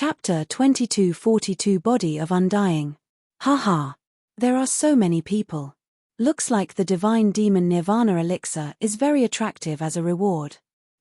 Chapter 2242 Body of Undying. Haha. There are so many people. Looks like the divine demon Nirvana elixir is very attractive as a reward.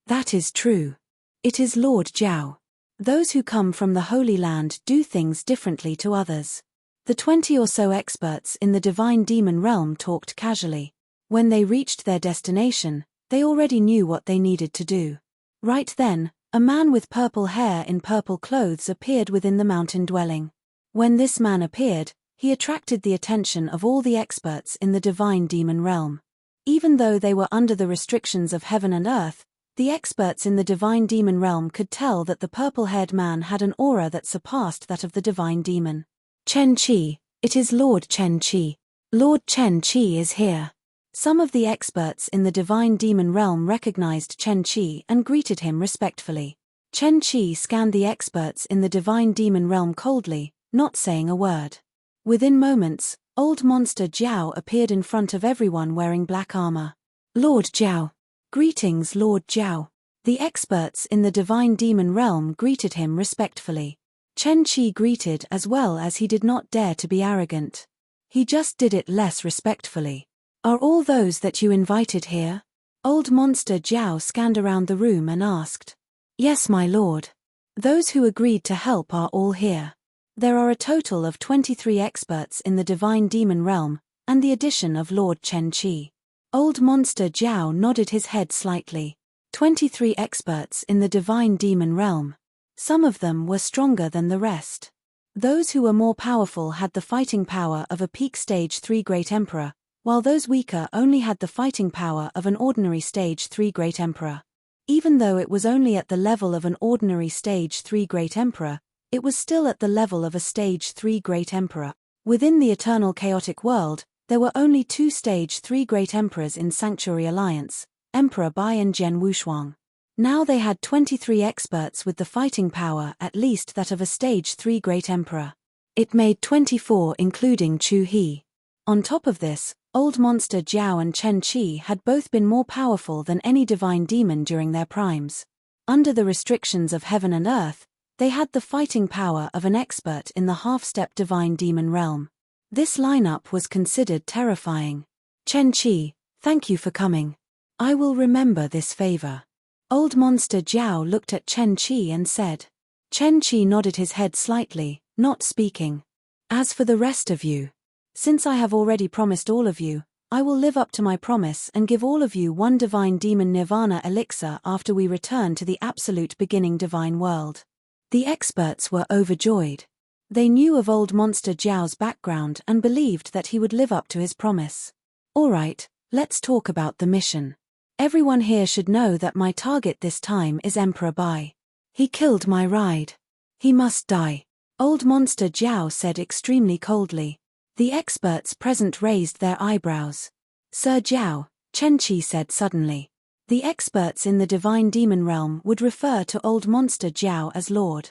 That is true. It is Lord Jiao. Those who come from the Holy Land do things differently to others. The 20 or so experts in the divine demon realm talked casually. When they reached their destination, they already knew what they needed to do. Right then, a man with purple hair in purple clothes appeared within the mountain dwelling. When this man appeared, he attracted the attention of all the experts in the divine demon realm. Even though they were under the restrictions of heaven and earth, the experts in the divine demon realm could tell that the purple-haired man had an aura that surpassed that of the divine demon. Chen Qi, it is Lord Chen Qi. Lord Chen Qi is here. Some of the experts in the divine demon realm recognized Chen Qi and greeted him respectfully. Chen Qi scanned the experts in the divine demon realm coldly, not saying a word. Within moments, old monster Jiao appeared in front of everyone wearing black armor. Lord Jiao. Greetings, Lord Jiao. The experts in the divine demon realm greeted him respectfully. Chen Qi greeted as well, as he did not dare to be arrogant. He just did it less respectfully. Are all those that you invited here? Old monster Jiao scanned around the room and asked. Yes, my lord. Those who agreed to help are all here. There are a total of 23 experts in the divine demon realm, and the addition of Lord Chen Qi. Old monster Jiao nodded his head slightly. 23 experts in the divine demon realm. Some of them were stronger than the rest. Those who were more powerful had the fighting power of a peak stage 3 great emperor, while those weaker only had the fighting power of an ordinary stage 3 great emperor. Even though it was only at the level of an ordinary stage 3 great emperor, it was still at the level of a stage 3 great emperor. Within the eternal chaotic world, there were only 2 stage 3 great emperors in Sanctuary Alliance, Emperor Bai and Zhen Wushuang. Now they had 23 experts with the fighting power at least that of a stage 3 great emperor. It made 24 including Chu He. On top of this, old monster Jiao and Chen Qi had both been more powerful than any divine demon during their primes. Under the restrictions of heaven and earth, they had the fighting power of an expert in the half-step divine demon realm. This lineup was considered terrifying. Chen Qi, thank you for coming. I will remember this favor. Old monster Jiao looked at Chen Qi and said. Chen Qi nodded his head slightly, not speaking. As for the rest of you, since I have already promised all of you, I will live up to my promise and give all of you one divine demon Nirvana elixir after we return to the absolute beginning divine world. The experts were overjoyed. They knew of old monster Jiao's background and believed that he would live up to his promise. Alright, let's talk about the mission. Everyone here should know that my target this time is Emperor Bai. He killed my ride. He must die. Old monster Jiao said extremely coldly. The experts present raised their eyebrows. Sir Jiao, Chen Qi said suddenly. The experts in the divine demon realm would refer to old monster Jiao as Lord.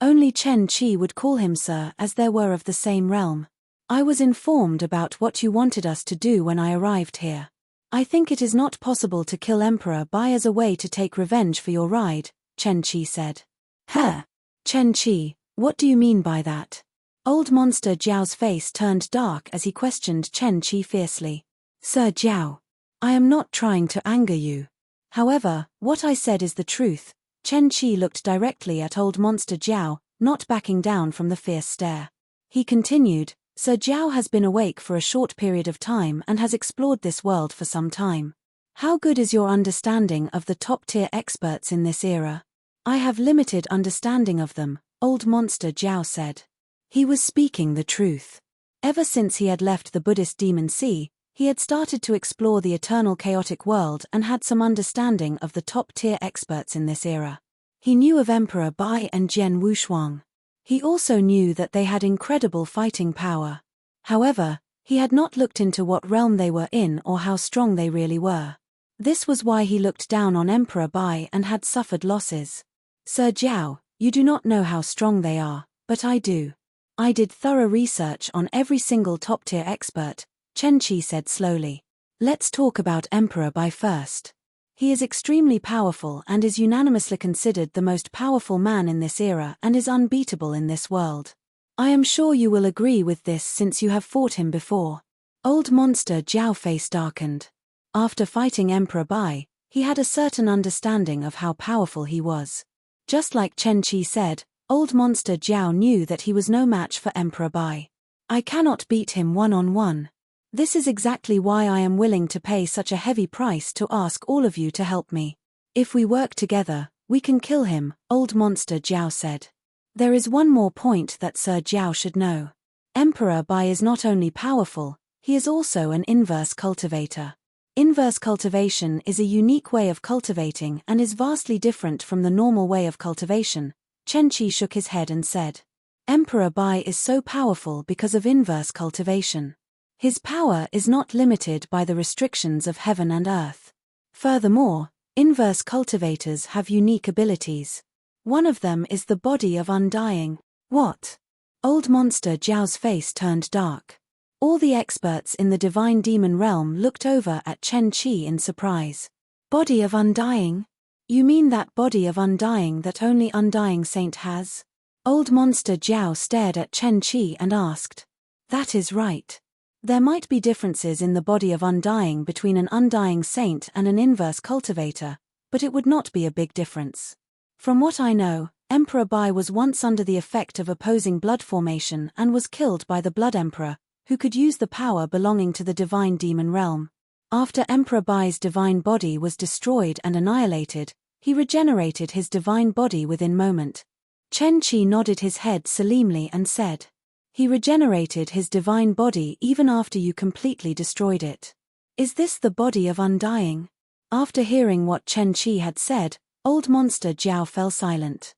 Only Chen Qi would call him Sir, as there were of the same realm. I was informed about what you wanted us to do when I arrived here. I think it is not possible to kill Emperor Bai as a way to take revenge for your ride, Chen Qi said. Huh? Chen Qi, what do you mean by that? Old monster Jiao's face turned dark as he questioned Chen Qi fiercely. Sir Jiao, I am not trying to anger you. However, what I said is the truth. Chen Qi looked directly at old monster Jiao, not backing down from the fierce stare. He continued, Sir Jiao has been awake for a short period of time and has explored this world for some time. How good is your understanding of the top-tier experts in this era? I have limited understanding of them, old monster Jiao said. He was speaking the truth. Ever since he had left the Buddhist demon sea, he had started to explore the eternal chaotic world and had some understanding of the top-tier experts in this era. He knew of Emperor Bai and Zhen Wushuang. He also knew that they had incredible fighting power. However, he had not looked into what realm they were in or how strong they really were. This was why he looked down on Emperor Bai and had suffered losses. Sir Jiao, you do not know how strong they are, but I do. I did thorough research on every single top-tier expert, Chen Qi said slowly. Let's talk about Emperor Bai first. He is extremely powerful and is unanimously considered the most powerful man in this era and is unbeatable in this world. I am sure you will agree with this since you have fought him before. Old monster Jiao face darkened. After fighting Emperor Bai, he had a certain understanding of how powerful he was. Just like Chen Qi said, old monster Jiao knew that he was no match for Emperor Bai. I cannot beat him one-on-one. This is exactly why I am willing to pay such a heavy price to ask all of you to help me. If we work together, we can kill him, old monster Jiao said. There is one more point that Sir Jiao should know. Emperor Bai is not only powerful, he is also an inverse cultivator. Inverse cultivation is a unique way of cultivating and is vastly different from the normal way of cultivation. Chen Qi shook his head and said, Emperor Bai is so powerful because of inverse cultivation. His power is not limited by the restrictions of heaven and earth. Furthermore, inverse cultivators have unique abilities. One of them is the body of undying. What? Old monster Jiao's face turned dark. All the experts in the divine demon realm looked over at Chen Qi in surprise. Body of undying? You mean that body of undying that only undying saint has? Old monster Jiao stared at Chen Qi and asked. That is right. There might be differences in the body of undying between an undying saint and an inverse cultivator, but it would not be a big difference. From what I know, Emperor Bai was once under the effect of opposing blood formation and was killed by the Blood Emperor, who could use the power belonging to the divine demon realm. After Emperor Bai's divine body was destroyed and annihilated, he regenerated his divine body within moment. Chen Qi nodded his head solemnly and said, he regenerated his divine body even after you completely destroyed it. Is this the body of undying? After hearing what Chen Qi had said, old monster Jiao fell silent.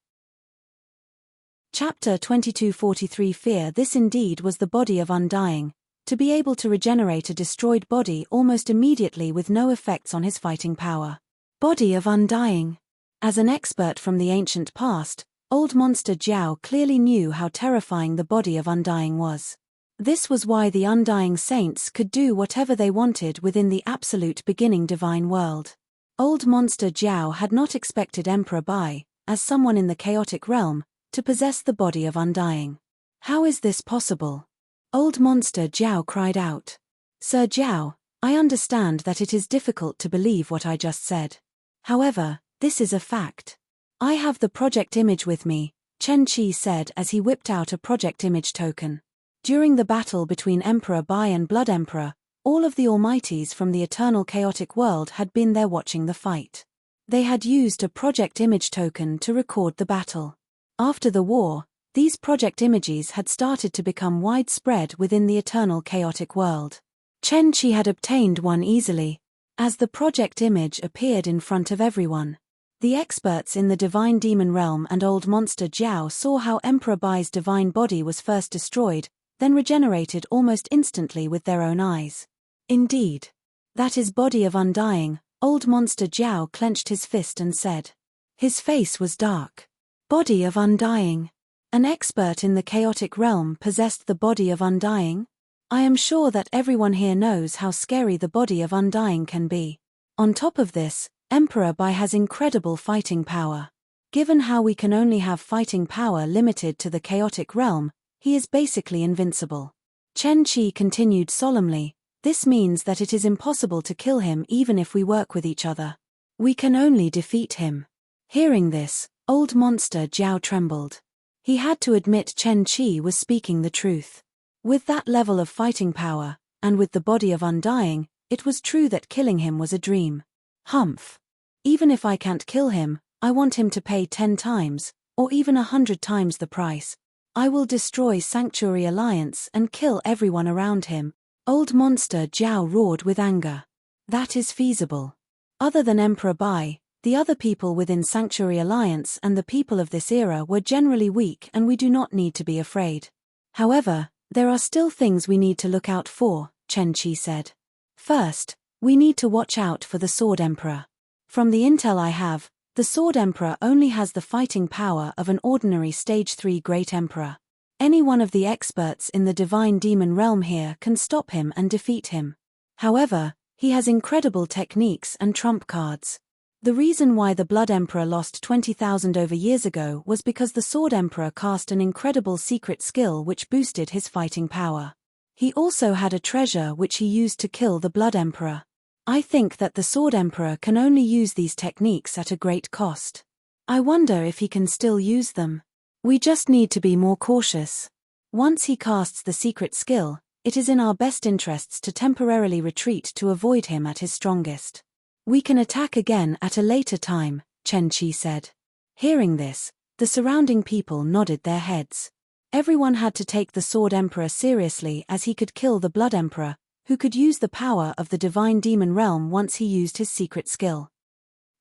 Chapter 2243 Fear. This indeed was the body of undying, to be able to regenerate a destroyed body almost immediately with no effects on his fighting power. Body of undying. As an expert from the ancient past, old monster Jiao clearly knew how terrifying the body of undying was. This was why the undying saints could do whatever they wanted within the absolute beginning divine world. Old monster Jiao had not expected Emperor Bai, as someone in the chaotic realm, to possess the body of undying. How is this possible? Old monster Jiao cried out. Sir Jiao, I understand that it is difficult to believe what I just said. However, this is a fact. I have the project image with me, Chen Qi said as he whipped out a project image token. During the battle between Emperor Bai and Blood Emperor, all of the Almighties from the eternal chaotic world had been there watching the fight. They had used a project image token to record the battle. After the war, these project images had started to become widespread within the eternal chaotic world. Chen Qi had obtained one easily. As the project image appeared in front of everyone, the experts in the divine demon realm and old monster Jiao saw how Emperor Bai's divine body was first destroyed, then regenerated almost instantly with their own eyes. Indeed. That is body of undying, old monster Jiao clenched his fist and said. His face was dark. Body of undying. An expert in the chaotic realm possessed the body of undying? I am sure that everyone here knows how scary the body of undying can be. On top of this, Emperor Bai has incredible fighting power. Given how we can only have fighting power limited to the chaotic realm, he is basically invincible. Chen Qi continued solemnly, this means that it is impossible to kill him even if we work with each other. We can only defeat him. Hearing this, old monster Jiao trembled. He had to admit Chen Qi was speaking the truth. With that level of fighting power, and with the body of undying, it was true that killing him was a dream. Humph. Even if I can't kill him, I want him to pay 10 times, or even 100 times the price. I will destroy Sanctuary Alliance and kill everyone around him. Old monster Jiao roared with anger. That is feasible. Other than Emperor Bai, the other people within Sanctuary Alliance and the people of this era were generally weak and we do not need to be afraid. However, there are still things we need to look out for, Chen Qi said. First, we need to watch out for the Sword Emperor. From the intel I have, the Sword Emperor only has the fighting power of an ordinary Stage 3 Great Emperor. Any one of the experts in the divine demon realm here can stop him and defeat him. However, he has incredible techniques and trump cards. The reason why the Blood Emperor lost 20,000 over years ago was because the Sword Emperor cast an incredible secret skill which boosted his fighting power. He also had a treasure which he used to kill the Blood Emperor. I think that the Sword Emperor can only use these techniques at a great cost. I wonder if he can still use them. We just need to be more cautious. Once he casts the secret skill, it is in our best interests to temporarily retreat to avoid him at his strongest. We can attack again at a later time, Chen Qi said. Hearing this, the surrounding people nodded their heads. Everyone had to take the Sword Emperor seriously as he could kill the Blood Emperor, who could use the power of the divine demon realm once he used his secret skill.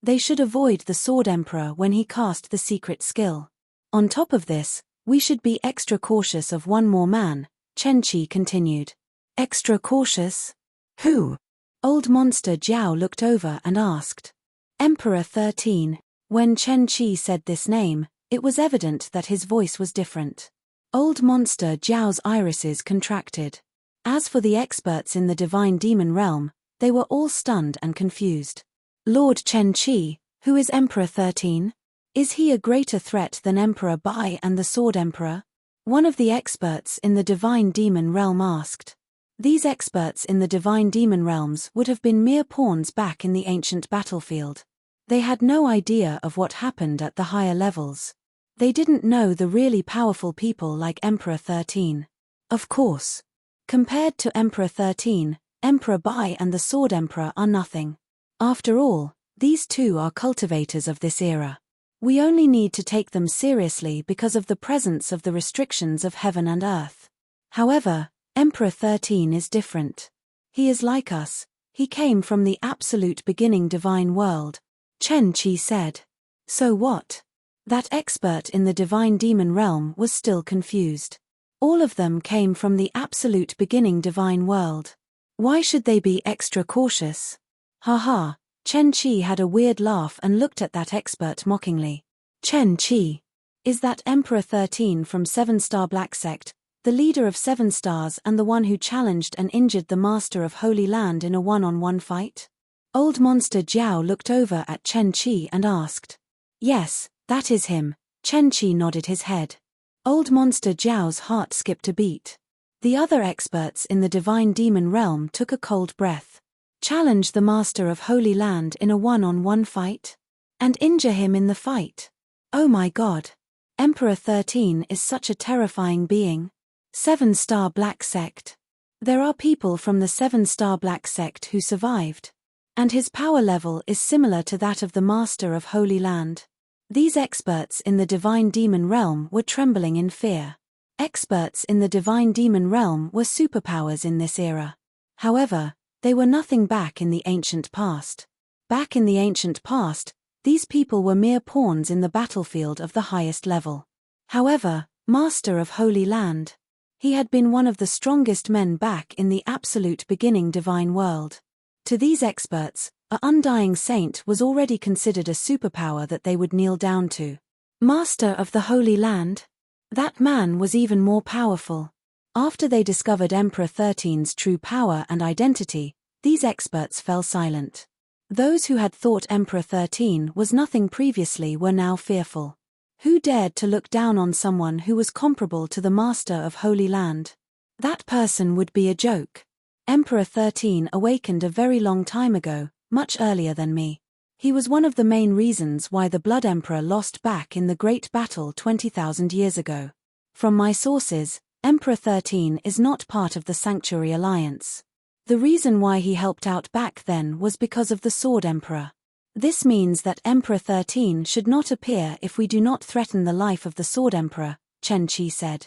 They should avoid the Sword Emperor when he cast the secret skill. On top of this, we should be extra cautious of one more man, Chen Qi continued. Extra cautious? Who? Old Monster Jiao looked over and asked. Emperor 13. When Chen Qi said this name, it was evident that his voice was different. Old Monster Jiao's irises contracted. As for the experts in the divine demon realm, they were all stunned and confused. Lord Chen Qi, who is Emperor 13? Is he a greater threat than Emperor Bai and the Sword Emperor? One of the experts in the divine demon realm asked. These experts in the divine demon realms would have been mere pawns back in the ancient battlefield. They had no idea of what happened at the higher levels. They didn't know the really powerful people like Emperor 13. Of course. Compared to Emperor 13, Emperor Bai and the Sword Emperor are nothing. After all, these two are cultivators of this era. We only need to take them seriously because of the presence of the restrictions of heaven and earth. However, Emperor 13 is different. He is like us, he came from the absolute beginning divine world, Chen Qi said. So what? That expert in the divine demon realm was still confused. All of them came from the absolute beginning divine world. Why should they be extra cautious? Haha, Chen Qi had a weird laugh and looked at that expert mockingly. Chen Qi. Is that Emperor 13 from 7-Star Black Sect, the leader of 7 stars and the one who challenged and injured the Master of Holy Land in a one-on-one fight? Old Monster Jiao looked over at Chen Qi and asked. Yes, that is him, Chen Qi nodded his head. Old Monster Jiao's heart skipped a beat. The other experts in the divine demon realm took a cold breath. Challenge the Master of Holy Land in a one-on-one fight? And injure him in the fight? Oh my god. Emperor 13 is such a terrifying being. 7-Star Black Sect. There are people from the 7-Star Black Sect who survived. And his power level is similar to that of the Master of Holy Land. These experts in the divine demon realm were trembling in fear. Experts in the divine demon realm were superpowers in this era. However, they were nothing back in the ancient past. Back in the ancient past, these people were mere pawns in the battlefield of the highest level. However, Master of Holy Land. He had been one of the strongest men back in the absolute beginning divine world. To these experts, an undying saint was already considered a superpower that they would kneel down to. Master of the Holy Land? That man was even more powerful. After they discovered Emperor 13's true power and identity, these experts fell silent. Those who had thought Emperor 13 was nothing previously were now fearful. Who dared to look down on someone who was comparable to the Master of Holy Land? That person would be a joke. Emperor 13 awakened a very long time ago, much earlier than me. He was one of the main reasons why the Blood Emperor lost back in the great battle 20,000 years ago. From my sources, Emperor 13 is not part of the Sanctuary Alliance. The reason why he helped out back then was because of the Sword Emperor. This means that Emperor 13 should not appear if we do not threaten the life of the Sword Emperor, Chen Qi said.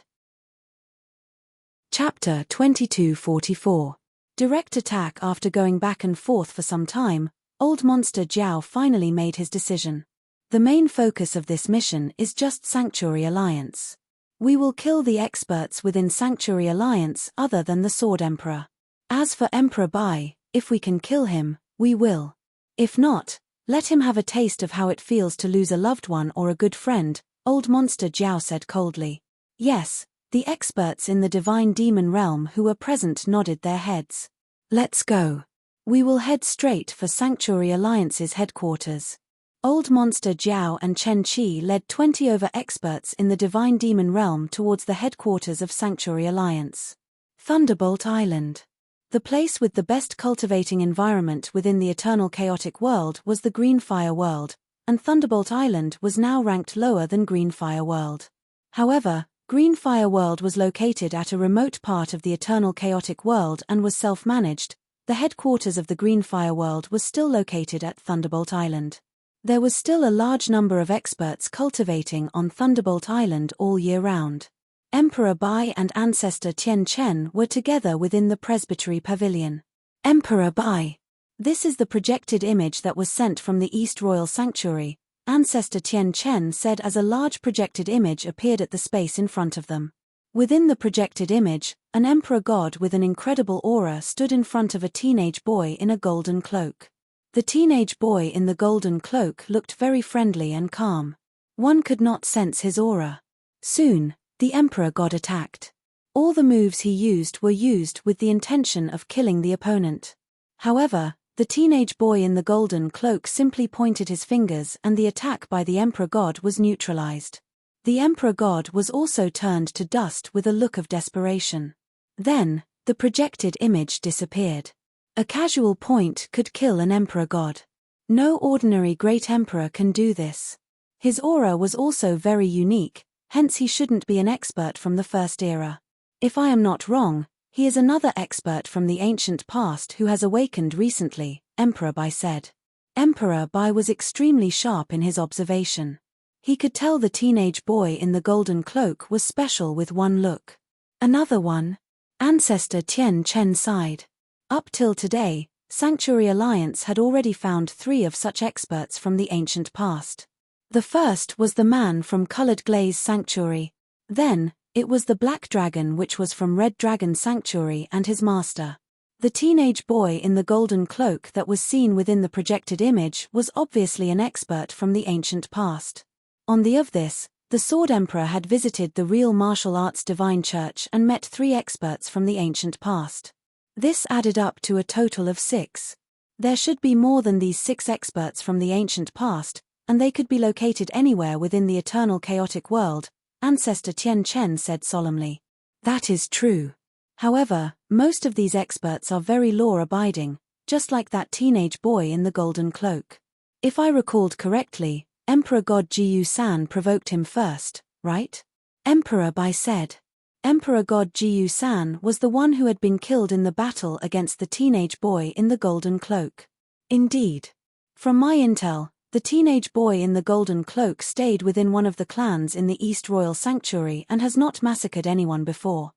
Chapter 2244. Direct attack. After going back and forth for some time, Old Monster Jiao finally made his decision. The main focus of this mission is just Sanctuary Alliance. We will kill the experts within Sanctuary Alliance other than the Sword Emperor. As for Emperor Bai, if we can kill him, we will. If not, let him have a taste of how it feels to lose a loved one or a good friend, Old Monster Jiao said coldly. Yes, the experts in the divine demon realm who were present nodded their heads. Let's go. We will head straight for Sanctuary Alliance's headquarters. Old Monster Jiao and Chen Qi led 20 experts in the Divine Demon Realm towards the headquarters of Sanctuary Alliance. Thunderbolt Island. The place with the best cultivating environment within the eternal chaotic world was the Greenfire World, and Thunderbolt Island was now ranked lower than Greenfire World. However, Greenfire World was located at a remote part of the eternal chaotic world and was self-managed. The headquarters of the Greenfire World was still located at Thunderbolt Island. There was still a large number of experts cultivating on Thunderbolt Island all year round. Emperor Bai and Ancestor Tian Chen were together within the Presbytery Pavilion. Emperor Bai. This is the projected image that was sent from the East Royal Sanctuary, Ancestor Tian Chen said as a large projected image appeared at the space in front of them. Within the projected image, an emperor god with an incredible aura stood in front of a teenage boy in a golden cloak. The teenage boy in the golden cloak looked very friendly and calm. One could not sense his aura. Soon, the emperor god attacked. All the moves he used were used with the intention of killing the opponent. However, the teenage boy in the golden cloak simply pointed his fingers and the attack by the emperor god was neutralized. The emperor god was also turned to dust with a look of desperation. Then, the projected image disappeared. A casual point could kill an emperor god. No ordinary great emperor can do this. His aura was also very unique, hence he shouldn't be an expert from the first era. If I am not wrong, he is another expert from the ancient past who has awakened recently, Emperor Bai said. Emperor Bai was extremely sharp in his observation. He could tell the teenage boy in the golden cloak was special with one look. Another one? Ancestor Tian Chen sighed. Up till today, Sanctuary Alliance had already found 3 of such experts from the ancient past. The first was the man from Colored Glaze Sanctuary. Then, it was the Black Dragon which was from Red Dragon Sanctuary and his master. The teenage boy in the golden cloak that was seen within the projected image was obviously an expert from the ancient past. On the of this, the Sword Emperor had visited the real martial arts divine church and met 3 experts from the ancient past. This added up to a total of 6. There should be more than these 6 experts from the ancient past, and they could be located anywhere within the eternal chaotic world, Ancestor Tian Chen said solemnly. That is true. However, most of these experts are very law-abiding, just like that teenage boy in the golden cloak. If I recalled correctly, Emperor God Jiyu-san provoked him first, right? Emperor Bai said. Emperor God Jiyu-san was the one who had been killed in the battle against the teenage boy in the golden cloak. Indeed. From my intel, the teenage boy in the golden cloak stayed within one of the clans in the East Royal Sanctuary and has not massacred anyone before.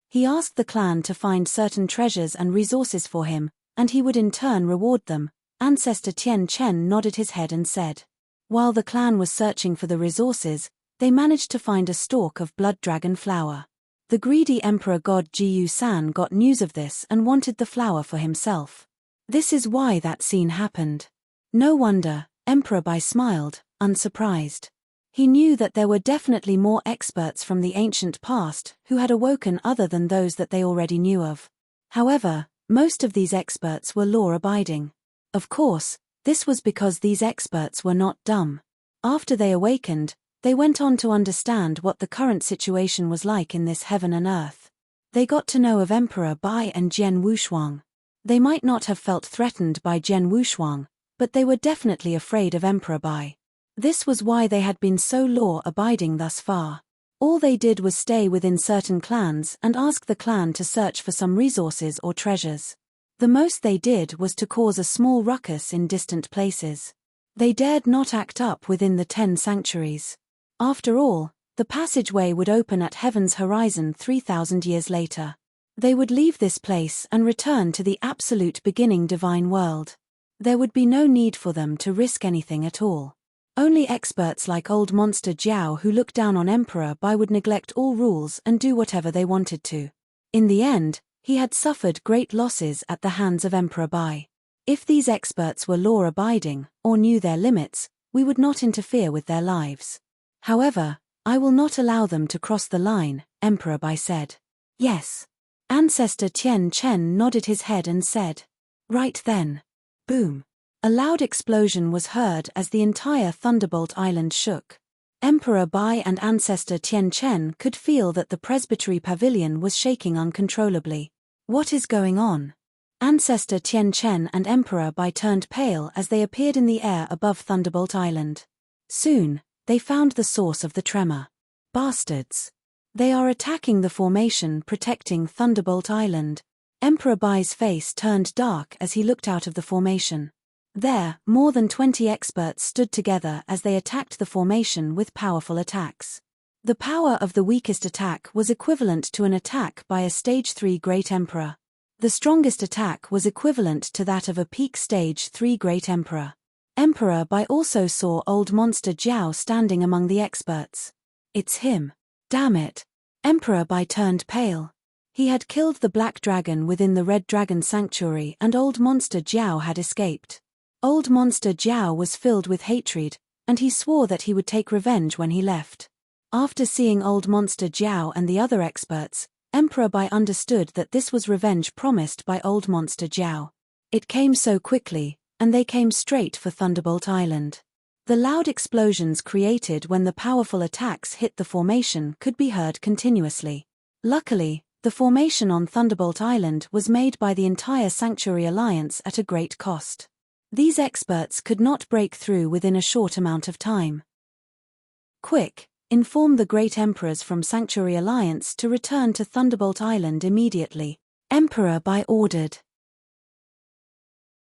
He asked the clan to find certain treasures and resources for him, and he would in turn reward them. Ancestor Tian Chen nodded his head and said. While the clan was searching for the resources, they managed to find a stalk of blood dragon flower. The greedy Emperor God Jiyu-san got news of this and wanted the flower for himself. This is why that scene happened. No wonder, Emperor Bai smiled, unsurprised. He knew that there were definitely more experts from the ancient past who had awoken other than those that they already knew of. However, most of these experts were law-abiding. Of course, this was because these experts were not dumb. After they awakened, they went on to understand what the current situation was like in this heaven and earth. They got to know of Emperor Bai and Jian Wushuang. They might not have felt threatened by Jian Wushuang, but they were definitely afraid of Emperor Bai. This was why they had been so law-abiding thus far. All they did was stay within certain clans and ask the clan to search for some resources or treasures. The most they did was to cause a small ruckus in distant places. They dared not act up within the 10 sanctuaries. After all, the passageway would open at heaven's horizon 3,000 years later. They would leave this place and return to the absolute beginning divine world. There would be no need for them to risk anything at all. Only experts like old Monster Jiao who looked down on Emperor Bai would neglect all rules and do whatever they wanted to. In the end, he had suffered great losses at the hands of Emperor Bai. If these experts were law-abiding, or knew their limits, we would not interfere with their lives. However, I will not allow them to cross the line, Emperor Bai said. Yes. Ancestor Tian Chen nodded his head and said. Right then. Boom. A loud explosion was heard as the entire Thunderbolt Island shook. Emperor Bai and Ancestor Tian Chen could feel that the presbytery pavilion was shaking uncontrollably. What is going on? Ancestor Tian Chen and Emperor Bai turned pale as they appeared in the air above Thunderbolt Island. Soon, they found the source of the tremor. Bastards. They are attacking the formation protecting Thunderbolt Island. Emperor Bai's face turned dark as he looked out of the formation. There, more than 20 experts stood together as they attacked the formation with powerful attacks. The power of the weakest attack was equivalent to an attack by a Stage 3 Great Emperor. The strongest attack was equivalent to that of a peak Stage 3 Great Emperor. Emperor Bai also saw Old Monster Jiao standing among the experts. It's him. Damn it. Emperor Bai turned pale. He had killed the Black Dragon within the Red Dragon Sanctuary and Old Monster Jiao had escaped. Old Monster Jiao was filled with hatred, and he swore that he would take revenge when he left. After seeing Old Monster Jiao and the other experts, Emperor Bai understood that this was revenge promised by Old Monster Jiao. It came so quickly, and they came straight for Thunderbolt Island. The loud explosions created when the powerful attacks hit the formation could be heard continuously. Luckily, the formation on Thunderbolt Island was made by the entire Sanctuary Alliance at a great cost. These experts could not break through within a short amount of time. Quick, inform the Great Emperors from Sanctuary Alliance to return to Thunderbolt Island immediately. Emperor Bai ordered.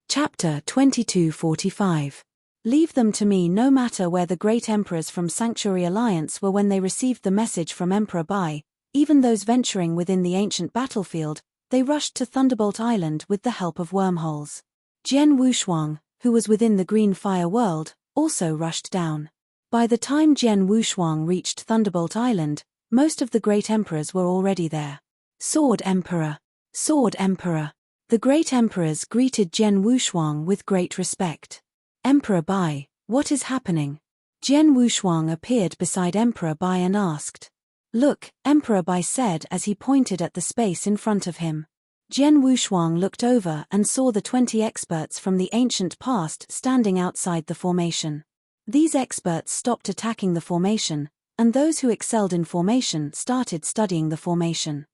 Chapter 2245. Leave them to me. No matter where the Great Emperors from Sanctuary Alliance were when they received the message from Emperor Bai, even those venturing within the ancient battlefield, they rushed to Thunderbolt Island with the help of wormholes. Jian Wushuang, who was within the Green Fire World, also rushed down. By the time Jian Wushuang reached Thunderbolt Island, most of the Great Emperors were already there. Sword Emperor! Sword Emperor! The Great Emperors greeted Jian Wushuang with great respect. Emperor Bai, what is happening? Jian Wushuang appeared beside Emperor Bai and asked. Look, Emperor Bai said as he pointed at the space in front of him. Jian Wushuang looked over and saw the 20 experts from the ancient past standing outside the formation. These experts stopped attacking the formation, and those who excelled in formation started studying the formation.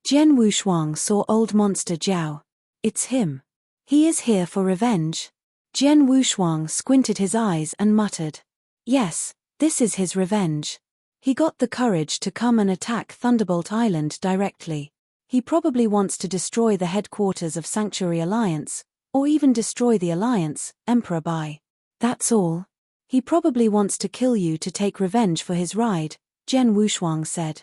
Jian Wushuang saw Old Monster Jiao. It's him. He is here for revenge. Jian Wushuang squinted his eyes and muttered. Yes, this is his revenge. He got the courage to come and attack Thunderbolt Island directly. He probably wants to destroy the headquarters of Sanctuary Alliance, or even destroy the Alliance, Emperor Bai. That's all. He probably wants to kill you to take revenge for his ride, Jian Wushuang said.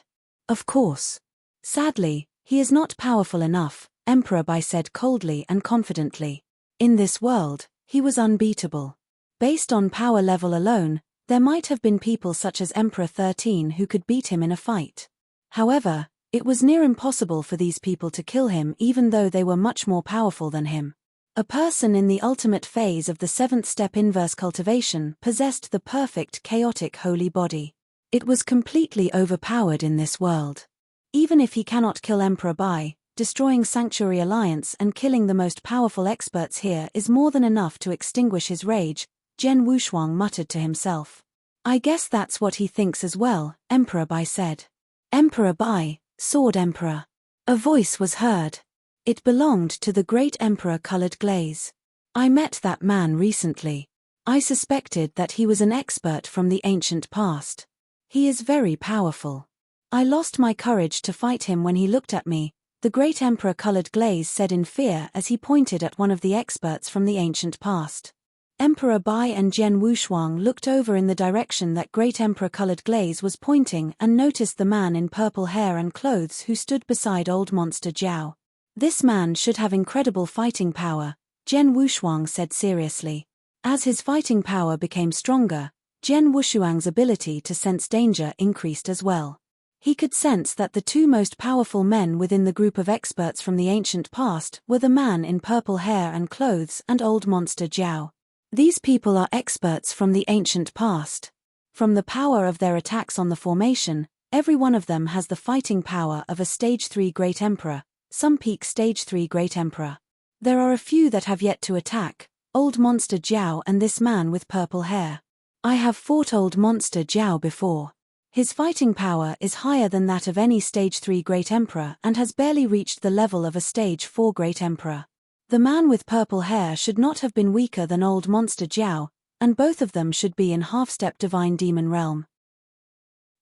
Of course. Sadly, he is not powerful enough, Emperor Bai said coldly and confidently. In this world, he was unbeatable. Based on power level alone, there might have been people such as Emperor 13 who could beat him in a fight. However, it was near impossible for these people to kill him even though they were much more powerful than him. A person in the ultimate phase of the 7th step inverse cultivation possessed the perfect chaotic holy body. It was completely overpowered in this world. Even if he cannot kill Emperor Bai, destroying Sanctuary Alliance and killing the most powerful experts here is more than enough to extinguish his rage, Jian Wushuang muttered to himself. I guess that's what he thinks as well, Emperor Bai said. Emperor Bai, Sword Emperor. A voice was heard. It belonged to the Great Emperor Colored Glaze. I met that man recently. I suspected that he was an expert from the ancient past. He is very powerful. I lost my courage to fight him when he looked at me, the Great Emperor Colored Glaze said in fear as he pointed at one of the experts from the ancient past. Emperor Bai and Jian Wushuang looked over in the direction that Great Emperor Colored Glaze was pointing and noticed the man in purple hair and clothes who stood beside Old Monster Jiao. This man should have incredible fighting power, Jian Wushuang said seriously. As his fighting power became stronger, Jian Wushuang's ability to sense danger increased as well. He could sense that the two most powerful men within the group of experts from the ancient past were the man in purple hair and clothes and Old Monster Jiao. These people are experts from the ancient past. From the power of their attacks on the formation, every one of them has the fighting power of a Stage 3 Great Emperor, some peak Stage 3 Great Emperor. There are a few that have yet to attack, Old Monster Jiao and this man with purple hair. I have fought Old Monster Jiao before. His fighting power is higher than that of any Stage 3 Great Emperor and has barely reached the level of a Stage 4 Great Emperor. The man with purple hair should not have been weaker than Old Monster Jiao, and both of them should be in half-step Divine Demon realm.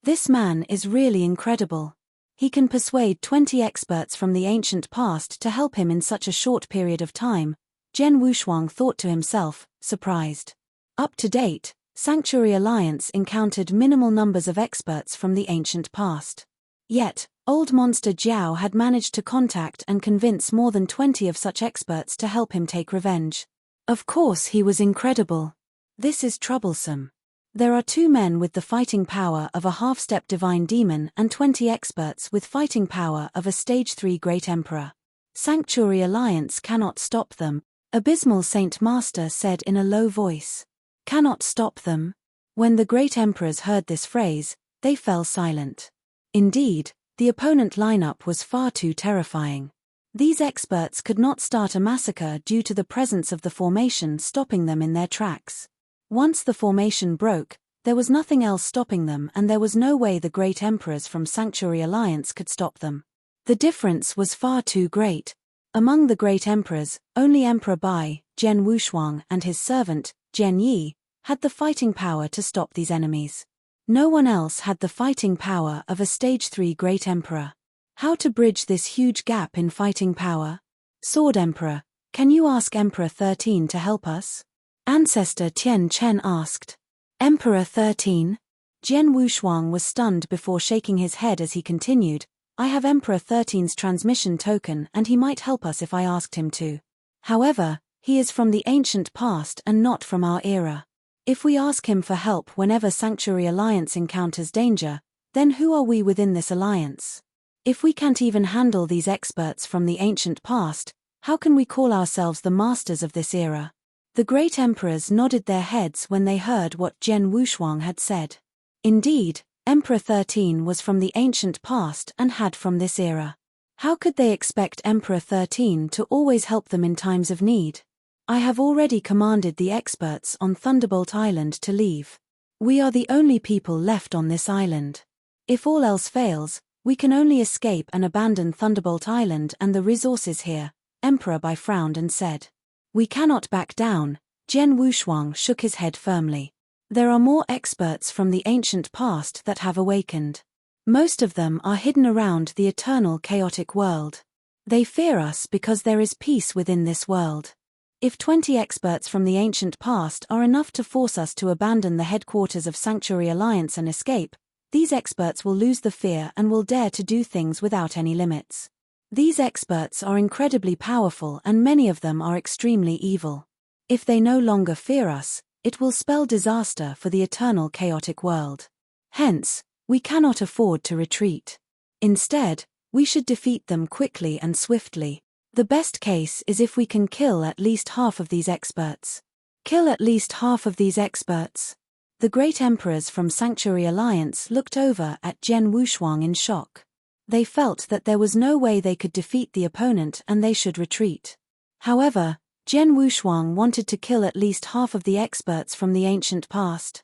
This man is really incredible. He can persuade 20 experts from the ancient past to help him in such a short period of time, Zhen Wushuang thought to himself, surprised. Up to date, Sanctuary Alliance encountered minimal numbers of experts from the ancient past. Yet, Old Monster Jiao had managed to contact and convince more than 20 of such experts to help him take revenge. Of course he was incredible. This is troublesome. There are 2 men with the fighting power of a half-step Divine Demon and 20 experts with fighting power of a Stage 3 Great Emperor. Sanctuary Alliance cannot stop them, Abysmal Saint Master said in a low voice. Cannot stop them? When the Great Emperors heard this phrase, they fell silent. Indeed, the opponent lineup was far too terrifying. These experts could not start a massacre due to the presence of the formation stopping them in their tracks. Once the formation broke, there was nothing else stopping them and there was no way the Great Emperors from Sanctuary Alliance could stop them. The difference was far too great. Among the Great Emperors, only Emperor Bai, Zhen Wushuang and his servant, Zhen Yi, had the fighting power to stop these enemies. No one else had the fighting power of a Stage 3 Great Emperor. How to bridge this huge gap in fighting power? Sword Emperor, can you ask Emperor 13 to help us? Ancestor Tian Chen asked. Emperor 13? Zhen Wushuang was stunned before shaking his head as he continued, I have Emperor 13's transmission token and he might help us if I asked him to. However, he is from the ancient past and not from our era. If we ask him for help whenever Sanctuary Alliance encounters danger, then who are we within this alliance? If we can't even handle these experts from the ancient past, how can we call ourselves the masters of this era? The Great Emperors nodded their heads when they heard what Zhen Wushuang had said. Indeed, Emperor 13 was from the ancient past and had from this era. How could they expect Emperor 13 to always help them in times of need? I have already commanded the experts on Thunderbolt Island to leave. We are the only people left on this island. If all else fails, we can only escape and abandon Thunderbolt Island and the resources here, Emperor Bai frowned and said. We cannot back down, Zhen Wushuang shook his head firmly. There are more experts from the ancient past that have awakened. Most of them are hidden around the eternal chaotic world. They fear us because there is peace within this world. If 20 experts from the ancient past are enough to force us to abandon the headquarters of Sanctuary Alliance and escape, these experts will lose the fear and will dare to do things without any limits. These experts are incredibly powerful and many of them are extremely evil. If they no longer fear us, it will spell disaster for the eternal chaotic world. Hence, we cannot afford to retreat. Instead, we should defeat them quickly and swiftly. The best case is if we can kill at least half of these experts. Kill at least half of these experts. The Great Emperors from Sanctuary Alliance looked over at Zhen Wushuang in shock. They felt that there was no way they could defeat the opponent and they should retreat. However, Zhen Wushuang wanted to kill at least half of the experts from the ancient past.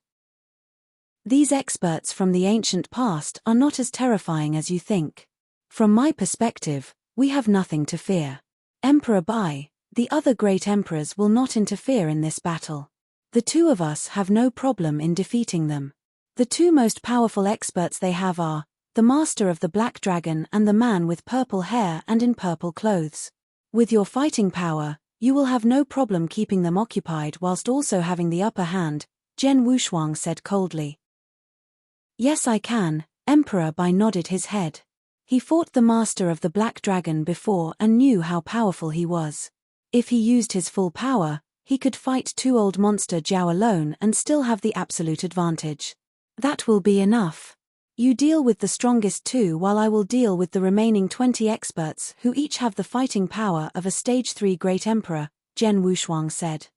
These experts from the ancient past are not as terrifying as you think. From my perspective, we have nothing to fear. Emperor Bai, the other great emperors will not interfere in this battle. The 2 of us have no problem in defeating them. The 2 most powerful experts they have are the Master of the Black Dragon and the man with purple hair and in purple clothes. With your fighting power, you will have no problem keeping them occupied whilst also having the upper hand, Zhen Wushuang said coldly. Yes, I can, Emperor Bai nodded his head. He fought the Master of the Black Dragon before and knew how powerful he was. If he used his full power, he could fight 2 Old Monster Jiao alone and still have the absolute advantage. That will be enough. You deal with the strongest 2 while I will deal with the remaining 20 experts who each have the fighting power of a Stage 3 Great Emperor, Zhen Wushuang said.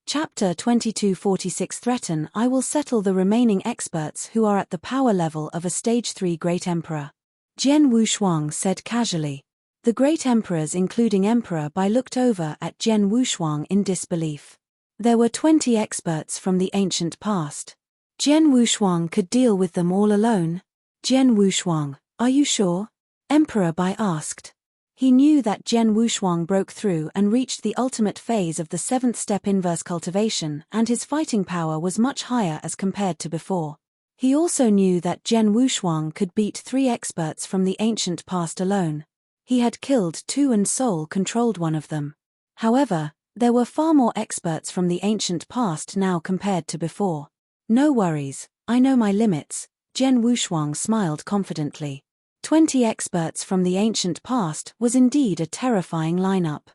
Chapter 2246 Threaten I will settle the remaining experts who are at the power level of a Stage 3 Great Emperor. Zhen Wushuang said casually. The great emperors including Emperor Bai looked over at Jian Wushuang in disbelief. There were 20 experts from the ancient past. Jian Wushuang could deal with them all alone. Jian Wushuang, are you sure? Emperor Bai asked. He knew that Jian Wushuang broke through and reached the ultimate phase of the 7th step inverse cultivation, and his fighting power was much higher as compared to before. He also knew that Jian Wushuang could beat 3 experts from the ancient past alone. He had killed 2 and soul-controlled one of them. However, there were far more experts from the ancient past now compared to before. No worries, I know my limits, Jian Wushuang smiled confidently. 20 experts from the ancient past was indeed a terrifying lineup.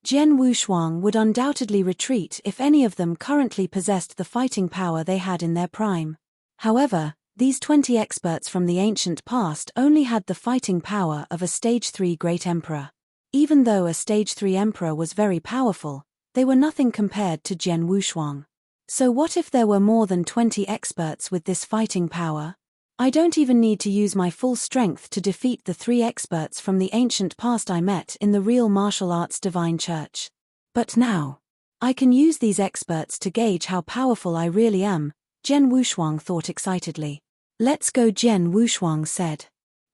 Jian Wushuang would undoubtedly retreat if any of them currently possessed the fighting power they had in their prime. However, these 20 experts from the ancient past only had the fighting power of a Stage 3 Great Emperor. Even though a Stage 3 Emperor was very powerful, they were nothing compared to Jian Wushuang. So what if there were more than 20 experts with this fighting power? I don't even need to use my full strength to defeat the 3 experts from the ancient past I met in the real martial arts divine church. But now, I can use these experts to gauge how powerful I really am, Jian Wushuang thought excitedly. Let's go, Jian Wushuang said.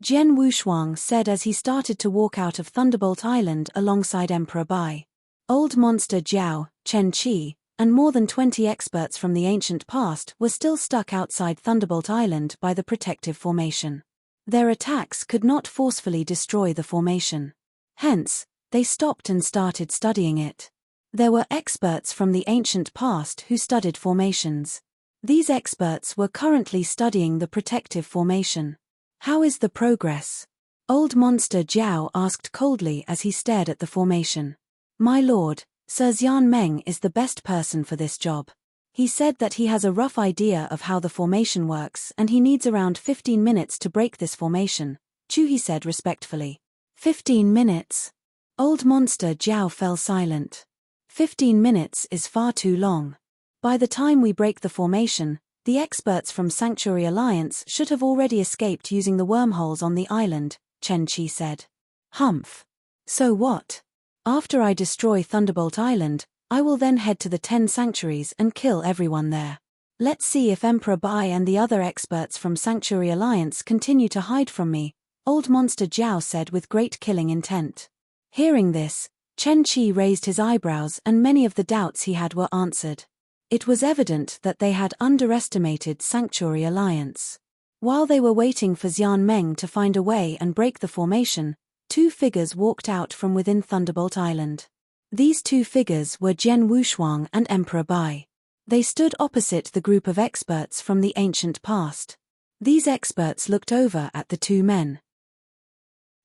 Jian Wushuang said as he started to walk out of Thunderbolt Island alongside Emperor Bai. Old Monster Jiao, Chen Qi, and more than 20 experts from the ancient past were still stuck outside Thunderbolt Island by the protective formation. Their attacks could not forcefully destroy the formation. Hence, they stopped and started studying it. There were experts from the ancient past who studied formations. These experts were currently studying the protective formation. How is the progress? Old Monster Jiao asked coldly as he stared at the formation. My lord, Sir Xian Meng is the best person for this job. He said that he has a rough idea of how the formation works and he needs around 15 minutes to break this formation, Chu said respectfully. 15 minutes? Old Monster Jiao fell silent. 15 minutes is far too long. By the time we break the formation, the experts from Sanctuary Alliance should have already escaped using the wormholes on the island, Chen Qi said. Humph. So what? After I destroy Thunderbolt Island, I will then head to the 10 sanctuaries and kill everyone there. Let's see if Emperor Bai and the other experts from Sanctuary Alliance continue to hide from me, Old Monster Jiao said with great killing intent. Hearing this, Chen Qi raised his eyebrows and many of the doubts he had were answered. It was evident that they had underestimated Sanctuary Alliance. While they were waiting for Xian Meng to find a way and break the formation, 2 figures walked out from within Thunderbolt Island. These 2 figures were Jian Wushuang and Emperor Bai. They stood opposite the group of experts from the ancient past. These experts looked over at the 2 men.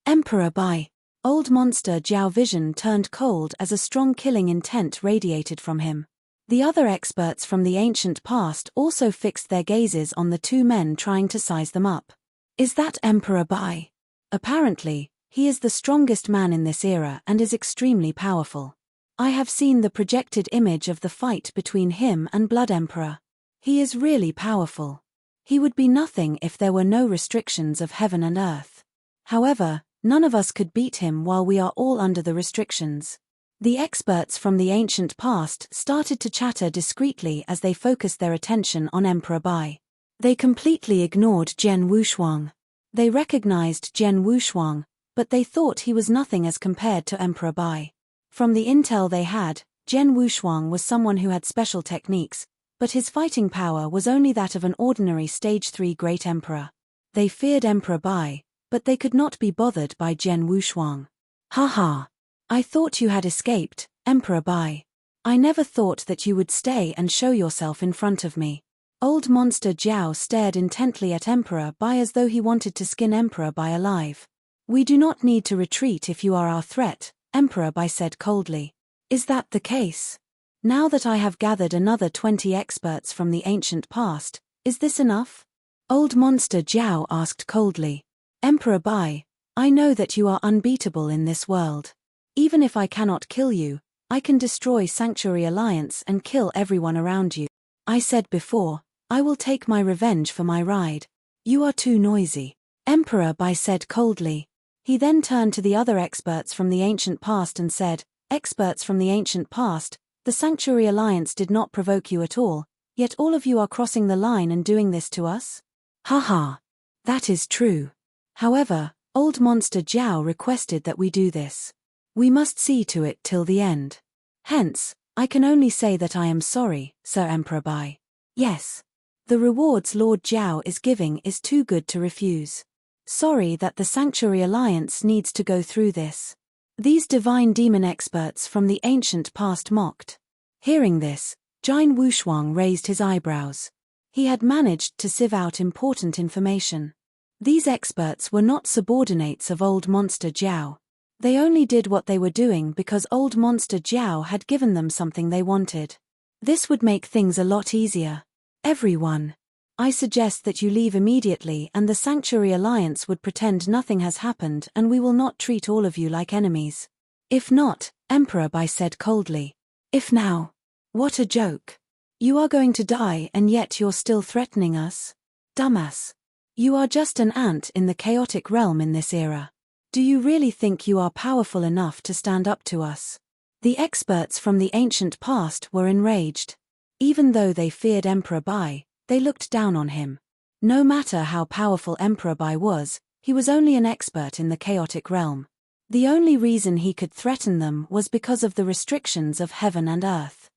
Emperor Bai. Old Monster Jiao vision turned cold as a strong killing intent radiated from him. The other experts from the ancient past also fixed their gazes on the 2 men trying to size them up. Is that Emperor Bai? Apparently, he is the strongest man in this era and is extremely powerful. I have seen the projected image of the fight between him and Blood Emperor. He is really powerful. He would be nothing if there were no restrictions of heaven and earth. However, none of us could beat him while we are all under the restrictions. The experts from the ancient past started to chatter discreetly as they focused their attention on Emperor Bai. They completely ignored Jian Wushuang. They recognized Jian Wushuang, but they thought he was nothing as compared to Emperor Bai. From the intel they had, Jian Wushuang was someone who had special techniques, but his fighting power was only that of an ordinary Stage 3 Great Emperor. They feared Emperor Bai, but they could not be bothered by Jian Wushuang. Haha. I thought you had escaped, Emperor Bai. I never thought that you would stay and show yourself in front of me. Old Monster Jiao stared intently at Emperor Bai as though he wanted to skin Emperor Bai alive. We do not need to retreat if you are our threat, Emperor Bai said coldly. Is that the case? Now that I have gathered another 20 experts from the ancient past, is this enough? Old Monster Jiao asked coldly. Emperor Bai, I know that you are unbeatable in this world. Even if I cannot kill you, I can destroy Sanctuary Alliance and kill everyone around you. I said before, I will take my revenge for my ride. You are too noisy. Emperor Bai said coldly. He then turned to the other experts from the ancient past and said, "Experts from the ancient past, the Sanctuary Alliance did not provoke you at all, yet all of you are crossing the line and doing this to us? Haha. That is true. However, Old Monster Jiao requested that we do this. We must see to it till the end. Hence, I can only say that I am sorry, Sir Emperor Bai. Yes. The rewards Lord Jiao is giving is too good to refuse. Sorry that the Sanctuary Alliance needs to go through this." These divine demon experts from the ancient past mocked. Hearing this, Jin Wushuang raised his eyebrows. He had managed to sieve out important information. These experts were not subordinates of Old Monster Jiao. They only did what they were doing because Old Monster Jiao had given them something they wanted. This would make things a lot easier. Everyone, I suggest that you leave immediately and the Sanctuary Alliance would pretend nothing has happened and we will not treat all of you like enemies. If not, Emperor Bai said coldly. If now? What a joke. You are going to die and yet you're still threatening us? Dumbass. You are just an ant in the chaotic realm in this era. Do you really think you are powerful enough to stand up to us? The experts from the ancient past were enraged. Even though they feared Emperor Bai, they looked down on him. No matter how powerful Emperor Bai was, he was only an expert in the chaotic realm. The only reason he could threaten them was because of the restrictions of heaven and earth.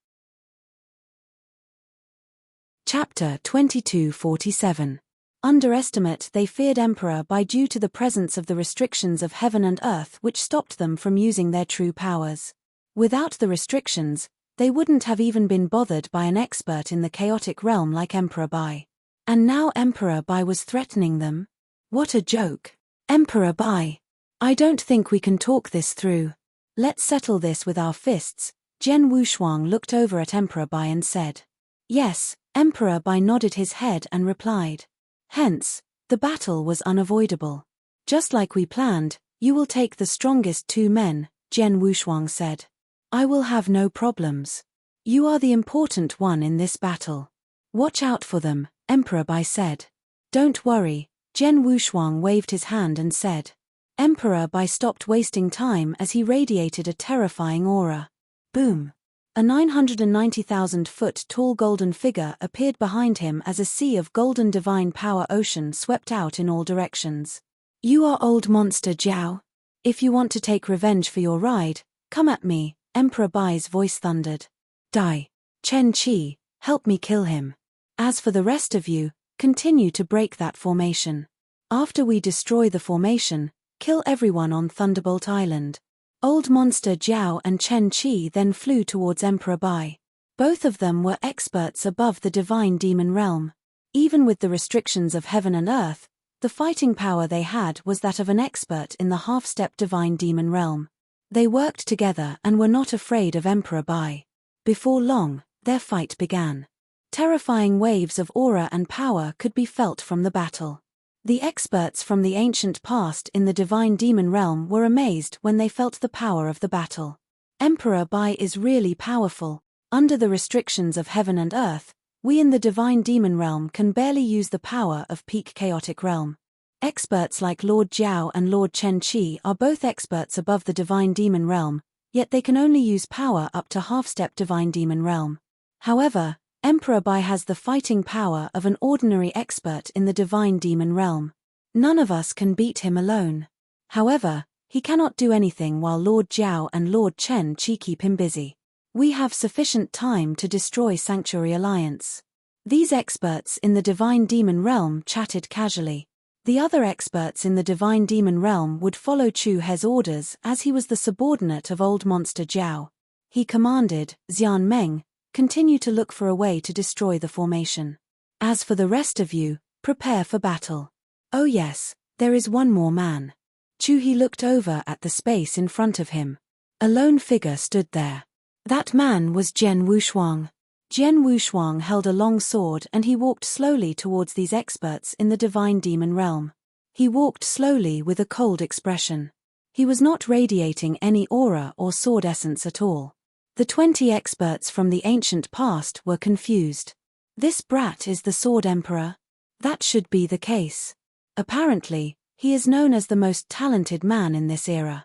Chapter 2247. Underestimate. They feared Emperor Bai due to the presence of the restrictions of heaven and earth which stopped them from using their true powers. Without the restrictions, they wouldn't have even been bothered by an expert in the chaotic realm like Emperor Bai. And now Emperor Bai was threatening them? What a joke. Emperor Bai. I don't think we can talk this through. Let's settle this with our fists. Jin Wushuang looked over at Emperor Bai and said. Yes, Emperor Bai nodded his head and replied. Hence, the battle was unavoidable. Just like we planned, you will take the strongest 2 men, Jin Wushuang said. I will have no problems. You are the important one in this battle. Watch out for them, Emperor Bai said. Don't worry, Jin Wushuang waved his hand and said. Emperor Bai stopped wasting time as he radiated a terrifying aura. Boom. A 990,000-foot tall golden figure appeared behind him as a sea of golden divine power ocean swept out in all directions. You are Old Monster Jiao. If you want to take revenge for your ride, come at me. Emperor Bai's voice thundered. Die. Chen Qi, help me kill him. As for the rest of you, continue to break that formation. After we destroy the formation, kill everyone on Thunderbolt Island. Old Monster Jiao and Chen Qi then flew towards Emperor Bai. Both of them were experts above the divine demon realm. Even with the restrictions of heaven and earth, the fighting power they had was that of an expert in the half-step divine demon realm. They worked together and were not afraid of Emperor Bai. Before long, their fight began. Terrifying waves of aura and power could be felt from the battle. The experts from the ancient past in the divine demon realm were amazed when they felt the power of the battle. Emperor Bai is really powerful. Under the restrictions of heaven and earth, we in the divine demon realm can barely use the power of peak chaotic realm. Experts like Lord Jiao and Lord Chen Qi are both experts above the divine demon realm, yet they can only use power up to half-step divine demon realm. However, Emperor Bai has the fighting power of an ordinary expert in the divine demon realm. None of us can beat him alone. However, he cannot do anything while Lord Jiao and Lord Chen Qi keep him busy. We have sufficient time to destroy Sanctuary Alliance. These experts in the divine demon realm chatted casually. The other experts in the divine demon realm would follow Chu He's orders as he was the subordinate of Old Monster Jiao. He commanded, Xian Meng, continue to look for a way to destroy the formation. As for the rest of you, prepare for battle. Oh yes, there is one more man. Chu He looked over at the space in front of him. A lone figure stood there. That man was Jin Wushuang. Jin Wushuang held a long sword and he walked slowly towards these experts in the divine demon realm. He walked slowly with a cold expression. He was not radiating any aura or sword essence at all. The 20 experts from the ancient past were confused. This brat is the Sword Emperor? That should be the case. Apparently, He is known as the most talented man in this era.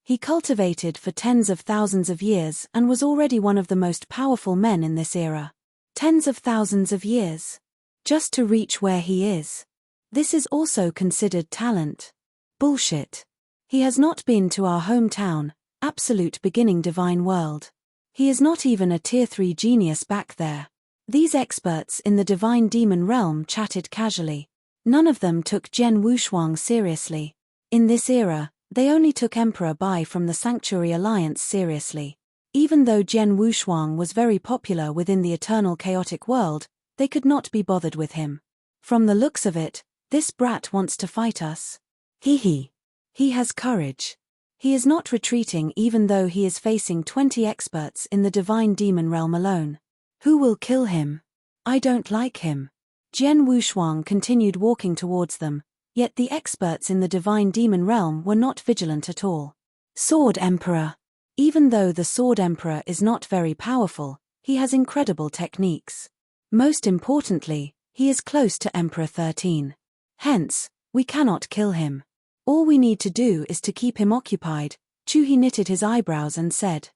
He cultivated for tens of thousands of years and was already one of the most powerful men in this era. Tens of thousands of years. Just to reach where he is. This is also considered talent. Bullshit. He has not been to our hometown, absolute beginning divine world. He is not even a tier 3 genius back there. These experts in the divine demon realm chatted casually. None of them took Zhen Wushuang seriously. In this era, they only took Emperor Bai from the Sanctuary Alliance seriously. Even though Zhen Wushuang was very popular within the eternal chaotic world, they could not be bothered with him. From the looks of it, this brat wants to fight us. He has courage. He is not retreating even though he is facing 20 experts in the divine demon realm alone. Who will kill him? I don't like him. Zhen Wushuang continued walking towards them, yet the experts in the divine demon realm were not vigilant at all. Sword Emperor. Even though the Sword Emperor is not very powerful, he has incredible techniques. Most importantly, he is close to Emperor 13. Hence, we cannot kill him. All we need to do is to keep him occupied. Chu He knitted his eyebrows and said,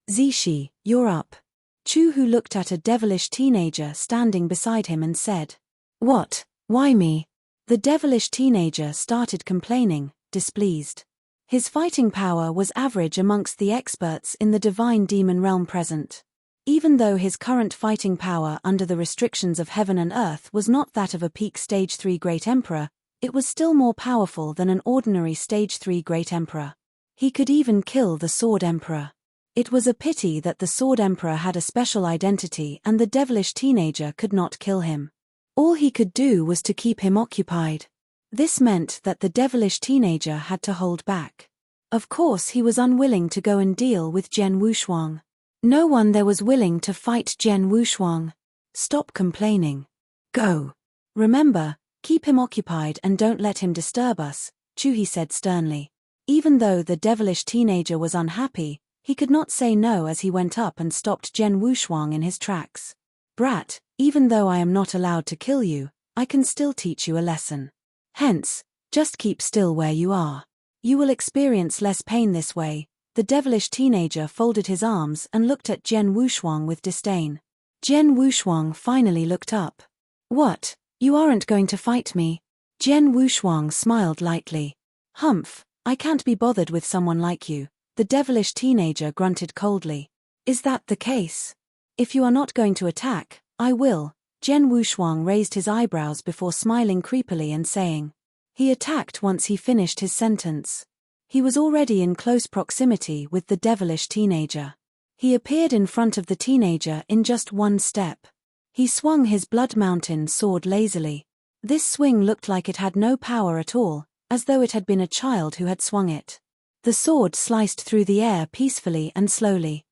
Zishi, you're up. Chu Hu looked at a devilish teenager standing beside him and said, What? Why me? The devilish teenager started complaining, displeased. His fighting power was average amongst the experts in the divine demon realm present. Even though his current fighting power under the restrictions of heaven and earth was not that of a peak stage 3 great emperor, it was still more powerful than an ordinary stage 3 great emperor. He could even kill the Sword Emperor. It was a pity that the Sword Emperor had a special identity and the devilish teenager could not kill him. All he could do was to keep him occupied. This meant that the devilish teenager had to hold back. Of course he was unwilling to go and deal with Zhen Wushuang. No one there was willing to fight Zhen Wushuang. Stop complaining. Go. Remember, keep him occupied and don't let him disturb us, Chu He said sternly. Even though the devilish teenager was unhappy, he could not say no as he went up and stopped Zhen Wushuang in his tracks. Brat, even though I am not allowed to kill you, I can still teach you a lesson. Hence, just keep still where you are. You will experience less pain this way. The devilish teenager folded his arms and looked at Zhen Wushuang with disdain. Zhen Wushuang finally looked up. What? You aren't going to fight me? Zhen Wushuang smiled lightly. Humph, I can't be bothered with someone like you. The devilish teenager grunted coldly. Is that the case? If you are not going to attack, I will. Zhen Wushuang raised his eyebrows before smiling creepily and saying. He attacked once he finished his sentence. He was already in close proximity with the devilish teenager. He appeared in front of the teenager in just one step. He swung his blood mountain sword lazily. This swing looked like it had no power at all, as though it had been a child who had swung it. The sword sliced through the air peacefully and slowly.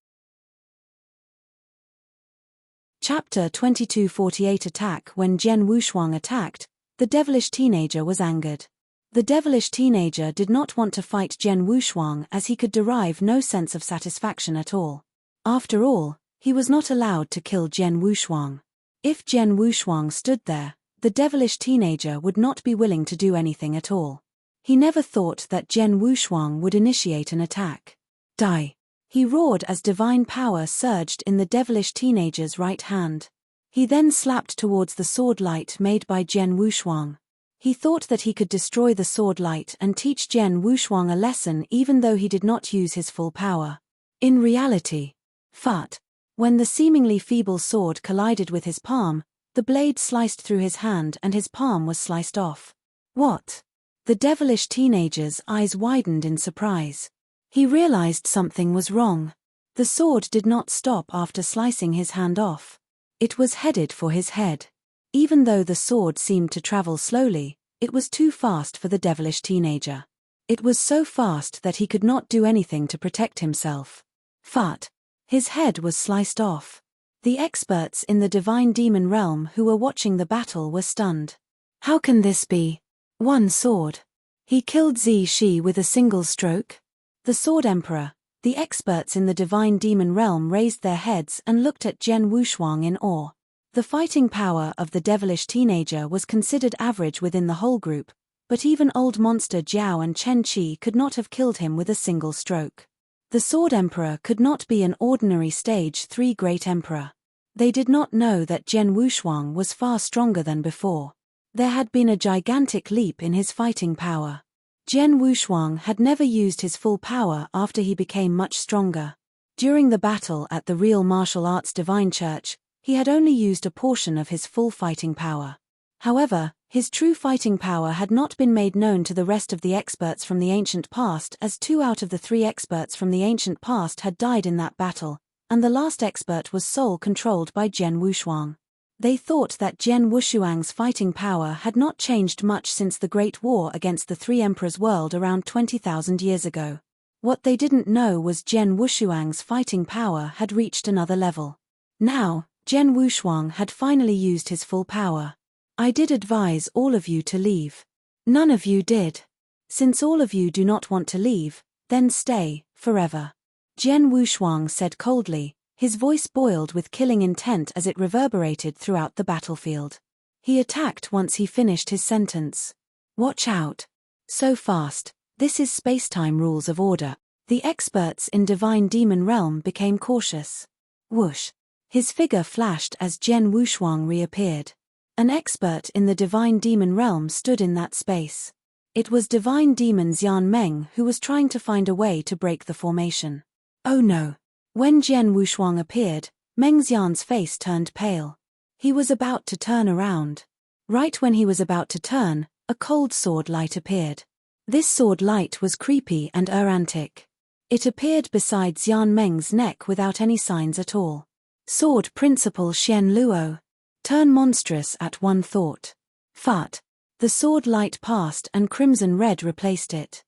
Chapter 22:48 Attack. When Zhen Wushuang attacked, the devilish teenager was angered. The devilish teenager did not want to fight Zhen Wushuang as he could derive no sense of satisfaction at all. After all, he was not allowed to kill Zhen Wushuang. If Zhen Wushuang stood there, the devilish teenager would not be willing to do anything at all. He never thought that Zhen Wushuang would initiate an attack. Die! He roared as divine power surged in the devilish teenager's right hand. He then slapped towards the sword light made by Zhen Wushuang. He thought that he could destroy the sword light and teach Zhen Wushuang a lesson even though he did not use his full power. In reality, fart. When the seemingly feeble sword collided with his palm, the blade sliced through his hand and his palm was sliced off. What? The devilish teenager's eyes widened in surprise. He realized something was wrong. The sword did not stop after slicing his hand off. It was headed for his head. Even though the sword seemed to travel slowly, it was too fast for the devilish teenager. It was so fast that he could not do anything to protect himself. Fart. His head was sliced off. The experts in the divine demon realm who were watching the battle were stunned. How can this be? One sword. He killed Zishi with a single stroke? The Sword Emperor, the experts in the divine demon realm raised their heads and looked at Zhen Wushuang in awe. The fighting power of the devilish teenager was considered average within the whole group, but even old monster Jiao and Chen Qi could not have killed him with a single stroke. The Sword Emperor could not be an ordinary stage 3 great emperor. They did not know that Zhen Wushuang was far stronger than before. There had been a gigantic leap in his fighting power. Zhen Wushuang had never used his full power after he became much stronger. During the battle at the Real Martial Arts Divine Church, he had only used a portion of his full fighting power. However, his true fighting power had not been made known to the rest of the experts from the ancient past, as 2 out of the 3 experts from the ancient past had died in that battle, and the last expert was soul-controlled by Zhen Wushuang. They thought that Zhen Wushuang's fighting power had not changed much since the Great War against the 3 Emperors' world around 20,000 years ago. What they didn't know was Zhen Wushuang's fighting power had reached another level. Now, Zhen Wushuang had finally used his full power. I did advise all of you to leave. None of you did. Since all of you do not want to leave, then stay, forever. Zhen Wushuang said coldly, his voice boiled with killing intent as it reverberated throughout the battlefield. He attacked once he finished his sentence. Watch out. So fast, this is space-time rules of order. The experts in Divine Demon Realm became cautious. Whoosh. His figure flashed as Zhen Wushuang reappeared. An expert in the Divine Demon Realm stood in that space. It was Divine Demon Xian Meng who was trying to find a way to break the formation. Oh no. When Zhen Wushuang appeared, Meng Xian's face turned pale. He was about to turn around. Right when he was about to turn, a cold sword light appeared. This sword light was creepy and erratic. It appeared beside Xian Meng's neck without any signs at all. Sword Principal Xian Luo. Turn monstrous at one thought. Fut. The sword light passed and crimson red replaced it.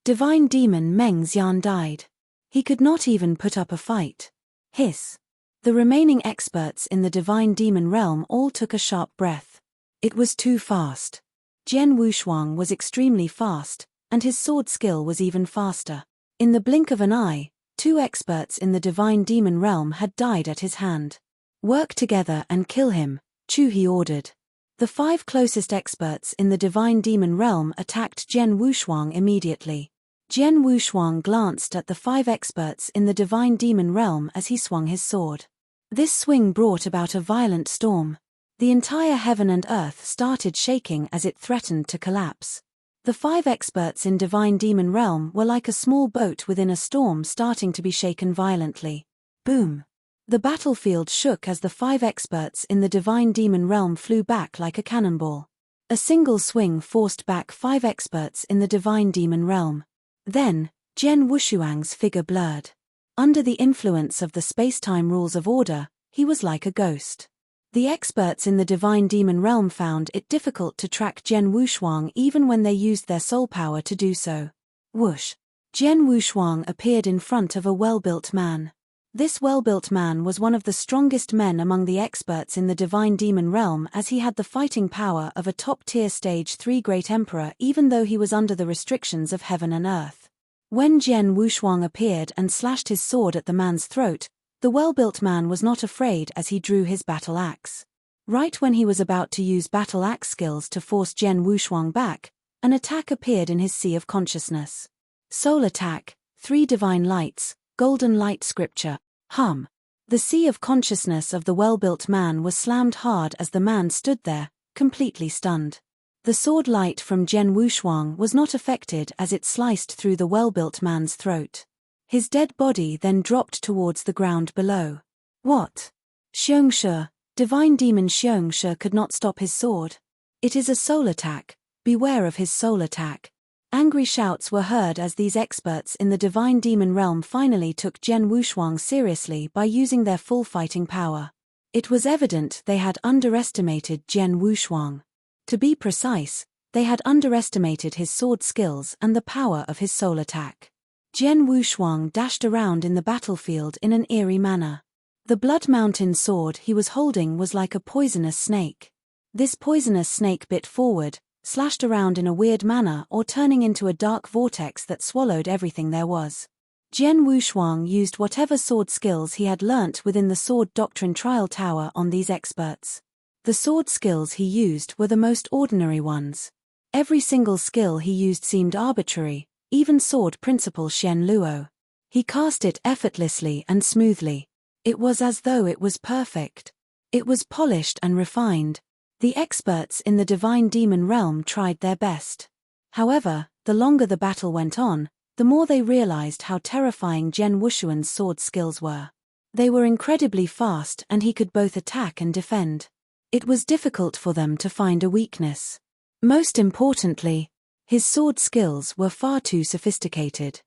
Divine Demon Meng Xian died. He could not even put up a fight. Hiss. The remaining experts in the Divine Demon Realm all took a sharp breath. It was too fast. Zhen Wushuang was extremely fast, and his sword skill was even faster. In the blink of an eye, 2 experts in the Divine Demon Realm had died at his hand. Work together and kill him, Chu he ordered. The 5 closest experts in the Divine Demon Realm attacked Zhen Wushuang immediately. Zhen Wushuang glanced at the 5 experts in the Divine Demon Realm as he swung his sword. This swing brought about a violent storm. The entire heaven and earth started shaking as it threatened to collapse. The 5 experts in Divine Demon Realm were like a small boat within a storm starting to be shaken violently. Boom! The battlefield shook as the 5 experts in the Divine Demon Realm flew back like a cannonball. A single swing forced back 5 experts in the Divine Demon Realm. Then, Zhen Wushuang's figure blurred. Under the influence of the space-time rules of order, he was like a ghost. The experts in the Divine Demon Realm found it difficult to track Zhen Wushuang even when they used their soul power to do so. Whoosh! Zhen Wushuang appeared in front of a well-built man. This well-built man was one of the strongest men among the experts in the Divine Demon Realm, as he had the fighting power of a top-tier Stage 3 Great Emperor even though he was under the restrictions of heaven and earth. When Zhen Wushuang appeared and slashed his sword at the man's throat, the well-built man was not afraid as he drew his battle axe. Right when he was about to use battle axe skills to force Zhen Wushuang back, an attack appeared in his sea of consciousness. Soul attack, 3 divine lights, golden light scripture. Hum. The sea of consciousness of the well-built man was slammed hard as the man stood there, completely stunned. The sword light from Zhen Wushuang was not affected as it sliced through the well-built man's throat. His dead body then dropped towards the ground below. What? Xiongshi, Divine Demon Xiongshi could not stop his sword. It is a soul attack, beware of his soul attack. Angry shouts were heard as these experts in the Divine Demon Realm finally took Zhen Wushuang seriously by using their full fighting power. It was evident they had underestimated Zhen Wushuang. To be precise, they had underestimated his sword skills and the power of his soul attack. Zhen Wushuang dashed around in the battlefield in an eerie manner. The Blood Mountain sword he was holding was like a poisonous snake. This poisonous snake bit forward, slashed around in a weird manner or turning into a dark vortex that swallowed everything there was. Zhen Wushuang used whatever sword skills he had learnt within the Sword Doctrine Trial Tower on these experts. The sword skills he used were the most ordinary ones. Every single skill he used seemed arbitrary, even sword principle Xian Luo. He cast it effortlessly and smoothly. It was as though it was perfect. It was polished and refined. The experts in the divine demon realm tried their best. However, the longer the battle went on, the more they realized how terrifying Zhen Wushuan's sword skills were. They were incredibly fast and he could both attack and defend. It was difficult for them to find a weakness. Most importantly, his sword skills were far too sophisticated.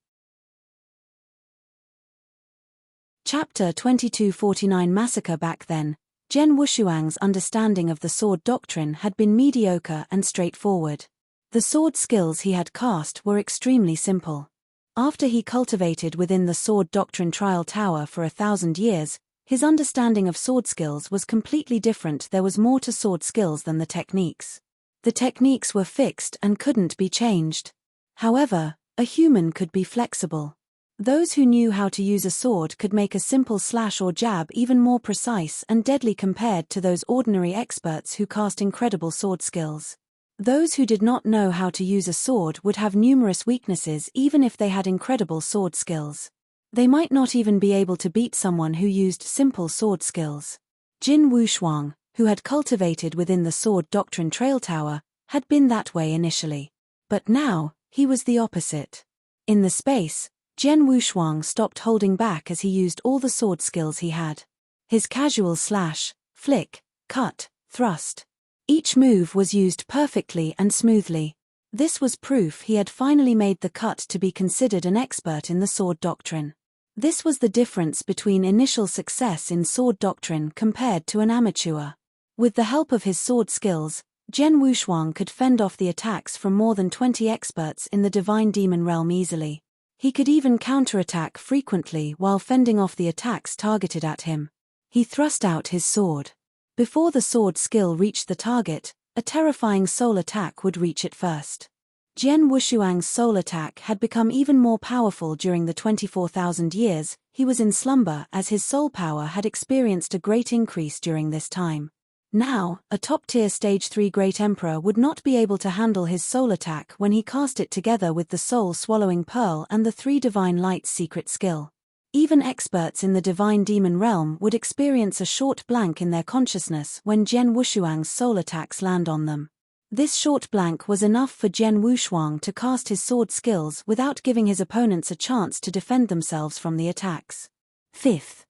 Chapter 2249 Massacre. Back then, Zhen Wushuang's understanding of the sword doctrine had been mediocre and straightforward. The sword skills he had cast were extremely simple. After he cultivated within the sword doctrine trial tower for 1,000 years, his understanding of sword skills was completely different. There was more to sword skills than the techniques. The techniques were fixed and couldn't be changed. However, a human could be flexible. Those who knew how to use a sword could make a simple slash or jab even more precise and deadly compared to those ordinary experts who cast incredible sword skills. Those who did not know how to use a sword would have numerous weaknesses even if they had incredible sword skills. They might not even be able to beat someone who used simple sword skills. Zhen Wushuang, who had cultivated within the sword doctrine trail tower, had been that way initially. But now, he was the opposite. In the space, Zhen Wushuang stopped holding back as he used all the sword skills he had. His casual slash, flick, cut, thrust. Each move was used perfectly and smoothly. This was proof he had finally made the cut to be considered an expert in the sword doctrine. This was the difference between initial success in sword doctrine compared to an amateur. With the help of his sword skills, Zhen Wushuang could fend off the attacks from more than 20 experts in the divine demon realm easily. He could even counterattack frequently while fending off the attacks targeted at him. He thrust out his sword. Before the sword skill reached the target, a terrifying soul attack would reach it first. Zhen Wushuang's soul attack had become even more powerful during the 24,000 years he was in slumber, as his soul power had experienced a great increase during this time. Now, a top-tier Stage 3 Great Emperor would not be able to handle his soul attack when he cast it together with the soul-swallowing pearl and the 3 divine lights secret skill. Even experts in the divine demon realm would experience a short blank in their consciousness when Zhen Wushuang's soul attacks land on them. This short blank was enough for Zhen Wushuang to cast his sword skills without giving his opponents a chance to defend themselves from the attacks. 5th.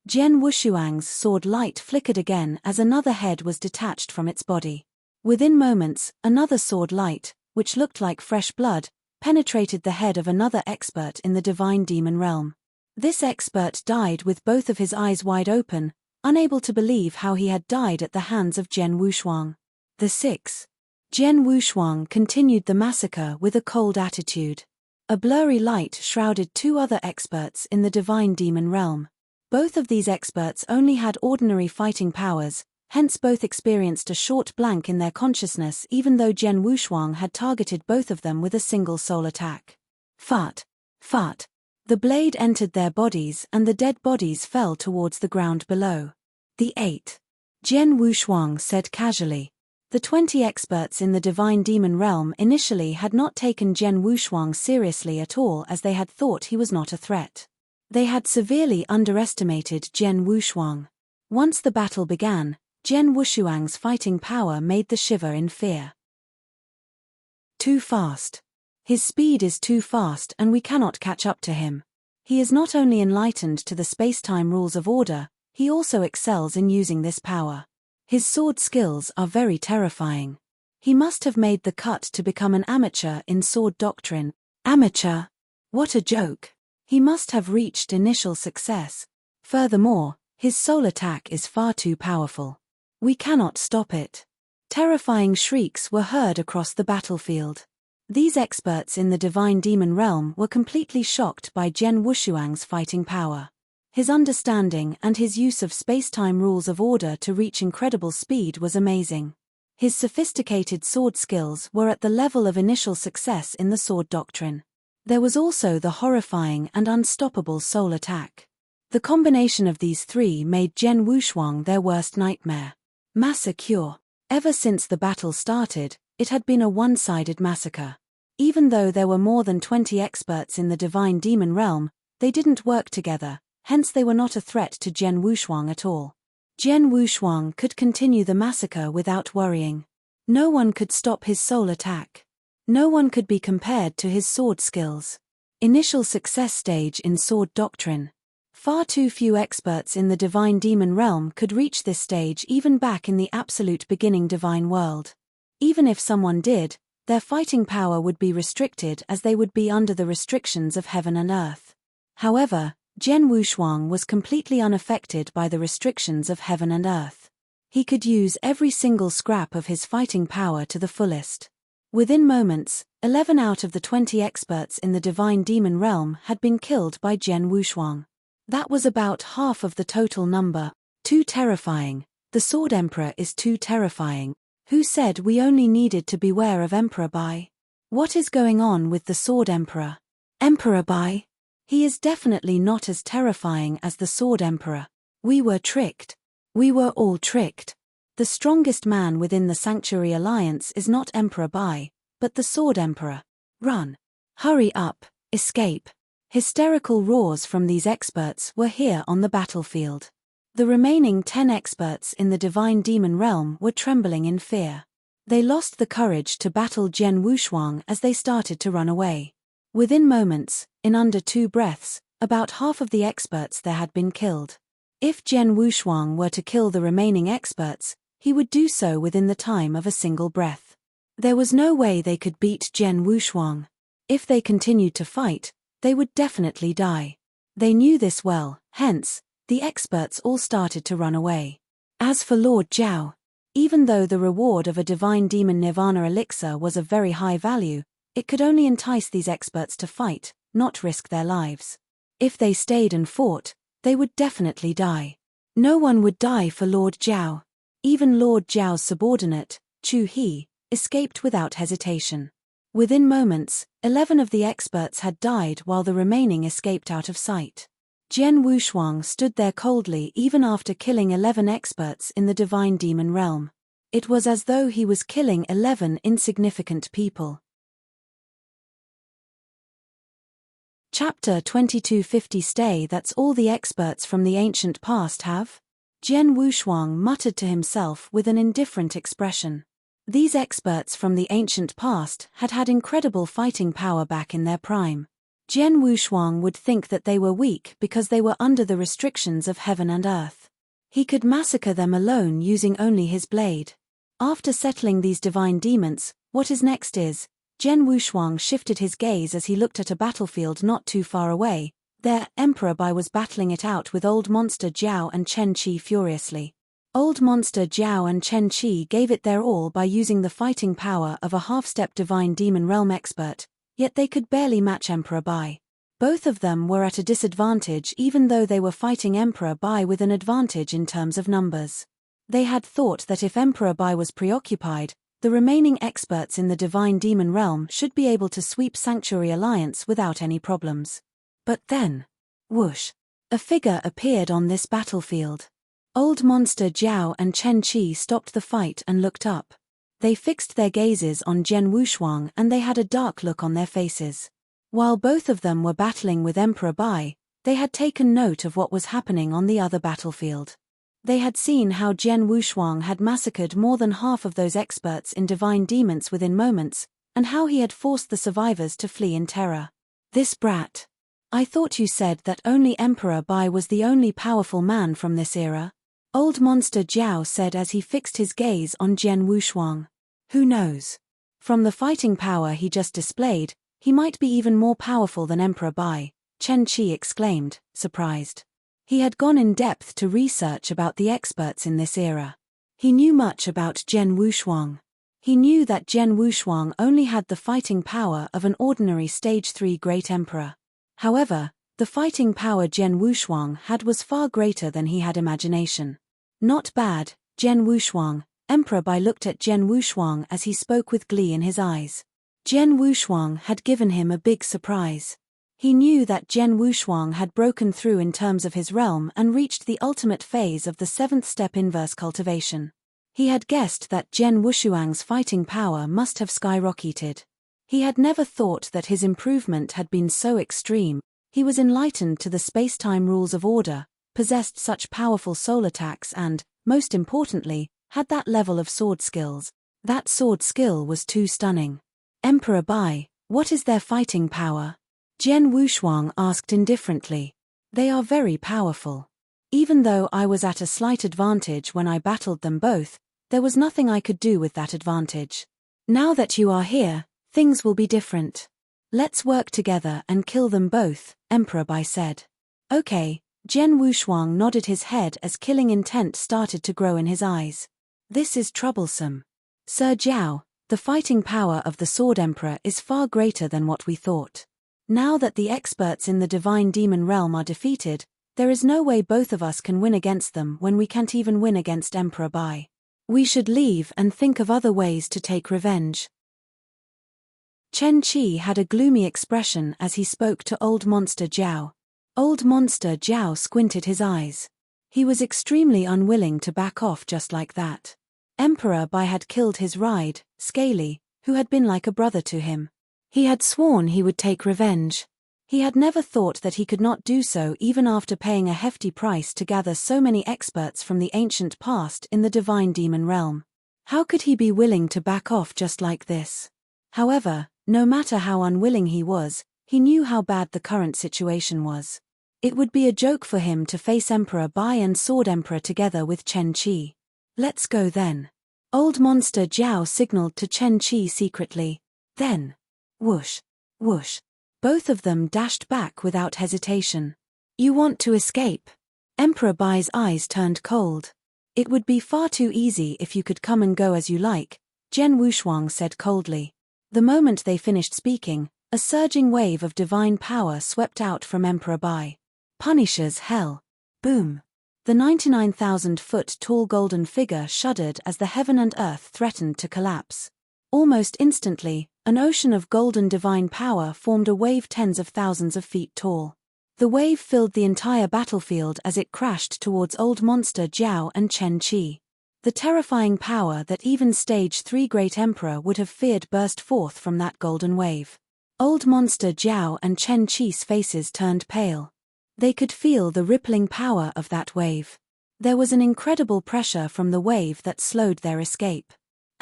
Zhen Wushuang's sword light flickered again as another head was detached from its body. Within moments, another sword light, which looked like fresh blood, penetrated the head of another expert in the divine demon realm. This expert died with both of his eyes wide open, unable to believe how he had died at the hands of Zhen Wushuang. The 6th. Zhen Wushuang continued the massacre with a cold attitude. A blurry light shrouded 2 other experts in the divine demon realm. Both of these experts only had ordinary fighting powers, hence both experienced a short blank in their consciousness even though Zhen Wushuang had targeted both of them with a single soul attack. Fart. Fart. The blade entered their bodies and the dead bodies fell towards the ground below. The 8th. Zhen Wushuang said casually. The 20 experts in the divine demon realm initially had not taken Zhen Wushuang seriously at all, as they had thought he was not a threat. They had severely underestimated Zhen Wushuang. Once the battle began, Zhen Wushuang's fighting power made the shiver in fear. Too fast. His speed is too fast and we cannot catch up to him. He is not only enlightened to the space-time rules of order, he also excels in using this power. His sword skills are very terrifying. He must have made the cut to become an amateur in sword doctrine. Amateur? What a joke. He must have reached initial success. Furthermore, his soul attack is far too powerful. We cannot stop it. Terrifying shrieks were heard across the battlefield. These experts in the divine demon realm were completely shocked by Zhen Wushuang's fighting power. His understanding and his use of space-time rules of order to reach incredible speed was amazing. His sophisticated sword skills were at the level of initial success in the sword doctrine. There was also the horrifying and unstoppable soul attack. The combination of these 3 made Zhen Wushuang their worst nightmare. Massacre. Ever since the battle started, It had been a one-sided massacre. Even though there were more than 20 experts in the divine demon realm, they didn't work together, hence they were not a threat to Jian Wushuang at all. Jian Wushuang could continue the massacre without worrying. No one could stop his soul attack. No one could be compared to his sword skills. Initial success stage in sword doctrine. Far too few experts in the divine demon realm could reach this stage even back in the absolute beginning divine world. Even if someone did, their fighting power would be restricted as they would be under the restrictions of heaven and earth. However, Jian Wushuang was completely unaffected by the restrictions of heaven and earth. He could use every single scrap of his fighting power to the fullest. Within moments, 11 out of the 20 experts in the divine demon realm had been killed by Jian Wushuang. That was about half of the total number. Too terrifying. The Sword Emperor is too terrifying. Who said we only needed to beware of Emperor Bai? What is going on with the Sword Emperor? Emperor Bai? He is definitely not as terrifying as the Sword Emperor. We were tricked. We were all tricked. The strongest man within the Sanctuary Alliance is not Emperor Bai, but the Sword Emperor. Run. Hurry up, escape. Hysterical roars from these experts were here on the battlefield. The remaining 10 experts in the divine demon realm were trembling in fear. They lost the courage to battle Jian Wushuang as they started to run away. Within moments, in under 2 breaths, about half of the experts there had been killed. If Jian Wushuang were to kill the remaining experts, he would do so within the time of a single breath. There was no way they could beat Jian Wushuang. If they continued to fight, they would definitely die. They knew this well, hence, the experts all started to run away. As for Lord Zhao, even though the reward of a divine demon nirvana elixir was of very high value, it could only entice these experts to fight, not risk their lives. If they stayed and fought, they would definitely die. No one would die for Lord Zhao. Even Lord Zhao's subordinate, Chu He, escaped without hesitation. Within moments, 11 of the experts had died while the remaining escaped out of sight. Jian Wushuang stood there coldly even after killing 11 experts in the divine demon realm. It was as though he was killing 11 insignificant people. Chapter 2250 Stay. That's all the experts from the ancient past have? Jian Wushuang muttered to himself with an indifferent expression. These experts from the ancient past had had incredible fighting power back in their prime. Jian Wushuang would think that they were weak because they were under the restrictions of heaven and earth. He could massacre them alone using only his blade. After settling these divine demons, what is next is, Jian Wushuang shifted his gaze as he looked at a battlefield not too far away. There, Emperor Bai was battling it out with Old Monster Jiao and Chen Qi furiously. Old Monster Jiao and Chen Qi gave it their all by using the fighting power of a half-step divine demon realm expert, yet they could barely match Emperor Bai. Both of them were at a disadvantage even though they were fighting Emperor Bai with an advantage in terms of numbers. They had thought that if Emperor Bai was preoccupied, the remaining experts in the divine demon realm should be able to sweep Sanctuary Alliance without any problems. But then, whoosh, a figure appeared on this battlefield. Old Monster Jiao and Chen Qi stopped the fight and looked up. They fixed their gazes on Jian Wushuang and they had a dark look on their faces. While both of them were battling with Emperor Bai, they had taken note of what was happening on the other battlefield. They had seen how Jian Wushuang had massacred more than half of those experts in divine demons within moments, and how he had forced the survivors to flee in terror. This brat. I thought you said that only Emperor Bai was the only powerful man from this era. Old Monster Jiao said as he fixed his gaze on Jian Wushuang. Who knows? From the fighting power he just displayed, he might be even more powerful than Emperor Bai, Chen Qi exclaimed, surprised. He had gone in depth to research about the experts in this era. He knew much about Jian Wushuang. He knew that Jian Wushuang only had the fighting power of an ordinary Stage 3 Great Emperor. However, the fighting power Jian Wushuang had was far greater than he had imagination. Not bad, Jian Wushuang. Emperor Bai looked at Jian Wushuang as he spoke with glee in his eyes. Jian Wushuang had given him a big surprise. He knew that Jian Wushuang had broken through in terms of his realm and reached the ultimate phase of the 7th step inverse cultivation. He had guessed that Jian Wushuang's fighting power must have skyrocketed. He had never thought that his improvement had been so extreme. He was enlightened to the space-time rules of order, possessed such powerful soul attacks and, most importantly, had that level of sword skills. That sword skill was too stunning. Emperor Bai, what is their fighting power? Jian Wushuang asked indifferently. They are very powerful. Even though I was at a slight advantage when I battled them both, there was nothing I could do with that advantage. Now that you are here, things will be different. Let's work together and kill them both, Emperor Bai said. Okay, Jian Wushuang nodded his head as killing intent started to grow in his eyes. This is troublesome. Sir Jiao, the fighting power of the Sword Emperor is far greater than what we thought. Now that the experts in the Divine Demon Realm are defeated, there is no way both of us can win against them when we can't even win against Emperor Bai. We should leave and think of other ways to take revenge. Chen Qi had a gloomy expression as he spoke to Old Monster Jiao. Old Monster Jiao squinted his eyes. He was extremely unwilling to back off just like that. Emperor Bai had killed his ride, Scaly, who had been like a brother to him. He had sworn he would take revenge. He had never thought that he could not do so even after paying a hefty price to gather so many experts from the ancient past in the Divine Demon Realm. How could he be willing to back off just like this? However, no matter how unwilling he was, he knew how bad the current situation was. It would be a joke for him to face Emperor Bai and Sword Emperor together with Chen Qi. Let's go then. Old Monster Jiao signaled to Chen Qi secretly. Then, whoosh, whoosh. Both of them dashed back without hesitation. You want to escape? Emperor Bai's eyes turned cold. It would be far too easy if you could come and go as you like, Jian Wushuang said coldly. The moment they finished speaking, a surging wave of divine power swept out from Emperor Bai. Punisher's hell. Boom. The 99,000-foot-tall golden figure shuddered as the heaven and earth threatened to collapse. Almost instantly, an ocean of golden divine power formed a wave tens of thousands of feet tall. The wave filled the entire battlefield as it crashed towards Old Monster Jiao and Chen Qi. The terrifying power that even Stage 3 Great Emperor would have feared burst forth from that golden wave. Old Monster Jiao and Chen Qi's faces turned pale. They could feel the rippling power of that wave. There was an incredible pressure from the wave that slowed their escape.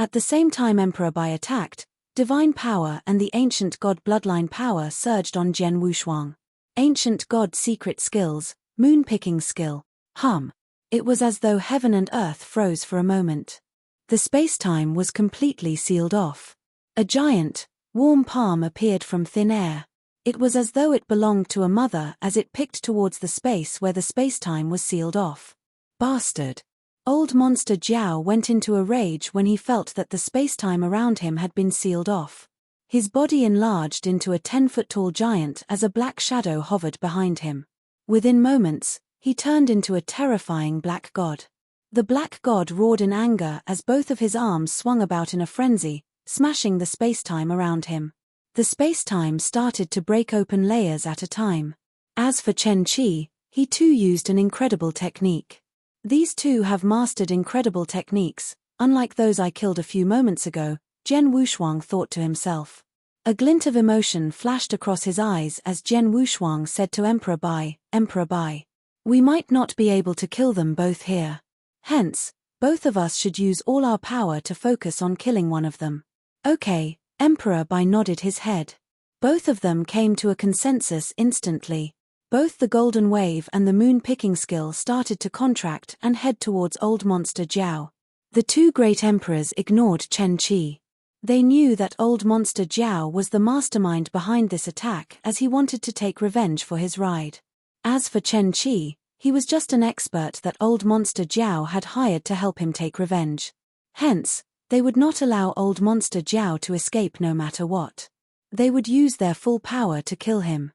At the same time Emperor Bai attacked, divine power and the ancient god bloodline power surged on Jian Wushuang. Ancient god secret skills, moon-picking skill, hum. It was as though heaven and earth froze for a moment. The space-time was completely sealed off. A giant, warm palm appeared from thin air. It was as though it belonged to a mother as it picked towards the space where the space-time was sealed off. Bastard! Old Monster Jiao went into a rage when he felt that the space-time around him had been sealed off. His body enlarged into a 10-foot-tall giant as a black shadow hovered behind him. Within moments, he turned into a terrifying black god. The black god roared in anger as both of his arms swung about in a frenzy, smashing the space-time around him. The space-time started to break open layers at a time. As for Chen Qi, he too used an incredible technique. These two have mastered incredible techniques, unlike those I killed a few moments ago, Jian Wushuang thought to himself. A glint of emotion flashed across his eyes as Jian Wushuang said to Emperor Bai, we might not be able to kill them both here. Hence, both of us should use all our power to focus on killing one of them. Okay, Emperor Bai nodded his head. Both of them came to a consensus instantly. Both the golden wave and the moon-picking skill started to contract and head towards Old Monster Jiao. The two great emperors ignored Chen Qi. They knew that Old Monster Jiao was the mastermind behind this attack as he wanted to take revenge for his ride. As for Chen Qi, he was just an expert that Old Monster Jiao had hired to help him take revenge. Hence, they would not allow Old Monster Jiao to escape no matter what. They would use their full power to kill him.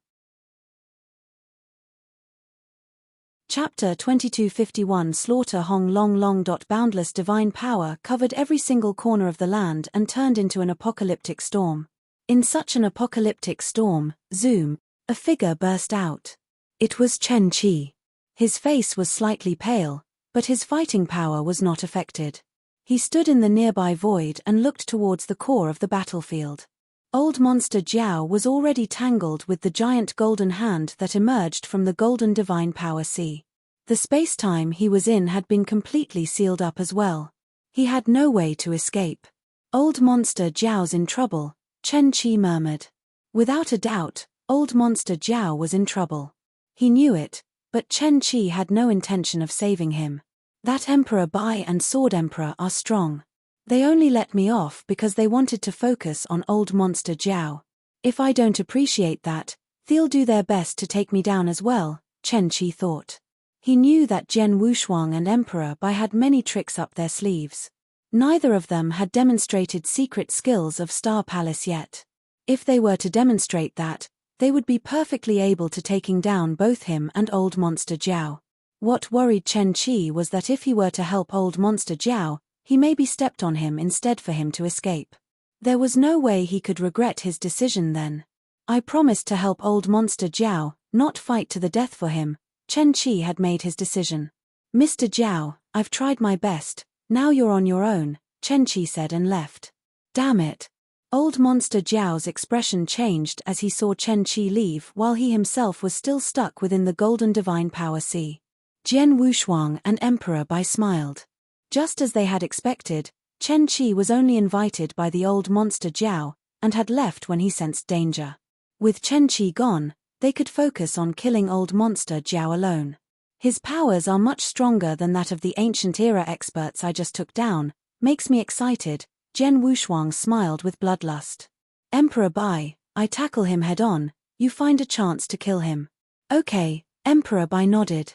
Chapter 2251 Slaughter Hong Long Long. Boundless divine power covered every single corner of the land and turned into an apocalyptic storm. In such an apocalyptic storm, zoom, a figure burst out. It was Chen Qi. His face was slightly pale, but his fighting power was not affected. He stood in the nearby void and looked towards the core of the battlefield. Old Monster Jiao was already tangled with the giant golden hand that emerged from the golden divine power sea. The space-time he was in had been completely sealed up as well. He had no way to escape. Old Monster Jiao's in trouble, Chen Qi murmured. Without a doubt, Old Monster Jiao was in trouble. He knew it, but Chen Qi had no intention of saving him. That Emperor Bai and Sword Emperor are strong. They only let me off because they wanted to focus on Old Monster Jiao. If I don't appreciate that, they'll do their best to take me down as well, Chen Qi thought. He knew that Jian Wushuang and Emperor Bai had many tricks up their sleeves. Neither of them had demonstrated secret skills of Star Palace yet. If they were to demonstrate that, they would be perfectly able to taking down both him and Old Monster Jiao. What worried Chen Qi was that if he were to help Old Monster Jiao, he maybe stepped on him instead for him to escape. There was no way he could regret his decision then. I promised to help Old Monster Jiao, not fight to the death for him. Chen Qi had made his decision. Mr. Jiao, I've tried my best, now you're on your own, Chen Qi said and left. Damn it. Old Monster Jiao's expression changed as he saw Chen Qi leave while he himself was still stuck within the golden divine power sea. Jian Wushuang and Emperor Bai smiled. Just as they had expected, Chen Qi was only invited by the Old Monster Jiao, and had left when he sensed danger. With Chen Qi gone, they could focus on killing Old Monster Jiao alone. His powers are much stronger than that of the ancient era experts I just took down, makes me excited, Jian Wushuang smiled with bloodlust. Emperor Bai, I tackle him head-on, you find a chance to kill him. Okay, Emperor Bai nodded.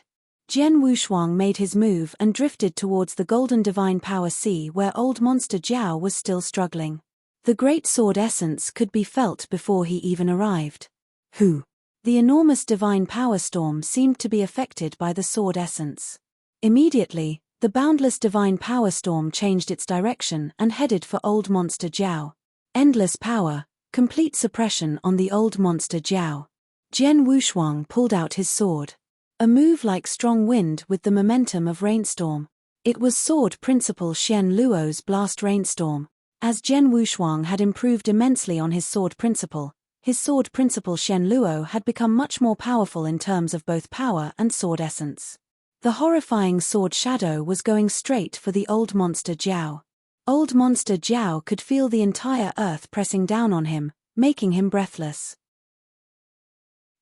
Jian Wushuang made his move and drifted towards the golden divine power sea where Old Monster Jiao was still struggling. The great sword essence could be felt before he even arrived. Who? The enormous divine power storm seemed to be affected by the sword essence. Immediately, the boundless divine power storm changed its direction and headed for Old Monster Jiao. Endless power, complete suppression on the Old Monster Jiao. Jian Wushuang pulled out his sword. A move like strong wind with the momentum of rainstorm. It was Sword Principal Xian Luo's blast rainstorm. As Jian Wushuang had improved immensely on his Sword Principal Xian Luo had become much more powerful in terms of both power and sword essence. The horrifying sword shadow was going straight for the Old Monster Jiao. Old Monster Jiao could feel the entire earth pressing down on him, making him breathless.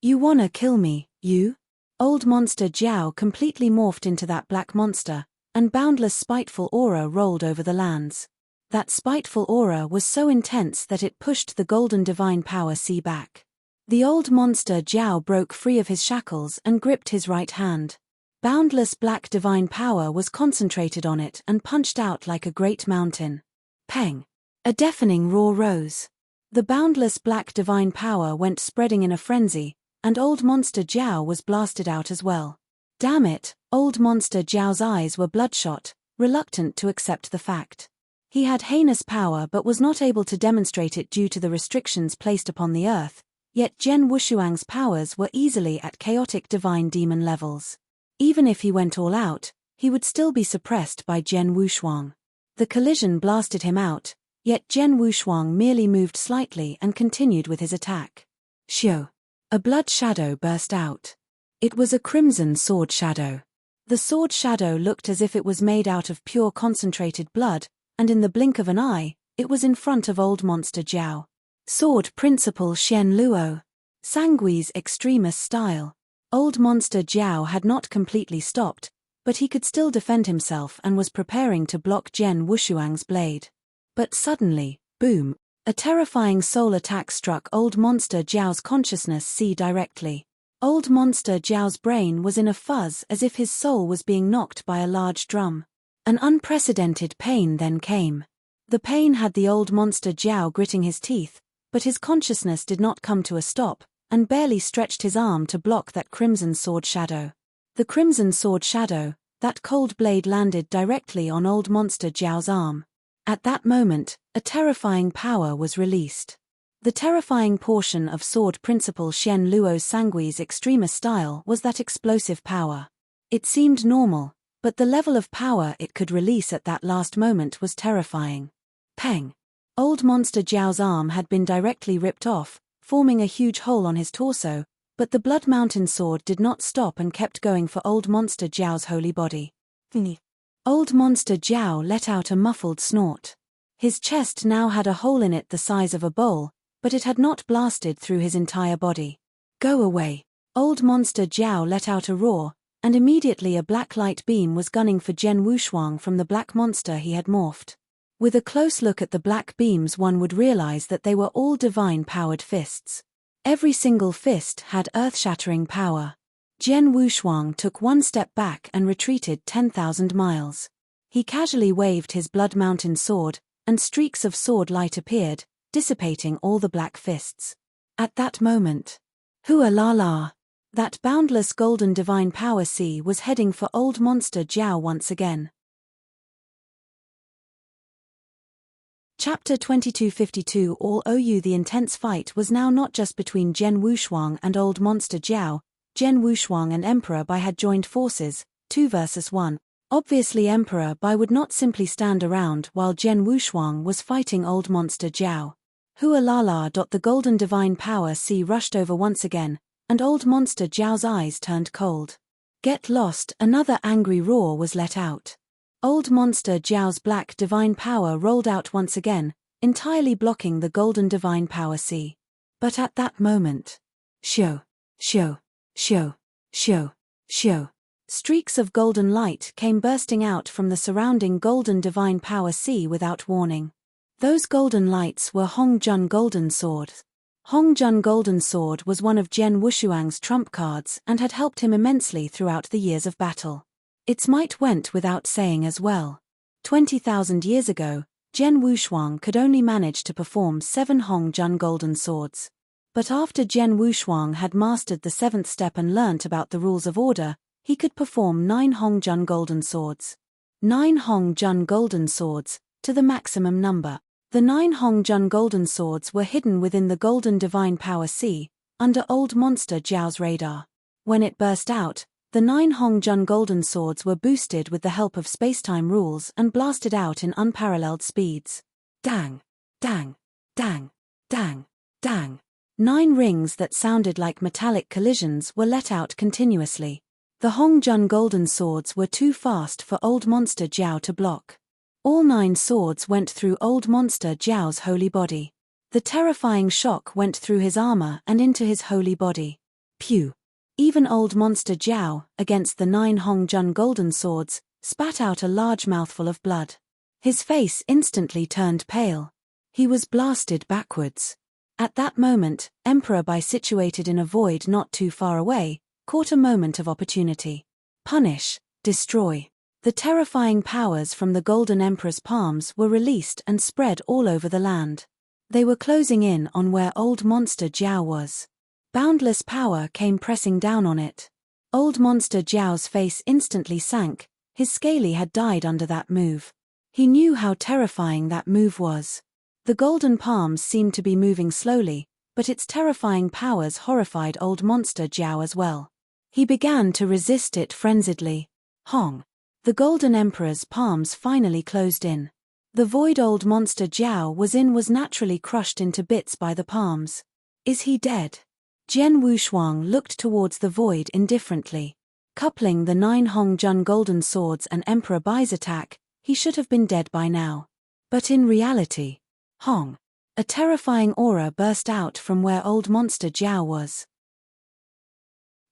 You wanna kill me, you? Old Monster Jiao completely morphed into that black monster, and boundless spiteful aura rolled over the lands. That spiteful aura was so intense that it pushed the golden divine power sea back. The Old Monster Jiao broke free of his shackles and gripped his right hand. Boundless black divine power was concentrated on it and punched out like a great mountain. Peng! A deafening roar rose. The boundless black divine power went spreading in a frenzy, and Old Monster Jiao was blasted out as well. Damn it, Old Monster Jiao's eyes were bloodshot, reluctant to accept the fact. He had heinous power but was not able to demonstrate it due to the restrictions placed upon the earth, yet Jian Wushuang's powers were easily at chaotic divine demon levels. Even if he went all out, he would still be suppressed by Jian Wushuang. The collision blasted him out, yet Jian Wushuang merely moved slightly and continued with his attack. Xiu! A blood shadow burst out. It was a crimson sword shadow. The sword shadow looked as if it was made out of pure concentrated blood, and in the blink of an eye, it was in front of Old Monster Jiao. Sword Principal Xian Luo. Sanguis Extremis style. Old Monster Jiao had not completely stopped, but he could still defend himself and was preparing to block Jian Wushuang's blade. But suddenly, boom! A terrifying soul attack struck Old Monster Jiao's consciousness directly. Old Monster Jiao's brain was in a fuzz as if his soul was being knocked by a large drum. An unprecedented pain then came. The pain had the Old Monster Jiao gritting his teeth, but his consciousness did not come to a stop, and barely stretched his arm to block that crimson sword shadow. The crimson sword shadow, that cold blade landed directly on Old Monster Jiao's arm. At that moment, a terrifying power was released. The terrifying portion of Sword Principal Xian Luo's Sanguis Extremis style was that explosive power. It seemed normal, But the level of power it could release at that last moment was terrifying. Peng! Old Monster Jiao's arm had been directly ripped off, forming a huge hole on his torso, but the Blood Mountain sword did not stop and kept going for Old Monster Jiao's holy body. Old Monster Jiao let out a muffled snort. His chest now had a hole in it the size of a bowl, but it had not blasted through his entire body. Go away! Old Monster Jiao let out a roar, and immediately a black light beam was gunning for Zhen Wushuang from the black monster he had morphed. With a close look at the black beams, one would realize that they were all divine-powered fists. Every single fist had earth-shattering power. Zhen Wushuang took one step back and retreated 10,000 miles. He casually waved his Blood Mountain sword, and streaks of sword light appeared, dissipating all the black fists. At that moment, hua la la! That boundless golden divine power sea was heading for Old Monster Jiao once again. Chapter 2252 All OU. The intense fight was now not just between Zhen Wushuang and Old Monster Jiao. Zhen Wushuang and Emperor Bai had joined forces, 2 versus 1. Obviously Emperor Bai would not simply stand around while Zhen Wushuang was fighting Old Monster Jiao. Hua la la! The golden divine power sea rushed over once again, and Old Monster Jiao's eyes turned cold. Get lost! Another angry roar was let out. Old Monster Jiao's black divine power rolled out once again, entirely blocking the golden divine power sea. But at that moment, shoo, shoo, shoo, shoo, shoo, streaks of golden light came bursting out from the surrounding golden divine power sea without warning. Those golden lights were Hongjun Golden Sword. Hongjun Golden Sword was one of Zhen Wushuang's trump cards and had helped him immensely throughout the years of battle. Its might went without saying as well. 20,000 years ago, Zhen Wushuang could only manage to perform 7 Hongjun Golden Swords. But after Zhen Wushuang had mastered the 7th step and learnt about the rules of order, he could perform 9 Hongjun Golden Swords. 9 Hongjun Golden Swords, to the maximum number. The 9 Hongjun Golden Swords were hidden within the Golden Divine Power Sea, under Old Monster Jiao's radar. When it burst out, the 9 Hongjun Golden Swords were boosted with the help of spacetime rules and blasted out in unparalleled speeds. Dang! Dang! Dang! Dang! Dang! 9 rings that sounded like metallic collisions were let out continuously. The Hongjun Golden Swords were too fast for Old Monster Jiao to block. All 9 swords went through Old Monster Jiao's holy body. The terrifying shock went through his armor and into his holy body. Pew! Even Old Monster Jiao, against the 9 Hongjun Golden Swords, spat out a large mouthful of blood. His face instantly turned pale. He was blasted backwards. At that moment, Emperor Bai, situated in a void not too far away, caught a moment of opportunity. Punish, destroy. The terrifying powers from the Golden Emperor's palms were released and spread all over the land. They were closing in on where Old Monster Jiao was. Boundless power came pressing down on it. Old Monster Jiao's face instantly sank. His scaly had died under that move. He knew how terrifying that move was. The golden palms seemed to be moving slowly, but its terrifying powers horrified Old Monster Jiao as well. He began to resist it frenziedly. Hong! The Golden Emperor's palms finally closed in. The void Old Monster Jiao was in was naturally crushed into bits by the palms. Is he dead? Zhen Wushuang looked towards the void indifferently. Coupling the 9 Hongjun Golden Swords and Emperor Bai's attack, he should have been dead by now. But in reality, Hong! A terrifying aura burst out from where Old Monster Jiao was.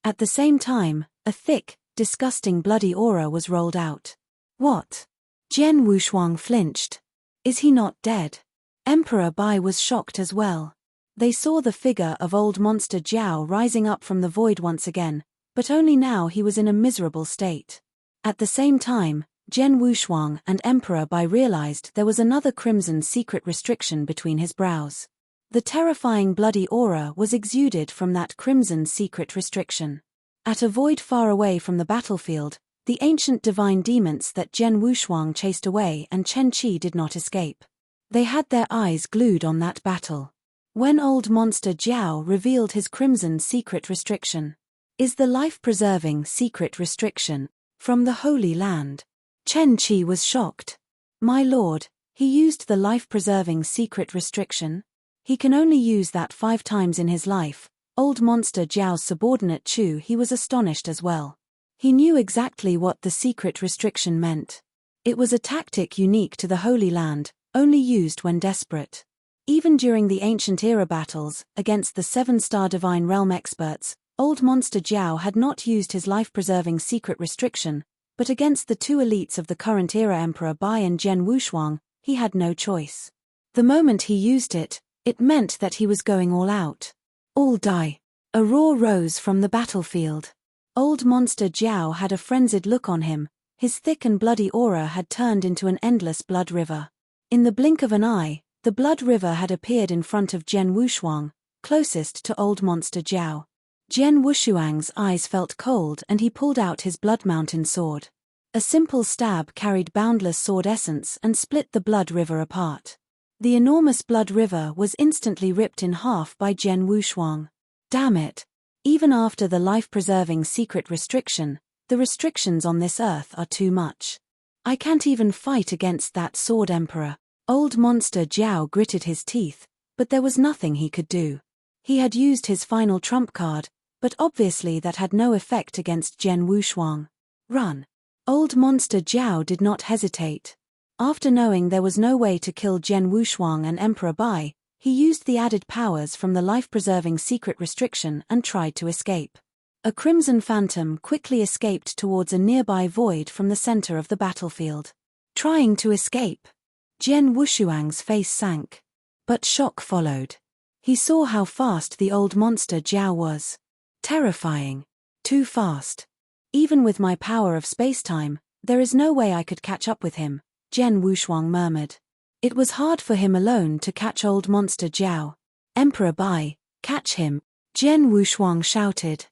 At the same time, a thick, disgusting bloody aura was rolled out. What? Zhen Wushuang flinched. Is he not dead? Emperor Bai was shocked as well. They saw the figure of Old Monster Jiao rising up from the void once again, but only now he was in a miserable state. At the same time, Zhen Wushuang and Emperor Bai realized there was another crimson secret restriction between his brows. The terrifying bloody aura was exuded from that crimson secret restriction. At a void far away from the battlefield, the ancient divine demons that Zhen Wushuang chased away and Chen Qi did not escape. They had their eyes glued on that battle. When Old Monster Jiao revealed his crimson secret restriction. Is the life-preserving secret restriction From the Holy Land. Chen Qi was shocked. My lord, he used the life-preserving secret restriction? He can only use that 5 times in his life. Old Monster Jiao's subordinate Chu, he was astonished as well. He knew exactly what the secret restriction meant. It was a tactic unique to the Holy Land, only used when desperate. Even during the ancient era battles, against the 7-star Divine Realm experts, Old Monster Jiao had not used his life-preserving secret restriction, but against the 2 elites of the current era Emperor Bai and Zhen Wushuang, he had no choice. The moment he used it, it meant that he was going all out. All die. A roar rose from the battlefield. Old Monster Jiao had a frenzied look on him. His thick and bloody aura had turned into an endless blood river. In the blink of an eye, the blood river had appeared in front of Zhen Wushuang, closest to Old Monster Jiao. Zhen Wushuang's eyes felt cold and he pulled out his blood mountain sword. A simple stab carried boundless sword essence and split the blood river apart. The enormous blood river was instantly ripped in half by Zhen Wushuang. Damn it! Even after the life-preserving secret restriction, the restrictions on this earth are too much. I can't even fight against that sword emperor. Old Monster Jiao gritted his teeth, but there was nothing he could do. He had used his final trump card, but obviously that had no effect against Zhen Wushuang. Run! Old Monster Jiao did not hesitate. After knowing there was no way to kill Zhen Wushuang and Emperor Bai, he used the added powers from the life-preserving secret restriction and tried to escape. A crimson phantom quickly escaped towards a nearby void from the center of the battlefield. Trying to escape. Zhen Wushuang's face sank. But shock followed. He saw how fast the Old Monster Jiao was. Terrifying. Too fast. Even with my power of space-time, there is no way I could catch up with him, Zhen Wushuang murmured. It was hard for him alone to catch Old Monster Jiao. Emperor Bai, catch him, Zhen Wushuang shouted.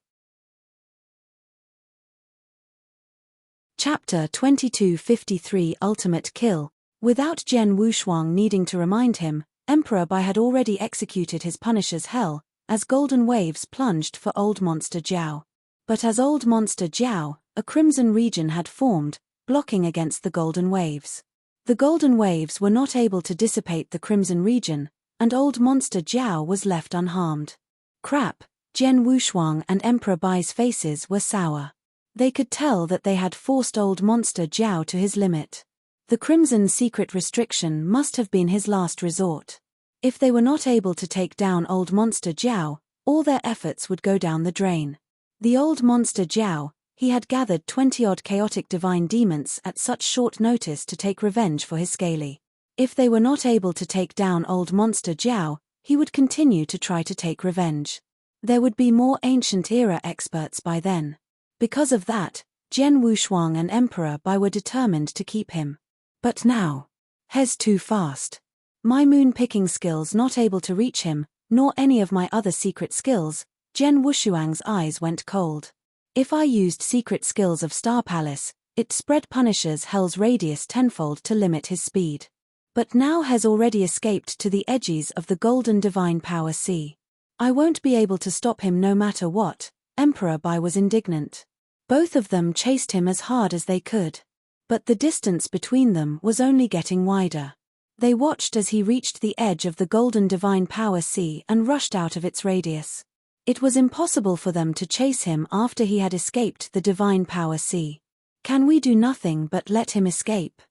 Chapter 2253 Ultimate Kill. Without Zhen Wushuang needing to remind him, Emperor Bai had already executed his Punisher's Hell, as golden waves plunged for Old Monster Jiao. But as Old Monster Jiao, a crimson region had formed, blocking against the golden waves. The golden waves were not able to dissipate the crimson region, and Old Monster Jiao was left unharmed. Crap, Zhen Wushuang and Emperor Bai's faces were sour. They could tell that they had forced Old Monster Jiao to his limit. The crimson secret restriction must have been his last resort. If they were not able to take down Old Monster Jiao, all their efforts would go down the drain. The Old Monster Jiao, he had gathered 20-odd chaotic divine demons at such short notice to take revenge for his scaly. If they were not able to take down Old Monster Jiao, he would continue to try to take revenge. There would be more ancient era experts by then. Because of that, Zhen Wushuang and Emperor Bai were determined to keep him. But now, he's too fast. My moon-picking skills not able to reach him, nor any of my other secret skills. Zhen Wushuang's eyes went cold. If I used secret skills of Star Palace, it spread Punisher's Hell's radius tenfold to limit his speed. But now has already escaped to the edges of the golden divine power sea. I won't be able to stop him no matter what. Emperor Bai was indignant. Both of them chased him as hard as they could. But the distance between them was only getting wider. They watched as he reached the edge of the golden divine power sea and rushed out of its radius. It was impossible for them to chase him after he had escaped the divine power sea. Can we do nothing but let him escape?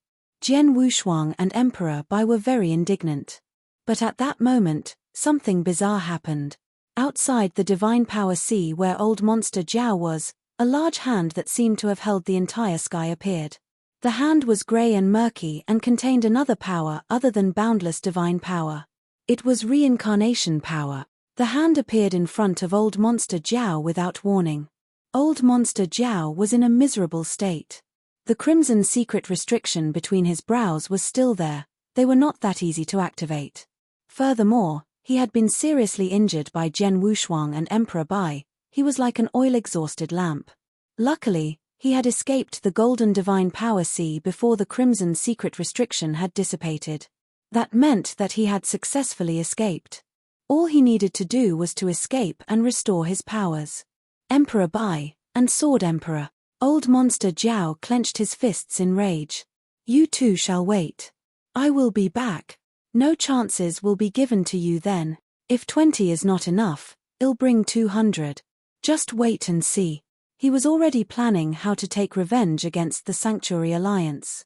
Zhen Wushuang and Emperor Bai were very indignant. But at that moment, something bizarre happened. Outside the divine power sea where Old Monster Jiao was, a large hand that seemed to have held the entire sky appeared. The hand was grey and murky and contained another power other than boundless divine power. It was reincarnation power. The hand appeared in front of Old Monster Jiao without warning. Old Monster Jiao was in a miserable state. The crimson secret restriction between his brows was still there. They were not that easy to activate. Furthermore, he had been seriously injured by Zhen Wushuang and Emperor Bai. He was like an oil-exhausted lamp. Luckily, he had escaped the golden divine power sea before the crimson secret restriction had dissipated. That meant that he had successfully escaped. All he needed to do was to escape and restore his powers. Emperor Bai and Sword Emperor. Old monster Jiao clenched his fists in rage. You too shall wait. I will be back. No chances will be given to you then. If 20 is not enough, I'll bring 200. Just wait and see. He was already planning how to take revenge against the Sanctuary Alliance.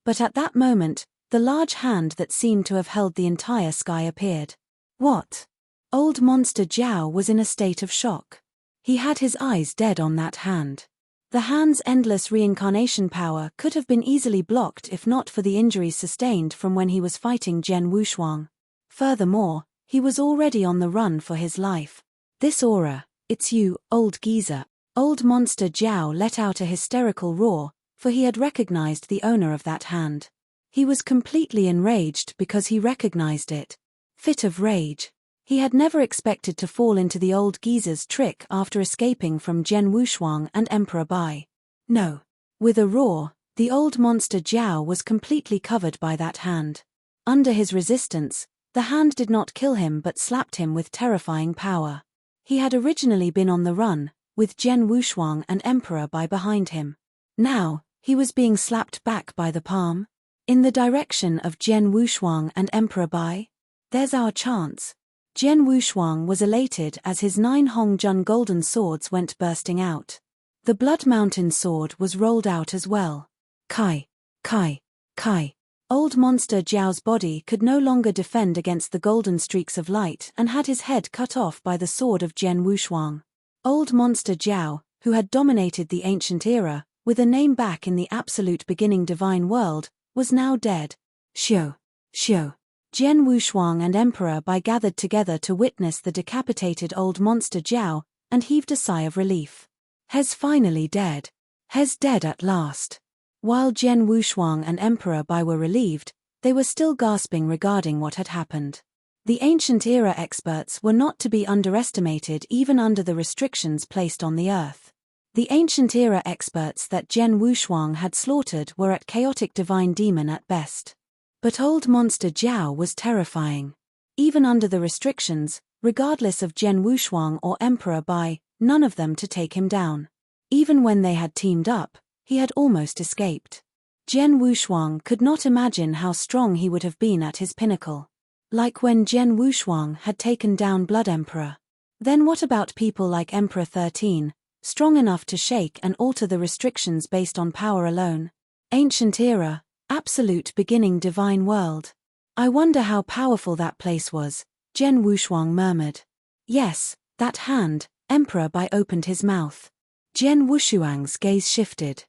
But at that moment, the large hand that seemed to have held the entire sky appeared. What? Old monster Jiao was in a state of shock. He had his eyes dead on that hand. The hand's endless reincarnation power could have been easily blocked if not for the injuries sustained from when he was fighting Zhen Wushuang. Furthermore, he was already on the run for his life. This aura, it's you, old geezer. Old monster Jiao let out a hysterical roar, for he had recognized the owner of that hand. He was completely enraged because he recognized it. Fit of rage. He had never expected to fall into the old geezer's trick after escaping from Zhen Wushuang and Emperor Bai. No. With a roar, the old monster Jiao was completely covered by that hand. Under his resistance, the hand did not kill him but slapped him with terrifying power. He had originally been on the run, with Zhen Wushuang and Emperor Bai behind him. Now, he was being slapped back by the palm. In the direction of Zhen Wushuang and Emperor Bai? There's our chance. Zhen Wushuang was elated as his 9 Hongjun golden swords went bursting out. The Blood Mountain sword was rolled out as well. Kai, Kai, Kai. Old monster Jiao's body could no longer defend against the golden streaks of light and had his head cut off by the sword of Zhen Wushuang. Old monster Jiao, who had dominated the ancient era, with a name back in the absolute beginning divine world, was now dead. Xiu, Xiu. Zhen Wushuang and Emperor Bai gathered together to witness the decapitated old monster Jiao, and heaved a sigh of relief. He's finally dead. He's dead at last. While Zhen Wushuang and Emperor Bai were relieved, they were still gasping regarding what had happened. The ancient era experts were not to be underestimated even under the restrictions placed on the earth. The ancient era experts that Zhen Wushuang had slaughtered were at chaotic divine demon at best. But old monster Jiao was terrifying. Even under the restrictions, regardless of Zhen Wushuang or Emperor Bai, none of them to take him down. Even when they had teamed up, he had almost escaped. Zhen Wushuang could not imagine how strong he would have been at his pinnacle. Like when Zhen Wushuang had taken down Blood Emperor. Then what about people like Emperor 13, strong enough to shake and alter the restrictions based on power alone? Ancient era. Absolute beginning divine world. I wonder how powerful that place was, Zhen Wushuang murmured. Yes, that hand. Emperor Bai opened his mouth. Zhen Wushuang's gaze shifted.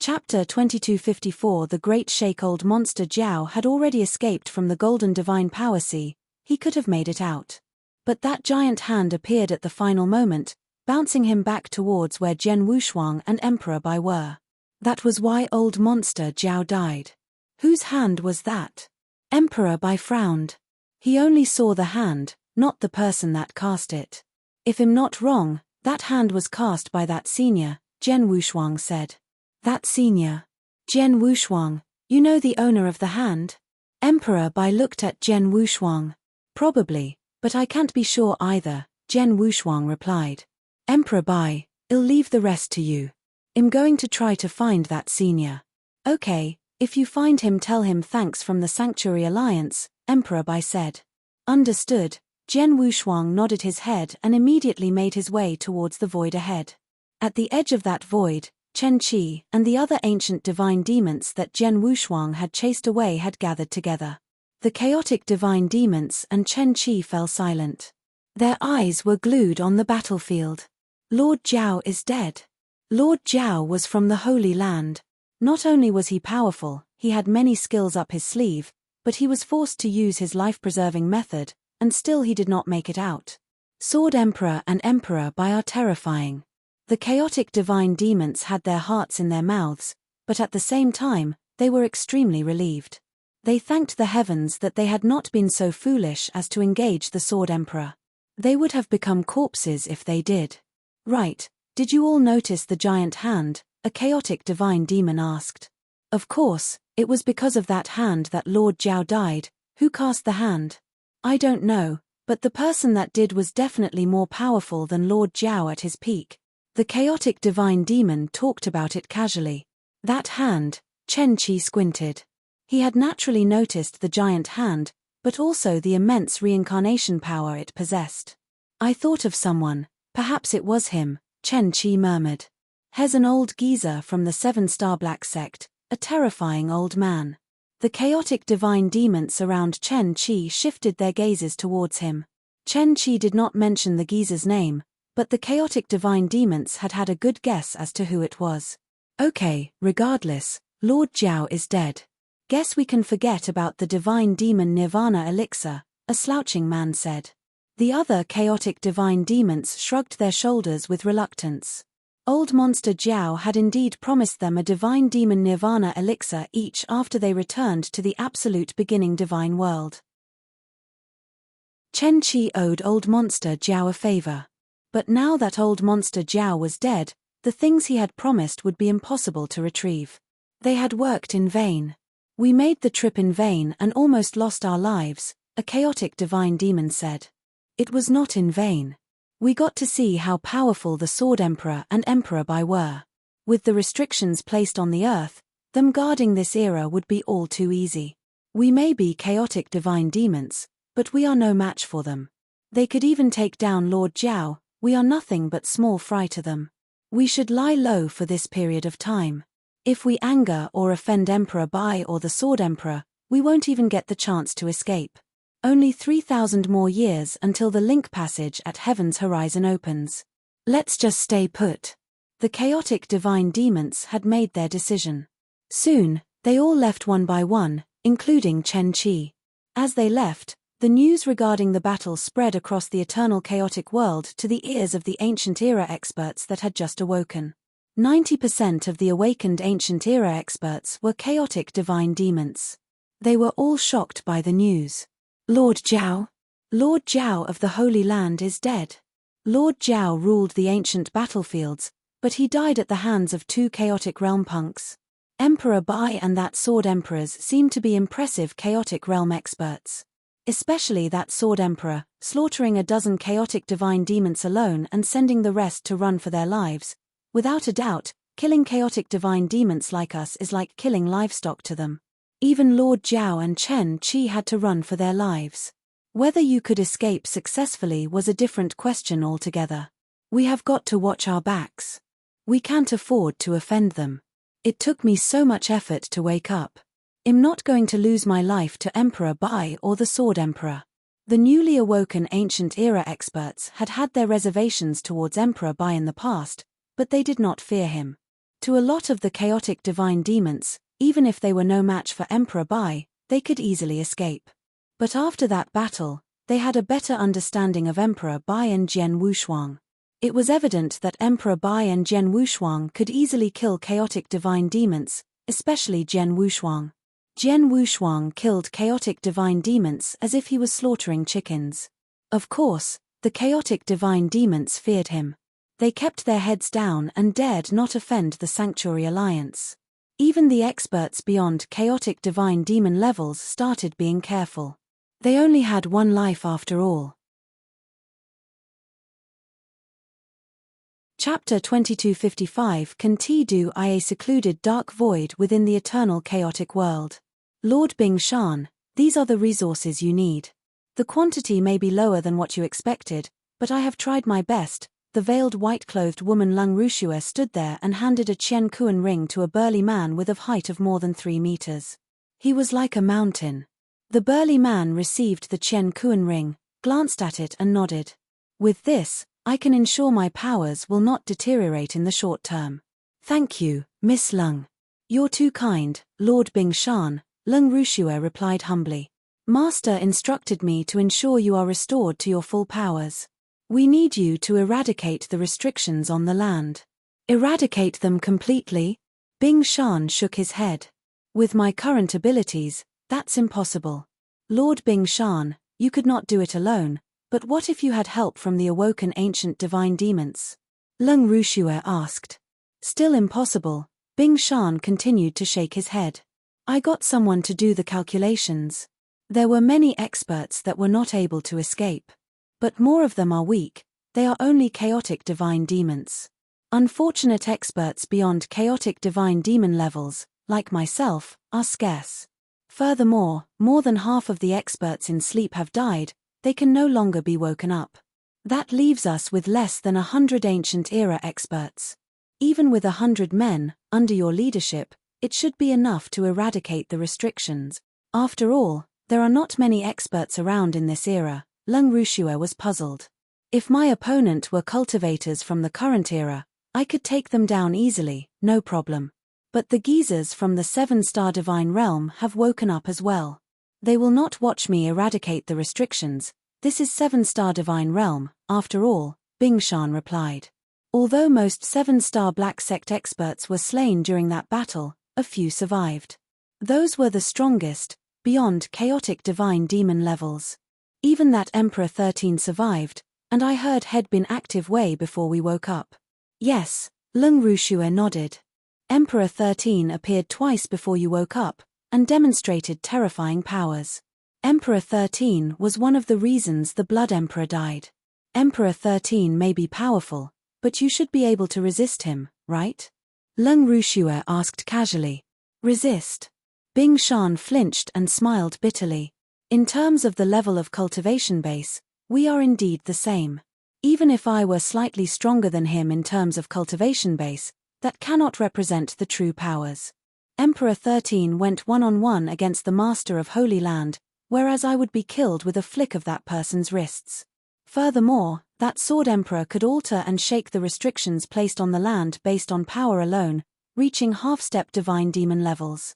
Chapter 2254. The Great Shake. Old monster Jiao had already escaped from the golden divine power sea. He could have made it out. But that giant hand appeared at the final moment, bouncing him back towards where Zhen Wushuang and Emperor Bai were. That was why old monster Jiao died. Whose hand was that? Emperor Bai frowned. He only saw the hand, not the person that cast it. If I'm not wrong, that hand was cast by that senior, Zhen Wushuang said. That senior? Zhen Wushuang, you know the owner of the hand? Emperor Bai looked at Zhen Wushuang. Probably, but I can't be sure either, Zhen Wushuang replied. Emperor Bai, I'll leave the rest to you. I'm going to try to find that senior. Okay, if you find him tell him thanks from the Sanctuary Alliance, Emperor Bai said. Understood. Zhen Wushuang nodded his head and immediately made his way towards the void ahead. At the edge of that void, Chen Qi and the other ancient divine demons that Zhen Wushuang had chased away had gathered together. The chaotic divine demons and Chen Qi fell silent. Their eyes were glued on the battlefield. Lord Jiao is dead. Lord Jiao was from the Holy Land. Not only was he powerful, he had many skills up his sleeve, but he was forced to use his life-preserving method, and still he did not make it out. Sword Emperor and Emperor Bai are terrifying. The chaotic divine demons had their hearts in their mouths, but at the same time, they were extremely relieved. They thanked the heavens that they had not been so foolish as to engage the Sword Emperor. They would have become corpses if they did. Right, did you all notice the giant hand? A chaotic divine demon asked. Of course, it was because of that hand that Lord Jiao died. Who cast the hand? I don't know, But the person that did was definitely more powerful than Lord Jiao at his peak. The chaotic divine demon talked about it casually. That hand, Chen Qi squinted. He had naturally noticed the giant hand, but also the immense reincarnation power it possessed. I thought of someone, perhaps it was him, Chen Qi murmured. He's an old geezer from the 7-star Black sect, a terrifying old man. The chaotic divine demons around Chen Qi shifted their gazes towards him. Chen Qi did not mention the geezer's name, but the chaotic divine demons had had a good guess as to who it was. Okay, regardless, Lord Jiao is dead. Guess we can forget about the divine demon nirvana elixir, a slouching man said. The other chaotic divine demons shrugged their shoulders with reluctance. Old Monster Jiao had indeed promised them a divine demon nirvana elixir each after they returned to the absolute beginning divine world. Chen Qi owed Old Monster Jiao a favor. But now that Old Monster Jiao was dead, the things he had promised would be impossible to retrieve. They had worked in vain. We made the trip in vain and almost lost our lives, a chaotic divine demon said. It was not in vain. We got to see how powerful the Sword Emperor and Emperor Bai were. With the restrictions placed on the earth, them guarding this era would be all too easy. We may be chaotic divine demons, but we are no match for them. They could even take down Lord Jiao, we are nothing but small fry to them. We should lie low for this period of time. If we anger or offend Emperor Bai or the Sword Emperor, we won't even get the chance to escape. Only 3,000 more years until the link passage at Heaven's horizon opens. Let's just stay put. The chaotic divine demons had made their decision. Soon, they all left one by one, including Chen Qi. As they left, the news regarding the battle spread across the eternal chaotic world to the ears of the ancient era experts that had just awoken. 90% of the awakened ancient era experts were chaotic divine demons. They were all shocked by the news. Lord Jiao? Lord Jiao of the Holy Land is dead. Lord Jiao ruled the ancient battlefields, but he died at the hands of 2 chaotic realm punks. Emperor Bai and that Sword Emperors seem to be impressive chaotic realm experts. Especially that Sword Emperor, slaughtering a dozen chaotic divine demons alone and sending the rest to run for their lives. Without a doubt, killing chaotic divine demons like us is like killing livestock to them. Even Lord Jiao and Chen Qi had to run for their lives. Whether you could escape successfully was a different question altogether. We have got to watch our backs. We can't afford to offend them. It took me so much effort to wake up. I'm not going to lose my life to Emperor Bai or the Sword Emperor. The newly awoken ancient era experts had had their reservations towards Emperor Bai in the past, but they did not fear him. To a lot of the chaotic divine demons, even if they were no match for Emperor Bai, they could easily escape. But after that battle, they had a better understanding of Emperor Bai and Jian Wushuang. It was evident that Emperor Bai and Jian Wushuang could easily kill chaotic divine demons, especially Jian Wushuang. Jian Wushuang killed chaotic divine demons as if he was slaughtering chickens. Of course, the chaotic divine demons feared him. They kept their heads down and dared not offend the Sanctuary Alliance. Even the experts beyond chaotic divine demon levels started being careful. They only had one life after all. Chapter 2255 Contidu I a secluded dark void within the eternal chaotic world. Lord Bing Shan, these are the resources you need. The quantity may be lower than what you expected, but I have tried my best. The veiled white-clothed woman Lung Rushua stood there and handed a Qian Kuan ring to a burly man with a height of more than 3 meters. He was like a mountain. The burly man received the Qian Kuan ring, glanced at it and nodded. With this, I can ensure my powers will not deteriorate in the short term. Thank you, Miss Lung. You're too kind, Lord Bing Shan, Lung Rushua replied humbly. Master instructed me to ensure you are restored to your full powers. We need you to eradicate the restrictions on the land. Eradicate them completely? Bing Shan shook his head. With my current abilities, that's impossible. Lord Bing Shan, you could not do it alone, but what if you had help from the awoken ancient divine demons? Lung Rushua asked. Still impossible, Bing Shan continued to shake his head. I got someone to do the calculations. There were many experts that were not able to escape. But more of them are weak, they are only chaotic divine demons. Unfortunate experts beyond chaotic divine demon levels, like myself, are scarce. Furthermore, more than half of the experts in sleep have died, they can no longer be woken up. That leaves us with less than 100 ancient era experts. Even with 100 men, under your leadership, it should be enough to eradicate the restrictions. After all, there are not many experts around in this era. Lung Rushua was puzzled. If my opponent were cultivators from the current era, I could take them down easily, no problem. But the geezers from the 7-star divine realm have woken up as well. They will not watch me eradicate the restrictions. This is 7-star divine realm, after all, Bing Shan replied. Although most 7-star Black Sect experts were slain during that battle, a few survived. Those were the strongest, beyond chaotic divine demon levels. Even that Emperor 13 survived, and I heard had been active way before we woke up. Yes, Lung Rushua nodded. Emperor 13 appeared twice before you woke up, and demonstrated terrifying powers. Emperor 13 was one of the reasons the Blood Emperor died. Emperor 13 may be powerful, but you should be able to resist him, right? Lung Rushua asked casually. Resist? Bing Shan flinched and smiled bitterly. In terms of the level of cultivation base, we are indeed the same. Even if I were slightly stronger than him in terms of cultivation base, that cannot represent the true powers. Emperor 13 went one-on-one against the Master of Holy Land, whereas I would be killed with a flick of that person's wrists. Furthermore, that Sword Emperor could alter and shake the restrictions placed on the land based on power alone, reaching half-step divine demon levels.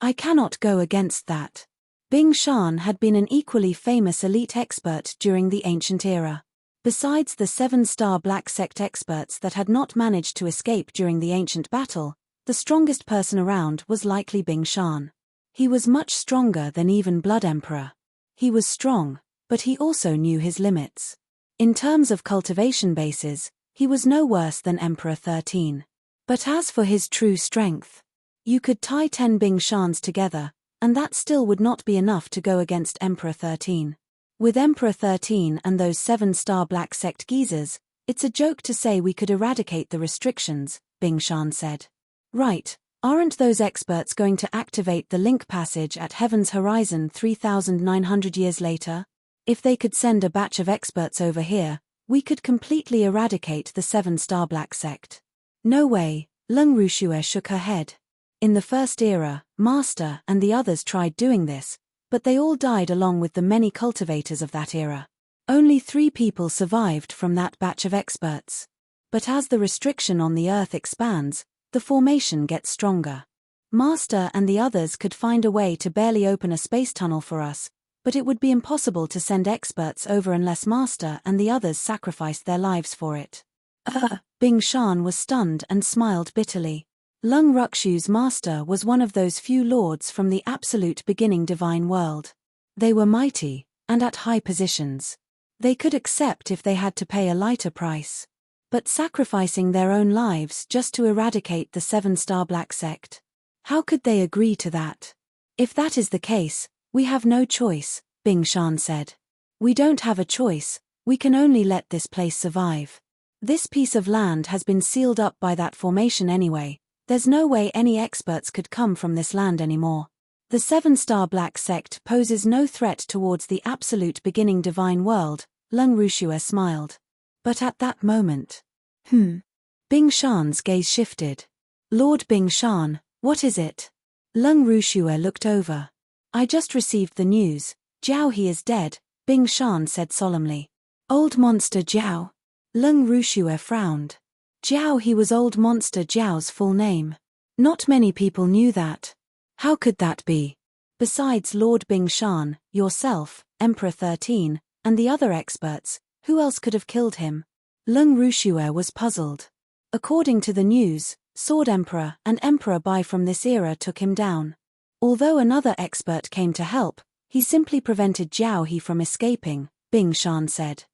I cannot go against that. Bing Shan had been an equally famous elite expert during the ancient era. Besides the 7-star Black Sect experts that had not managed to escape during the ancient battle, the strongest person around was likely Bing Shan. He was much stronger than even Blood Emperor. He was strong, but he also knew his limits. In terms of cultivation bases, he was no worse than Emperor 13. But as for his true strength, you could tie 10 Bing Shans together, and that still would not be enough to go against Emperor 13. With Emperor 13 and those 7-star Black Sect geezers, it's a joke to say we could eradicate the restrictions, Bing Shan said. Right, aren't those experts going to activate the link passage at Heaven's Horizon 3,900 years later? If they could send a batch of experts over here, we could completely eradicate the 7-star Black Sect. No way, Lung Rushua shook her head. In the first era, Master and the others tried doing this, but they all died along with the many cultivators of that era. Only 3 people survived from that batch of experts. But as the restriction on the Earth expands, the formation gets stronger. Master and the others could find a way to barely open a space tunnel for us, but it would be impossible to send experts over unless Master and the others sacrificed their lives for it. Bing Shan was stunned and smiled bitterly. Lung Rukshu's master was one of those few lords from the absolute beginning divine world. They were mighty, and at high positions. They could accept if they had to pay a lighter price. But sacrificing their own lives just to eradicate the 7-star Black Sect? How could they agree to that? If that is the case, we have no choice, Bing Shan said. We don't have a choice, we can only let this place survive. This piece of land has been sealed up by that formation anyway. There's no way any experts could come from this land anymore. The 7-star Black Sect poses no threat towards the absolute beginning divine world, Lung Rushua smiled. But at that moment... Bing Shan's gaze shifted. Lord Bing Shan, what is it? Lung Rushua looked over. I just received the news. Jiao He is dead, Bing Shan said solemnly. Old monster Jiao. Lung Rushua frowned. Jiao He was Old Monster Jiao's full name. Not many people knew that. How could that be? Besides Lord Bing Shan, yourself, Emperor 13, and the other experts, who else could have killed him? Lung Rushua was puzzled. According to the news, Sword Emperor and Emperor Bai from this era took him down. Although another expert came to help, he simply prevented Jiao He from escaping, Bing Shan said.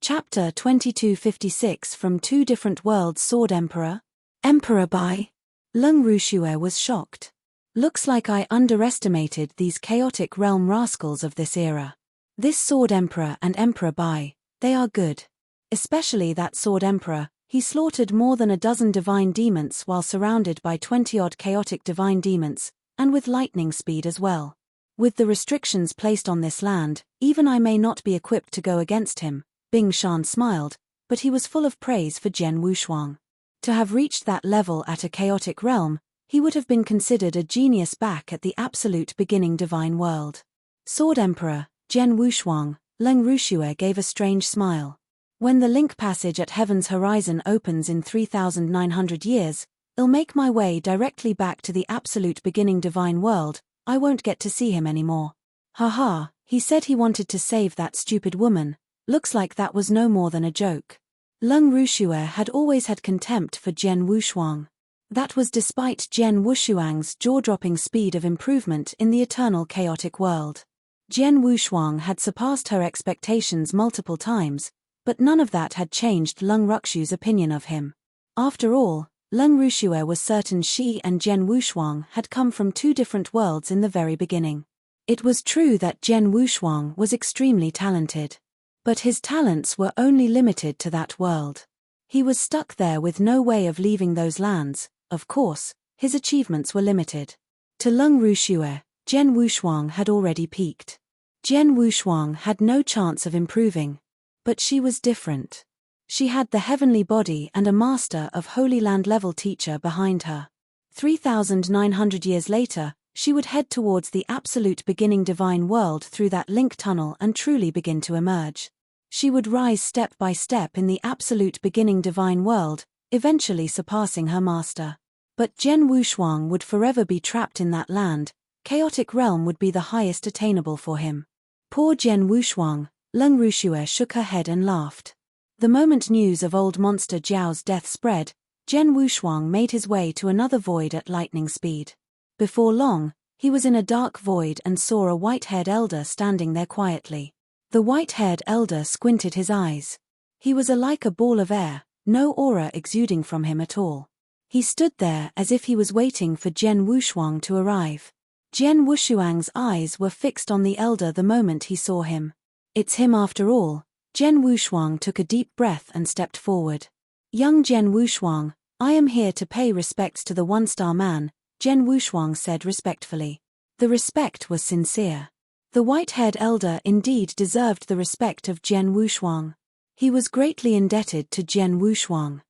Chapter 2256 From Two Different Worlds. Sword Emperor. Emperor Bai. Lung Rushue was shocked. Looks like I underestimated these chaotic realm rascals of this era. This Sword Emperor and Emperor Bai, they are good. Especially that Sword Emperor, he slaughtered more than a dozen divine demons while surrounded by 20-odd chaotic divine demons, and with lightning speed as well. With the restrictions placed on this land, even I may not be equipped to go against him, Bing Shan smiled, but he was full of praise for Jian Wushuang. To have reached that level at a chaotic realm, he would have been considered a genius back at the absolute beginning divine world. Sword Emperor, Jian Wushuang, Lung Rushue gave a strange smile. When the link passage at Heaven's Horizon opens in 3,900 years, I'll make my way directly back to the absolute beginning divine world. I won't get to see him anymore. Haha, he said he wanted to save that stupid woman. Looks like that was no more than a joke. Lung Rushue had always had contempt for Jian Wushuang. That was despite Jian Wushuang's jaw-dropping speed of improvement in the eternal chaotic world. Jian Wushuang had surpassed her expectations multiple times, but none of that had changed Lung Ruxu's opinion of him. After all, Lung Rushue was certain she and Jian Wushuang had come from two different worlds in the very beginning. It was true that Jian Wushuang was extremely talented. But his talents were only limited to that world. He was stuck there with no way of leaving those lands. Of course, his achievements were limited. To Lung Rushue, Jian Wushuang had already peaked. Jian Wushuang had no chance of improving. But she was different. She had the heavenly body and a master of Holy Land level teacher behind her. 3,900 years later, she would head towards the absolute beginning divine world through that link tunnel and truly begin to emerge. She would rise step by step in the absolute beginning divine world, eventually surpassing her master. But Jian Wushuang would forever be trapped in that land. Chaotic realm would be the highest attainable for him. Poor Jian Wushuang, Lung Rushue shook her head and laughed. The moment news of old monster Jiao's death spread, Jian Wushuang made his way to another void at lightning speed. Before long, he was in a dark void and saw a white-haired elder standing there quietly. The white-haired elder squinted his eyes. He was like a ball of air, no aura exuding from him at all. He stood there as if he was waiting for Jian Wushuang to arrive. Jian Wushuang's eyes were fixed on the elder the moment he saw him. It's him after all. Jian Wushuang took a deep breath and stepped forward. Young Jian Wushuang, I am here to pay respects to the one-star man, Jian Wushuang said respectfully. The respect was sincere. The white-haired elder indeed deserved the respect of Jian Wushuang. He was greatly indebted to Jian Wushuang.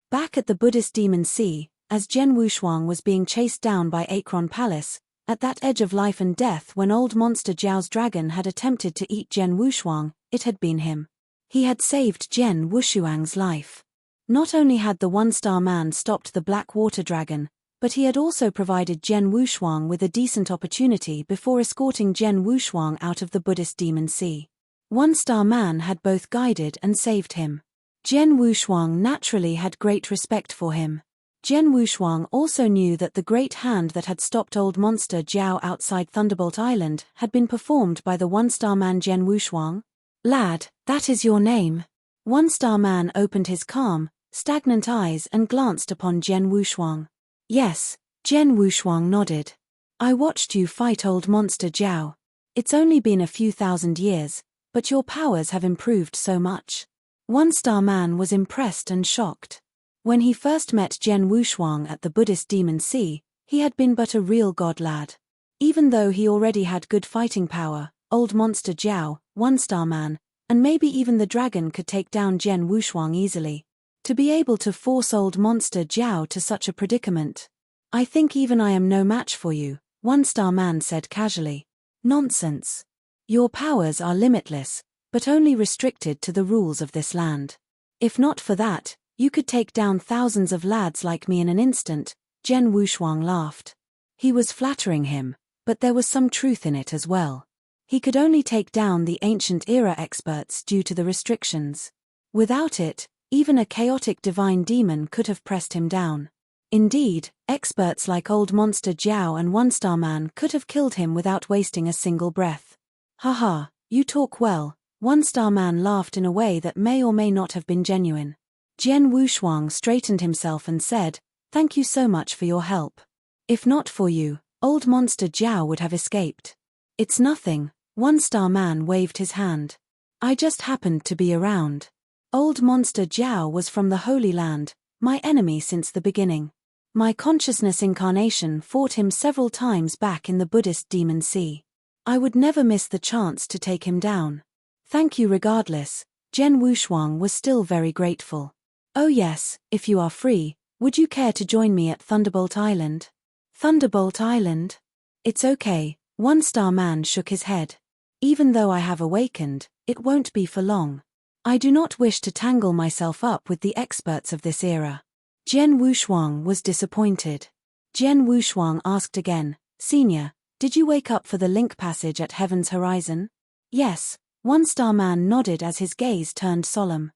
Back at the Buddhist Demon Sea, as Jian Wushuang was being chased down by Akron Palace, at that edge of life and death when old monster Jiao's dragon had attempted to eat Jian Wushuang, it had been him. He had saved Jian Wushuang's life. Not only had the one-star man stopped the black water dragon, but he had also provided Jian Wushuang with a decent opportunity before escorting Jian Wushuang out of the Buddhist Demon Sea. One-star man had both guided and saved him. Jian Wushuang naturally had great respect for him. Jian Wushuang also knew that the great hand that had stopped old monster Jiao outside Thunderbolt Island had been performed by the one-star man Jian Wushuang. Lad, that is your name. One-star man opened his calm, stagnant eyes and glanced upon Jian Wushuang. Yes, Jian Wushuang nodded. I watched you fight old monster Jiao. It's only been a few thousand years, but your powers have improved so much. One-star man was impressed and shocked. When he first met Jian Wushuang at the Buddhist Demon Sea, he had been but a real god lad. Even though he already had good fighting power, old monster Jiao, one-star man, and maybe even the dragon could take down Jian Wushuang easily. To be able to force old monster Jiao to such a predicament. I think even I am no match for you, one-star man said casually. Nonsense. Your powers are limitless, but only restricted to the rules of this land. If not for that, you could take down thousands of lads like me in an instant, Jian Wushuang laughed. He was flattering him, but there was some truth in it as well. He could only take down the ancient era experts due to the restrictions. Without it, even a chaotic divine demon could have pressed him down. Indeed, experts like old monster Jiao and one-star man could have killed him without wasting a single breath. Haha, you talk well, one-star man laughed in a way that may or may not have been genuine. Jian Wushuang straightened himself and said, Thank you so much for your help. If not for you, old monster Jiao would have escaped. It's nothing, One-Star Man waved his hand. I just happened to be around. Old monster Jiao was from the Holy Land, my enemy since the beginning. My consciousness incarnation fought him several times back in the Buddhist Demon Sea. I would never miss the chance to take him down. Thank you regardless. Zhen Wushuang was still very grateful. Oh yes, if you are free, would you care to join me at Thunderbolt Island? Thunderbolt Island? It's okay, One-Star Man shook his head. Even though I have awakened, it won't be for long. I do not wish to tangle myself up with the experts of this era. Zhen Wushuang was disappointed. Zhen Wushuang asked again, Senior, did you wake up for the link passage at Heaven's Horizon? Yes, One-Star Man nodded as his gaze turned solemn.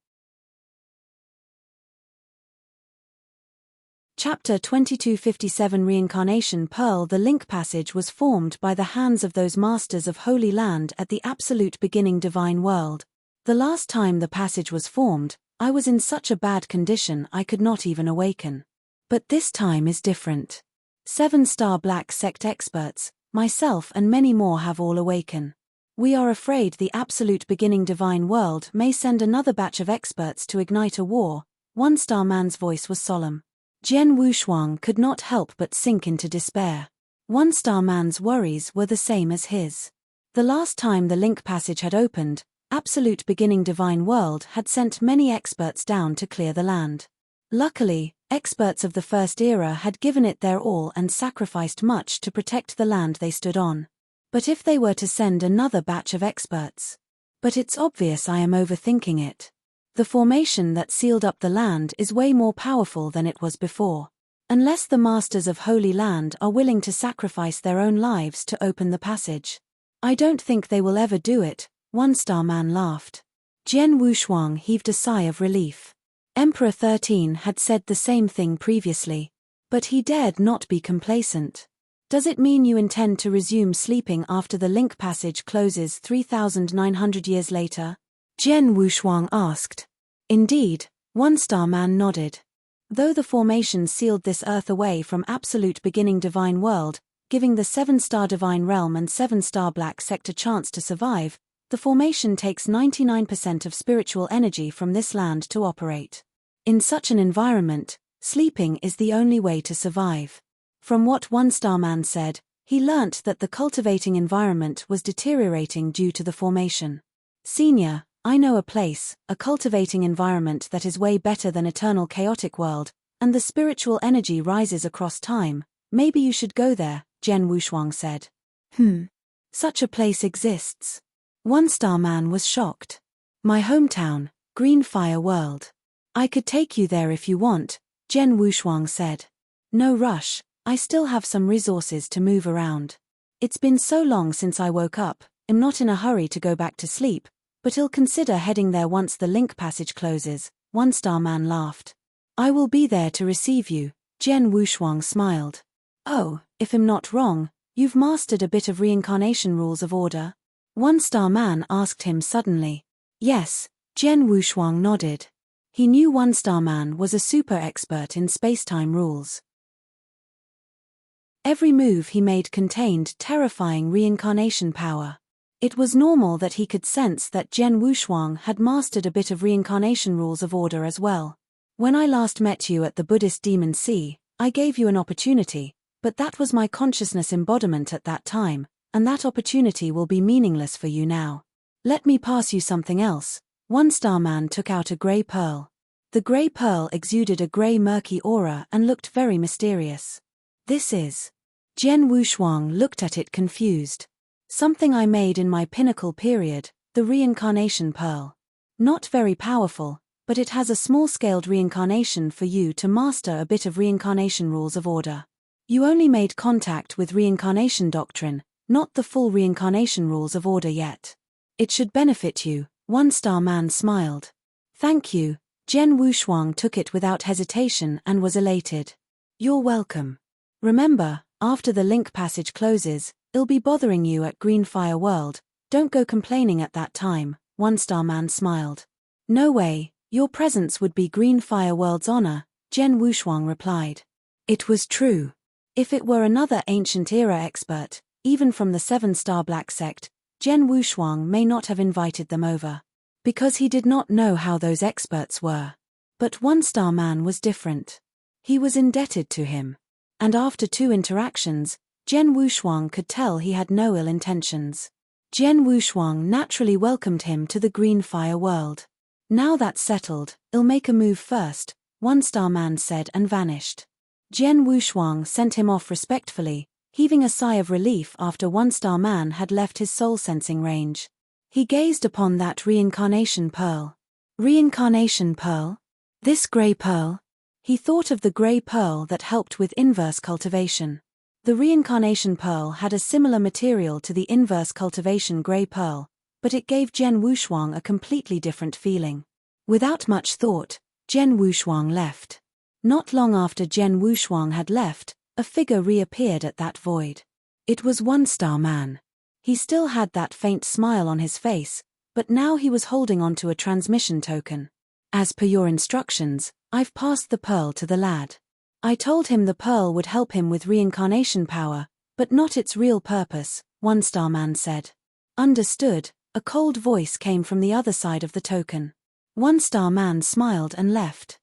Chapter 2257 Reincarnation Pearl. The link passage was formed by the hands of those masters of Holy Land at the absolute beginning divine world. The last time the passage was formed, I was in such a bad condition I could not even awaken. But this time is different. 7-star Black Sect experts, myself and many more have all awaken. We are afraid the absolute beginning divine world may send another batch of experts to ignite a war. One-Star Man's voice was solemn. Zhen Wushuang could not help but sink into despair. One-Star Man's worries were the same as his. The last time the link passage had opened, absolute beginning divine world had sent many experts down to clear the land. Luckily, experts of the first era had given it their all and sacrificed much to protect the land they stood on. But if they were to send another batch of experts? But it's obvious I am overthinking it. The formation that sealed up the land is way more powerful than it was before. Unless the masters of Holy Land are willing to sacrifice their own lives to open the passage. I don't think they will ever do it, One-Star Man laughed. Zhen Wushuang heaved a sigh of relief. Emperor 13 had said the same thing previously. But he dared not be complacent. Does it mean you intend to resume sleeping after the link passage closes 3,900 years later? Zhen Wushuang asked. Indeed, One-Star Man nodded. Though the formation sealed this earth away from absolute beginning divine world, giving the 7-star divine realm and 7-star Black Sect a chance to survive, the formation takes 99% of spiritual energy from this land to operate. In such an environment, sleeping is the only way to survive. From what One-Star Man said, he learnt that the cultivating environment was deteriorating due to the formation. Senior, I know a place, a cultivating environment that is way better than eternal chaotic world, and the spiritual energy rises across time. Maybe you should go there, Zhen Wushuang said. Such a place exists. One-Star Man was shocked. My hometown, Greenfire World. I could take you there if you want, Zhen Wushuang said. No rush, I still have some resources to move around. It's been so long since I woke up, I'm not in a hurry to go back to sleep, but I'll consider heading there once the link passage closes, One-Star Man laughed. I will be there to receive you, Zhen Wushuang smiled. Oh, if I'm not wrong, you've mastered a bit of reincarnation rules of order? One-Star Man asked him suddenly. Yes, Zhen Wushuang nodded. He knew One-Star Man was a super expert in space-time rules. Every move he made contained terrifying reincarnation power. It was normal that he could sense that Zhen Wushuang had mastered a bit of reincarnation rules of order as well. When I last met you at the Buddhist Demon Sea, I gave you an opportunity, but that was my consciousness embodiment at that time, and that opportunity will be meaningless for you now. Let me pass you something else. One-Star Man took out a grey pearl. The grey pearl exuded a grey murky aura and looked very mysterious. This is. Zhen Wushuang looked at it confused. Something I made in my pinnacle period, the reincarnation pearl. Not very powerful, but it has a small-scaled reincarnation for you to master a bit of reincarnation rules of order. You only made contact with reincarnation doctrine, not the full reincarnation rules of order yet. It should benefit you, One-Star Man smiled. Thank you, Zhen Wushuang took it without hesitation and was elated. You're welcome. Remember, after the link passage closes, I'll be bothering you at Greenfire World. Don't go complaining at that time, One-Star Man smiled. No way, your presence would be Greenfire World's honor, Zhen Wushuang replied. It was true. If it were another ancient-era expert, even from the 7-star Black Sect, Zhen Wushuang may not have invited them over. Because he did not know how those experts were. But 1-star man was different. He was indebted to him. And after 2 interactions, Zhen Wushuang could tell he had no ill intentions. Zhen Wushuang naturally welcomed him to the Green Fire world. Now that's settled, I'll make a move first, 1-star man said and vanished. Zhen Wushuang sent him off respectfully, heaving a sigh of relief after 1-star man had left his soul-sensing range. He gazed upon that reincarnation pearl. Reincarnation pearl? This grey pearl? He thought of the grey pearl that helped with inverse cultivation. The reincarnation pearl had a similar material to the inverse cultivation grey pearl, but it gave Zhen Wushuang a completely different feeling. Without much thought, Zhen Wushuang left. Not long after Zhen Wushuang had left, a figure reappeared at that void. It was 1-star man. He still had that faint smile on his face, but now he was holding onto a transmission token. As per your instructions, I've passed the pearl to the lad. I told him the pearl would help him with reincarnation power, but not its real purpose, 1-star man said. Understood, a cold voice came from the other side of the token. 1-star man smiled and left.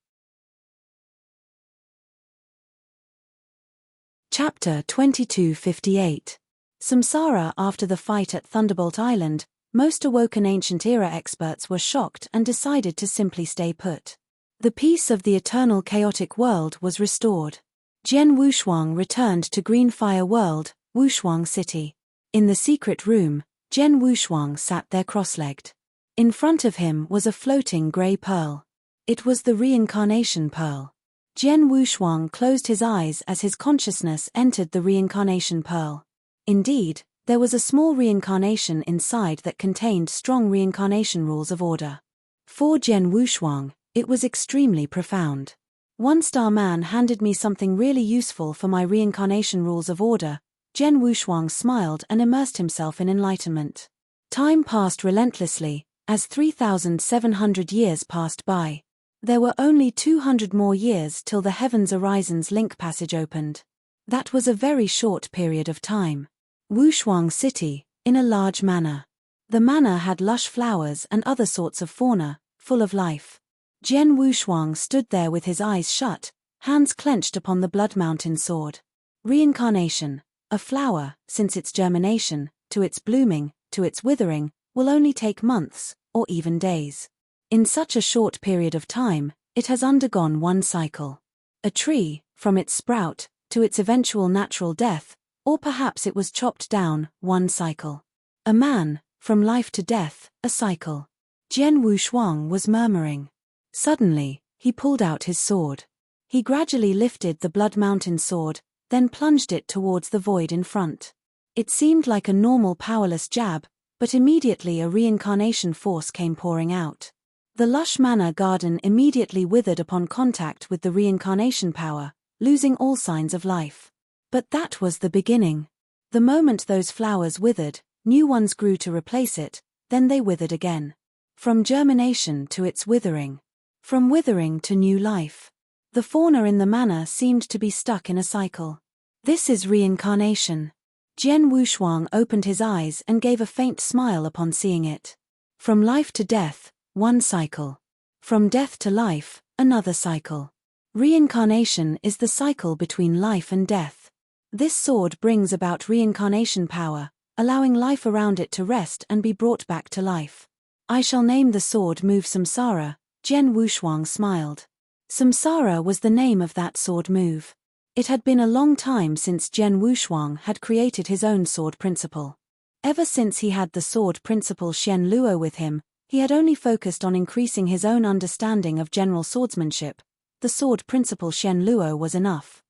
Chapter 2258. Samsara. After the fight at Thunderbolt Island, most awoken ancient-era experts were shocked and decided to simply stay put. The peace of the eternal chaotic world was restored. Zhen Wushuang returned to Green Fire World, Wushuang City. In the secret room, Zhen Wushuang sat there cross-legged. In front of him was a floating grey pearl. It was the reincarnation pearl. Zhen Wushuang closed his eyes as his consciousness entered the reincarnation pearl. Indeed, there was a small reincarnation inside that contained strong reincarnation rules of order. For Zhen Wushuang, it was extremely profound. 1-star man handed me something really useful for my reincarnation rules of order. Zhen Wushuang smiled and immersed himself in enlightenment. Time passed relentlessly, as 3,700 years passed by. There were only 200 more years till the Heavens Horizons link passage opened. That was a very short period of time. Wushuang City, in a large manor. The manor had lush flowers and other sorts of fauna, full of life. Zhen Wushuang stood there with his eyes shut, hands clenched upon the Blood Mountain sword. Reincarnation, a flower, since its germination, to its blooming, to its withering, will only take months, or even days. In such a short period of time, it has undergone one cycle. A tree, from its sprout, to its eventual natural death, or perhaps it was chopped down, one cycle. A man, from life to death, a cycle. Zhen Wushuang was murmuring. Suddenly, he pulled out his sword. He gradually lifted the Blood Mountain sword, then plunged it towards the void in front. It seemed like a normal powerless jab, but immediately a reincarnation force came pouring out. The lush manor garden immediately withered upon contact with the reincarnation power, losing all signs of life. But that was the beginning. The moment those flowers withered, new ones grew to replace it, then they withered again. From germination to its withering. From withering to new life. The fauna in the manor seemed to be stuck in a cycle. This is reincarnation. Zhen Wushuang opened his eyes and gave a faint smile upon seeing it. From life to death, one cycle. From death to life, another cycle. Reincarnation is the cycle between life and death. This sword brings about reincarnation power, allowing life around it to rest and be brought back to life. I shall name the sword move Samsara. Zhen Wushuang smiled. Samsara was the name of that sword move. It had been a long time since Zhen Wushuang had created his own sword principle. Ever since he had the sword principle Shen Luo with him, he had only focused on increasing his own understanding of general swordsmanship. The sword principle Shen Luo was enough.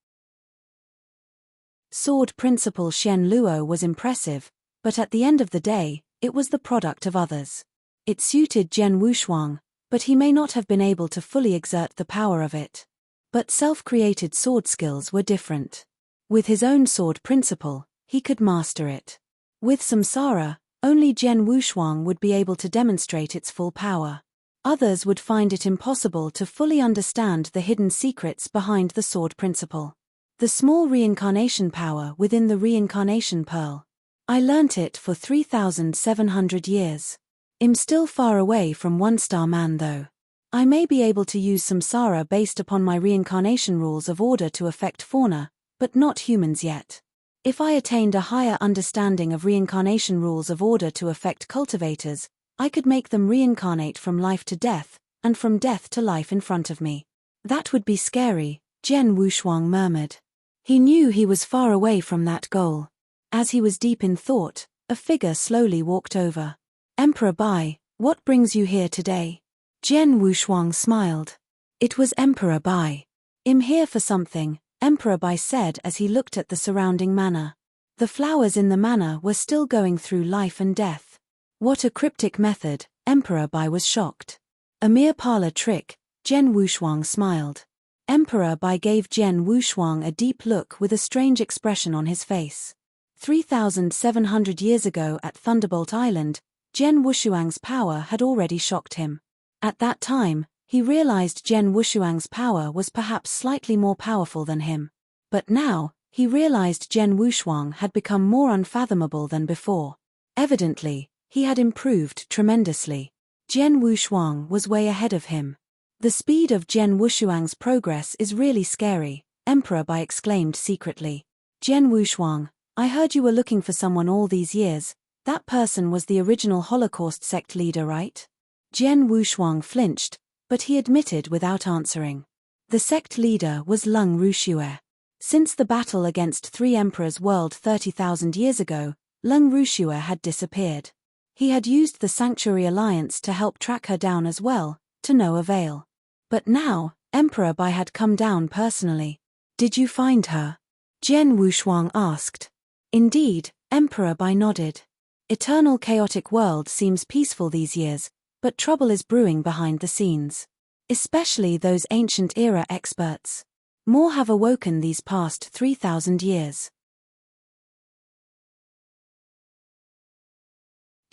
Sword principle Shen Luo was impressive, but at the end of the day, it was the product of others. It suited Zhen Wushuang, but he may not have been able to fully exert the power of it. But self-created sword skills were different. With his own sword principle, he could master it. With Samsara, only Zhen Wushuang would be able to demonstrate its full power. Others would find it impossible to fully understand the hidden secrets behind the sword principle. The small reincarnation power within the reincarnation pearl. I learnt it for 3,700 years. I'm still far away from one-star man though. I may be able to use samsara based upon my reincarnation rules of order to affect fauna, but not humans yet. If I attained a higher understanding of reincarnation rules of order to affect cultivators, I could make them reincarnate from life to death, and from death to life in front of me. That would be scary, Jian Wushuang murmured. He knew he was far away from that goal. As he was deep in thought, a figure slowly walked over. Emperor Bai, what brings you here today? Jian Wushuang smiled. It was Emperor Bai. I'm here for something, Emperor Bai said as he looked at the surrounding manor. The flowers in the manor were still going through life and death. What a cryptic method, Emperor Bai was shocked. A mere parlor trick, Jian Wushuang smiled. Emperor Bai gave Jian Wushuang a deep look with a strange expression on his face. 3,700 years ago at Thunderbolt Island, Jian Wushuang's power had already shocked him. At that time, he realized Jian Wushuang's power was perhaps slightly more powerful than him. But now, he realized Jian Wushuang had become more unfathomable than before. Evidently, he had improved tremendously. Jian Wushuang was way ahead of him. The speed of Jian Wushuang's progress is really scary, Emperor Bai exclaimed secretly. Jian Wushuang, I heard you were looking for someone all these years. That person was the original Holocaust sect leader, right? Jian Wushuang flinched, but he admitted without answering. The sect leader was Lung Rushue. Since the battle against 3 emperors world 30,000 years ago, Lung Rushue had disappeared. He had used the Sanctuary Alliance to help track her down as well, to no avail. But now, Emperor Bai had come down personally. Did you find her? Jian Wushuang asked. Indeed, Emperor Bai nodded. Eternal chaotic world seems peaceful these years, but trouble is brewing behind the scenes. Especially those ancient era experts. More have awoken these past 3,000 years.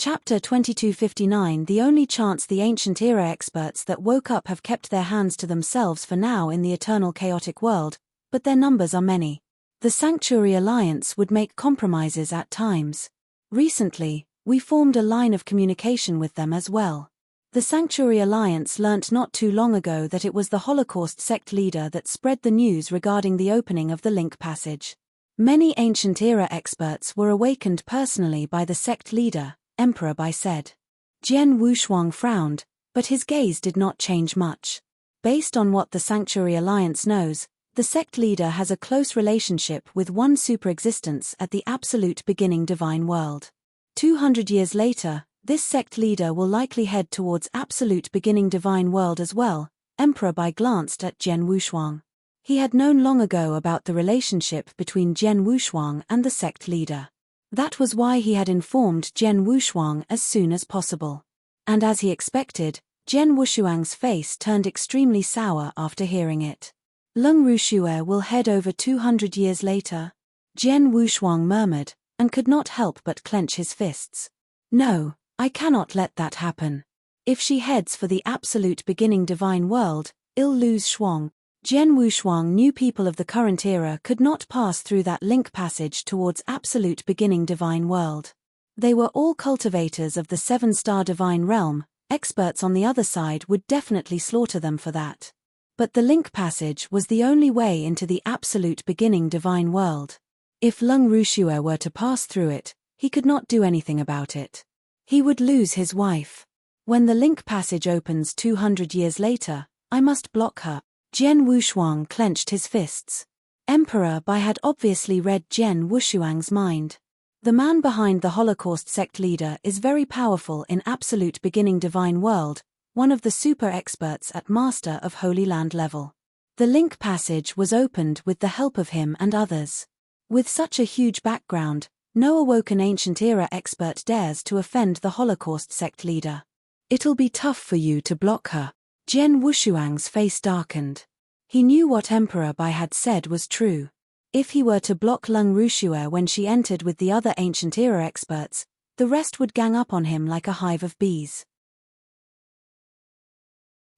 Chapter 2259. The only chance the ancient era experts that woke up have kept their hands to themselves for now in the eternal chaotic world, but their numbers are many. The Sanctuary Alliance would make compromises at times. Recently, we formed a line of communication with them as well. The Sanctuary Alliance learnt not too long ago that it was the Holocaust sect leader that spread the news regarding the opening of the link passage. Many ancient era experts were awakened personally by the sect leader, Emperor Bai said. Jian Wushuang frowned, but his gaze did not change much. Based on what the Sanctuary Alliance knows, the sect leader has a close relationship with one super-existence at the absolute beginning divine world. 200 years later, this sect leader will likely head towards absolute beginning divine world as well. Emperor Bai glanced at Jian Wushuang. He had known long ago about the relationship between Jian Wushuang and the sect leader. That was why he had informed Jian Wushuang as soon as possible. And as he expected, Jian Wushuang's face turned extremely sour after hearing it. Lung Rushue will head over 200 years later, Jian Wushuang murmured, and could not help but clench his fists. No, I cannot let that happen. If she heads for the absolute beginning divine world, I'll lose Shuang. Jian Wushuang knew people of the current era could not pass through that link passage towards absolute beginning divine world. They were all cultivators of the 7-star divine realm. Experts on the other side would definitely slaughter them for that. But the link passage was the only way into the absolute beginning divine world. If Lung Rushue were to pass through it, he could not do anything about it. He would lose his wife. When the link passage opens 200 years later, I must block her. Jian Wushuang clenched his fists. Emperor Bai had obviously read Jian Wushuang's mind. The man behind the Holocaust sect leader is very powerful in absolute beginning divine world, one of the super experts at Master of Holy Land level. The link passage was opened with the help of him and others. With such a huge background, no awoken ancient era expert dares to offend the Holocaust sect leader. It'll be tough for you to block her. Jian Wushuang's face darkened. He knew what Emperor Bai had said was true. If he were to block Lung Rushue when she entered with the other ancient era experts, the rest would gang up on him like a hive of bees.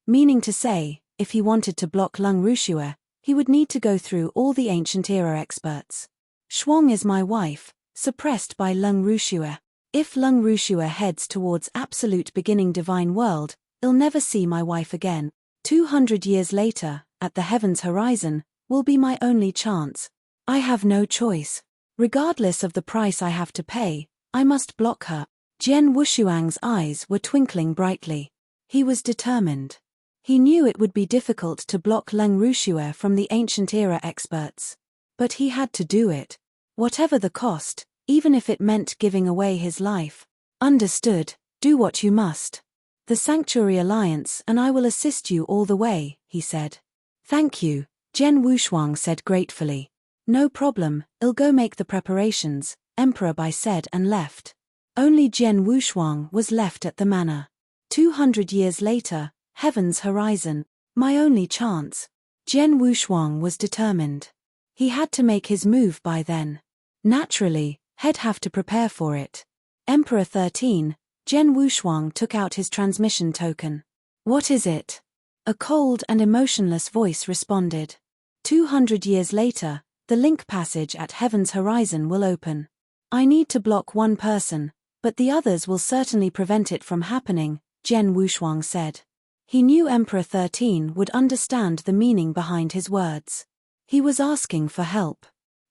Meaning to say, if he wanted to block Lung Rushue, He would need to go through all the ancient era experts. Shuang is my wife, suppressed by Lung Rushue. If Lung Rushue heads towards absolute beginning divine world, I'll never see my wife again. 200 years later, at the heavens horizon, will be my only chance. I have no choice. Regardless of the price I have to pay, I must block her. Jian Wushuang's eyes were twinkling brightly. He was determined. He knew it would be difficult to block Lung Rushue from the ancient era experts. But he had to do it. Whatever the cost, even if it meant giving away his life. Understood, do what you must. The Sanctuary Alliance and I will assist you all the way, he said. Thank you, Jian Wushuang said gratefully. No problem, I'll go make the preparations, Emperor Bai said and left. Only Jian Wushuang was left at the manor. 200 years later, heaven's horizon, my only chance. Jian Wushuang was determined. He had to make his move by then. Naturally, he'd have to prepare for it. Emperor 13, Jian Wushuang took out his transmission token. What is it? A cold and emotionless voice responded. 200 years later, the link passage at heaven's horizon will open. I need to block one person, but the others will certainly prevent it from happening, Jian Wushuang said. He knew Emperor 13 would understand the meaning behind his words. He was asking for help.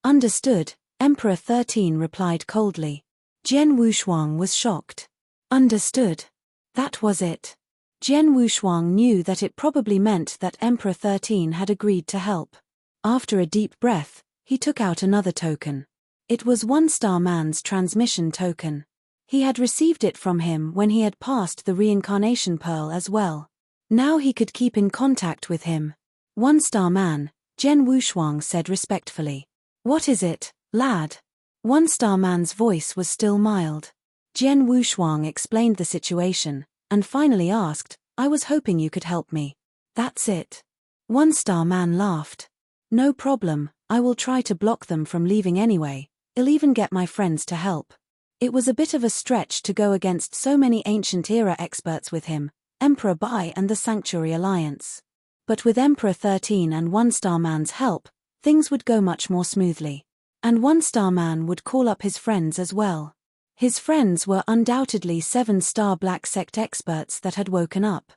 Understood, Emperor 13 replied coldly. Jian Wushuang was shocked. Understood. That was it. Jian Wushuang knew that it probably meant that Emperor 13 had agreed to help. After a deep breath, he took out another token. It was One-Star Man's transmission token. He had received it from him when he had passed the reincarnation pearl as well. Now he could keep in contact with him. One-Star Man, Jian Wushuang said respectfully. What is it, lad? One-Star Man's voice was still mild. Jian Wushuang explained the situation, and finally asked, I was hoping you could help me. That's it. One-Star Man laughed. No problem, I will try to block them from leaving anyway. I'll even get my friends to help. It was a bit of a stretch to go against so many ancient era experts with him, Emperor Bai and the Sanctuary Alliance. But with Emperor 13 and One-Star Man's help, things would go much more smoothly. And One-Star Man would call up his friends as well. His friends were undoubtedly 7-star Black Sect experts that had woken up.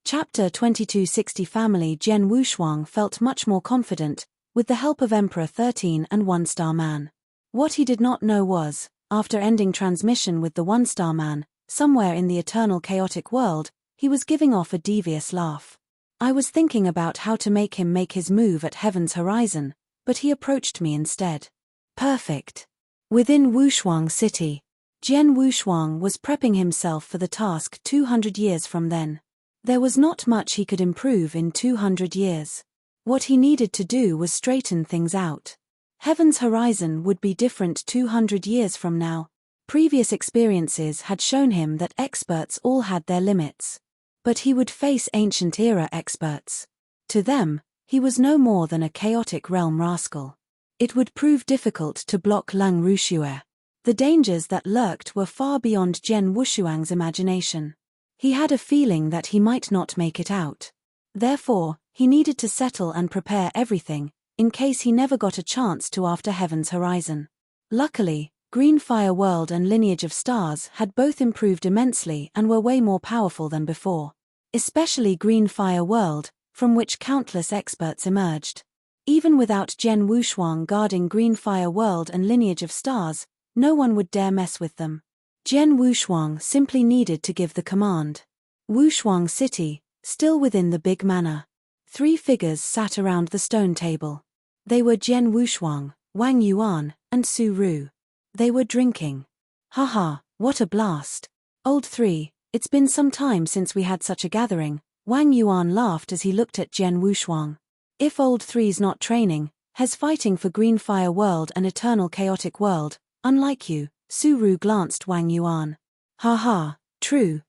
Chapter 2260 Family Jian Wushuang felt much more confident, with the help of Emperor 13 and One-Star Man. What he did not know was, after ending transmission with the One-Star Man, somewhere in the eternal chaotic world, he was giving off a devious laugh. I was thinking about how to make him make his move at heaven's horizon, but he approached me instead. Perfect. Within Wushuang City, Jian Wushuang was prepping himself for the task 200 years from then. There was not much he could improve in 200 years. What he needed to do was straighten things out. Heaven's horizon would be different 200 years from now. Previous experiences had shown him that experts all had their limits. But he would face ancient era experts. To them, he was no more than a chaotic realm rascal. It would prove difficult to block Lung Rushue. The dangers that lurked were far beyond Jian Wushuang's imagination. He had a feeling that he might not make it out. Therefore, he needed to settle and prepare everything, in case he never got a chance to after Heaven's Horizon. Luckily, Green Fire World and Lineage of Stars had both improved immensely and were way more powerful than before. Especially Green Fire World, from which countless experts emerged. Even without Jian Wushuang guarding Green Fire World and Lineage of Stars, no one would dare mess with them. Jian Wushuang simply needed to give the command. Wushuang City, still within the big manor. 3 figures sat around the stone table. They were Jian Wushuang, Wang Yuan, and Su Ru. They were drinking. Haha, what a blast. Old 3, it's been some time since we had such a gathering, Wang Yuan laughed as he looked at Jian Wushuang. If Old 3's not training, he's fighting for Green Fire World and Eternal Chaotic World, unlike you, Su Ru glanced Wang Yuan. Haha, true,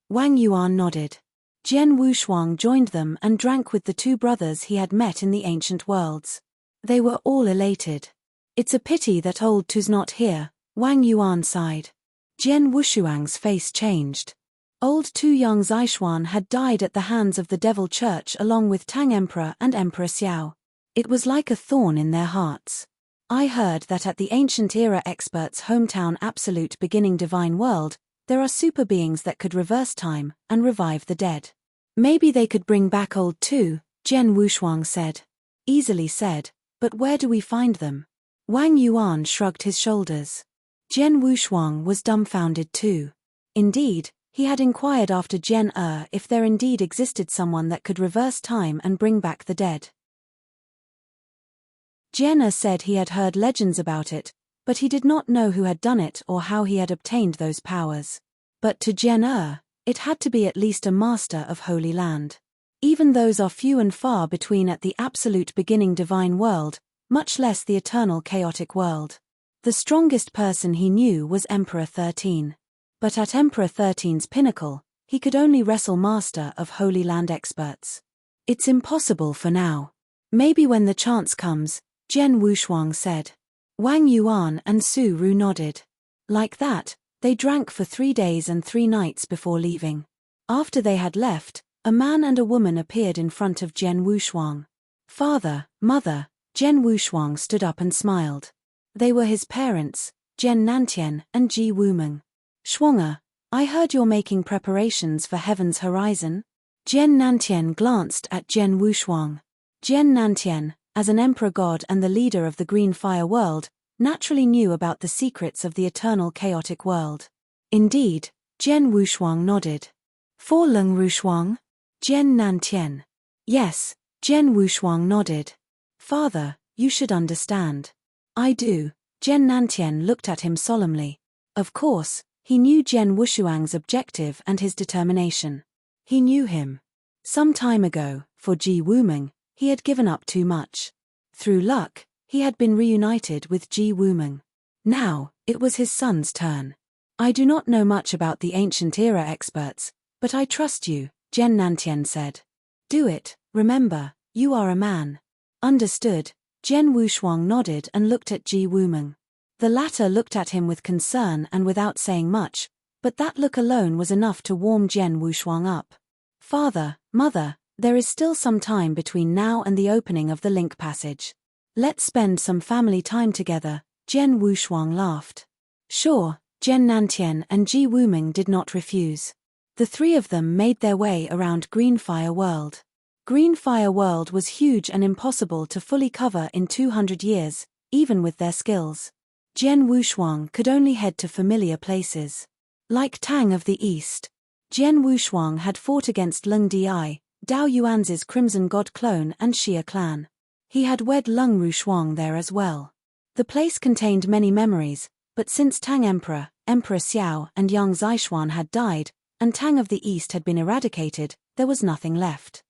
Wang Yuan nodded. Jian Wushuang joined them and drank with the 2 brothers he had met in the ancient worlds. They were all elated. It's a pity that Old 2's not here, Wang Yuan sighed. Jian Wushuang's face changed. Old Tu Young Zhaixuan had died at the hands of the Devil Church along with Tang Emperor and Emperor Xiao. It was like a thorn in their hearts. I heard that at the Ancient Era Expert's hometown Absolute Beginning Divine World, there are super beings that could reverse time and revive the dead. Maybe they could bring back old Tu, Jian Wushuang said. Easily said, but where do we find them? Wang Yuan shrugged his shoulders. Jian Wushuang was dumbfounded too. Indeed, he had inquired after Jian if there indeed existed someone that could reverse time and bring back the dead. Jian said he had heard legends about it, but he did not know who had done it or how he had obtained those powers. But to Jian it had to be at least a master of Holy Land. Even those are few and far between at the Absolute Beginning Divine World, much less the eternal chaotic world. The strongest person he knew was Emperor 13. But at Emperor 13's pinnacle, he could only wrestle master of Holy Land experts. It's impossible for now. Maybe when the chance comes, Jian Wushuang said. Wang Yuan and Su Ru nodded. Like that, they drank for 3 days and 3 nights before leaving. After they had left, a man and a woman appeared in front of Jian Wushuang. Father, mother, Jian Wushuang stood up and smiled. They were his parents, Jian Nantian and Ji Wumeng. Shuang'er, I heard you're making preparations for Heaven's Horizon? Jian Nantian glanced at Jian Wushuang. Jian Nantian, as an emperor god and the leader of the Green Fire world, naturally knew about the secrets of the eternal chaotic world. Indeed, Jian Wushuang nodded. For Leng Rushuang? Jian Nantian. Yes, Jian Wushuang nodded. Father, you should understand. I do. Jian Nantian looked at him solemnly. Of course, he knew Jian Wushuang's objective and his determination. He knew him. Some time ago, for Ji Wumeng, he had given up too much. Through luck, he had been reunited with Ji Wumeng. Now, it was his son's turn. I do not know much about the Ancient Era experts, but I trust you, Jian Nantian said. Do it, remember, you are a man. Understood, Jian Wushuang nodded and looked at Ji Wumeng. The latter looked at him with concern and without saying much, but that look alone was enough to warm Jian Wushuang up. Father, mother, there is still some time between now and the opening of the link passage. Let's spend some family time together, Jian Wushuang laughed. Sure, Jian Nantian and Ji Wumeng did not refuse. The 3 of them made their way around Green Fire World. Green Fire World was huge and impossible to fully cover in 200 years, even with their skills. Jian Wushuang could only head to familiar places. Like Tang of the East, Jian Wushuang had fought against Leng Di, Dao Yuan's Crimson God clone and Xia clan. He had wed Leng Rushuang there as well. The place contained many memories, but since Tang Emperor, Emperor Xiao and Yang Zhaixuan had died, and Tang of the East had been eradicated, there was nothing left.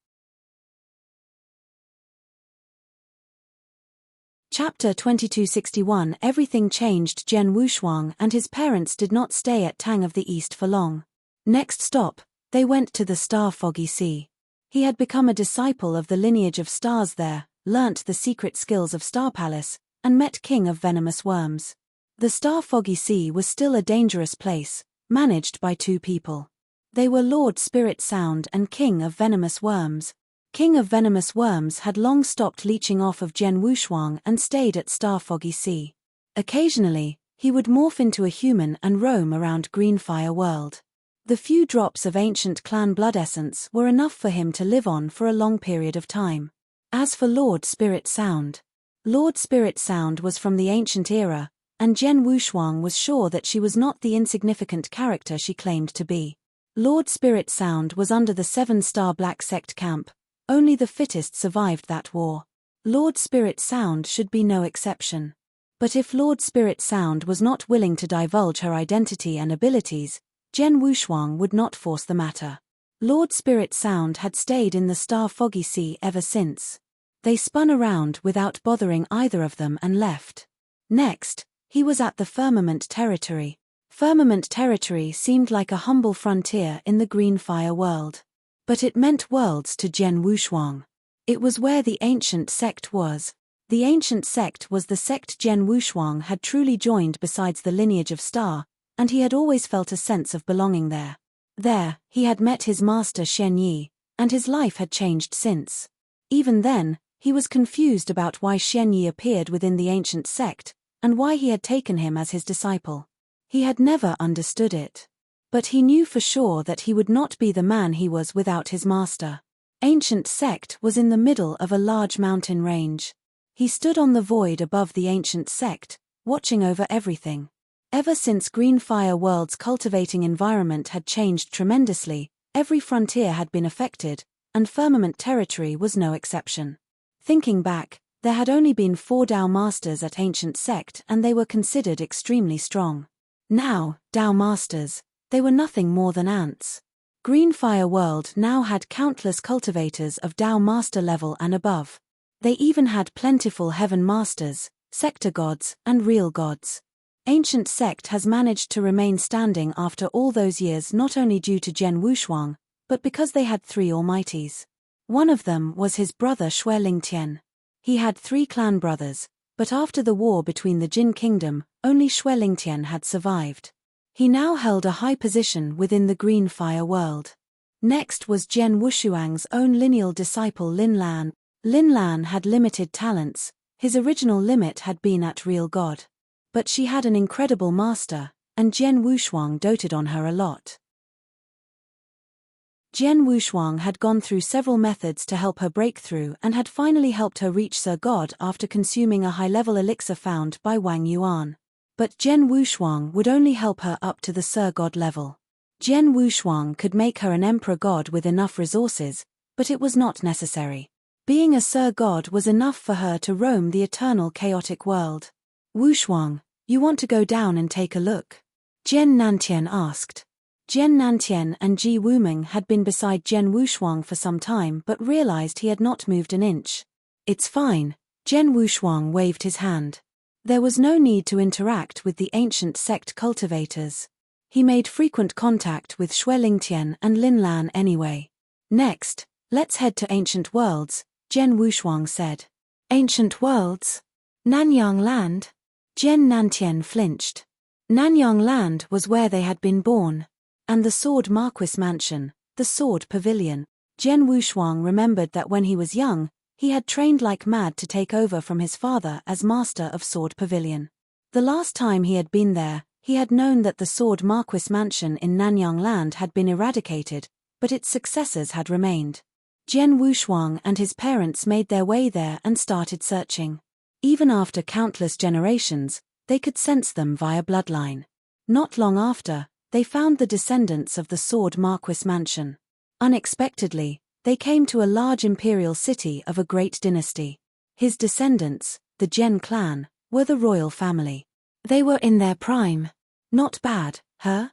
Chapter 2261 Everything changed. Jian Wushuang and his parents did not stay at Tang of the East for long. Next stop, they went to the Star Foggy Sea. He had become a disciple of the lineage of stars there, learnt the secret skills of Star Palace, and met King of Venomous Worms. The Star Foggy Sea was still a dangerous place, managed by 2 people. They were Lord Spirit Sound and King of Venomous Worms. King of Venomous Worms had long stopped leeching off of Jian Wushuang and stayed at Star Foggy Sea. Occasionally, he would morph into a human and roam around Green Fire World. The few drops of ancient clan blood essence were enough for him to live on for a long period of time. As for Lord Spirit Sound was from the Ancient Era, and Jian Wushuang was sure that she was not the insignificant character she claimed to be. Lord Spirit Sound was under the 7-star Black Sect camp. Only the fittest survived that war. Lord Spirit Sound should be no exception. But if Lord Spirit Sound was not willing to divulge her identity and abilities, Jian Wushuang would not force the matter. Lord Spirit Sound had stayed in the Star Foggy Sea ever since. They spun around without bothering either of them and left. Next, he was at the Firmament Territory. Firmament Territory seemed like a humble frontier in the Green Fire world. But it meant worlds to Jian Wushuang. It was where the Ancient Sect was. The Ancient Sect was the sect Jian Wushuang had truly joined besides the lineage of Star, and he had always felt a sense of belonging there. There, he had met his master Shen Yi, and his life had changed since. Even then, he was confused about why Shen Yi appeared within the ancient sect, and why he had taken him as his disciple. He had never understood it. But he knew for sure that he would not be the man he was without his master. Ancient sect was in the middle of a large mountain range. He stood on the void above the ancient sect, watching over everything. Ever since Greenfire World's cultivating environment had changed tremendously, every frontier had been affected, and Firmament territory was no exception. Thinking back, there had only been 4 Dao Masters at Ancient Sect and they were considered extremely strong. Now, Dao Masters, they were nothing more than ants. Greenfire World now had countless cultivators of Dao Master level and above. They even had plentiful Heaven Masters, Sector Gods, and Real Gods. Ancient Sect has managed to remain standing after all those years not only due to Zhen Wushuang, but because they had 3 Almighties. One of them was his brother Xue Lingtian. He had 3 clan brothers, but after the war between the Jin Kingdom, only Xue Lingtian had survived. He now held a high position within the Greenfire World. Next was Zhen Wushuang's own lineal disciple Lin Lan. Lin Lan had limited talents, his original limit had been at Real God. But she had an incredible master, and Zhen Wushuang doted on her a lot. Zhen Wushuang had gone through several methods to help her break through and had finally helped her reach Sir God after consuming a high-level elixir found by Wang Yuan. But Zhen Wushuang would only help her up to the Sir God level. Zhen Wushuang could make her an Emperor God with enough resources, but it was not necessary. Being a Sir God was enough for her to roam the eternal chaotic world. Wushuang, you want to go down and take a look? Zhen Nantian asked. Zhen Nantian and Ji Wuming had been beside Zhen Wushuang for some time but realized he had not moved an inch. It's fine, Zhen Wushuang waved his hand. There was no need to interact with the ancient sect cultivators. He made frequent contact with Xue Lingtian and Lin Lan anyway. Next, let's head to Ancient Worlds, Zhen Wushuang said. Ancient Worlds? Nanyang Land? Zhen Nantian flinched. Nanyang Land was where they had been born. And the Sword Marquis Mansion, the Sword Pavilion. Zhen Wushuang remembered that when he was young, he had trained like mad to take over from his father as Master of Sword Pavilion. The last time he had been there, he had known that the Sword Marquis Mansion in Nanyang Land had been eradicated, but its successors had remained. Zhen Wushuang and his parents made their way there and started searching. Even after countless generations, they could sense them via bloodline. Not long after, they found the descendants of the Sword Marquis Mansion. Unexpectedly, they came to a large imperial city of a great dynasty. His descendants, the Zhen clan, were the royal family. They were in their prime. Not bad, huh?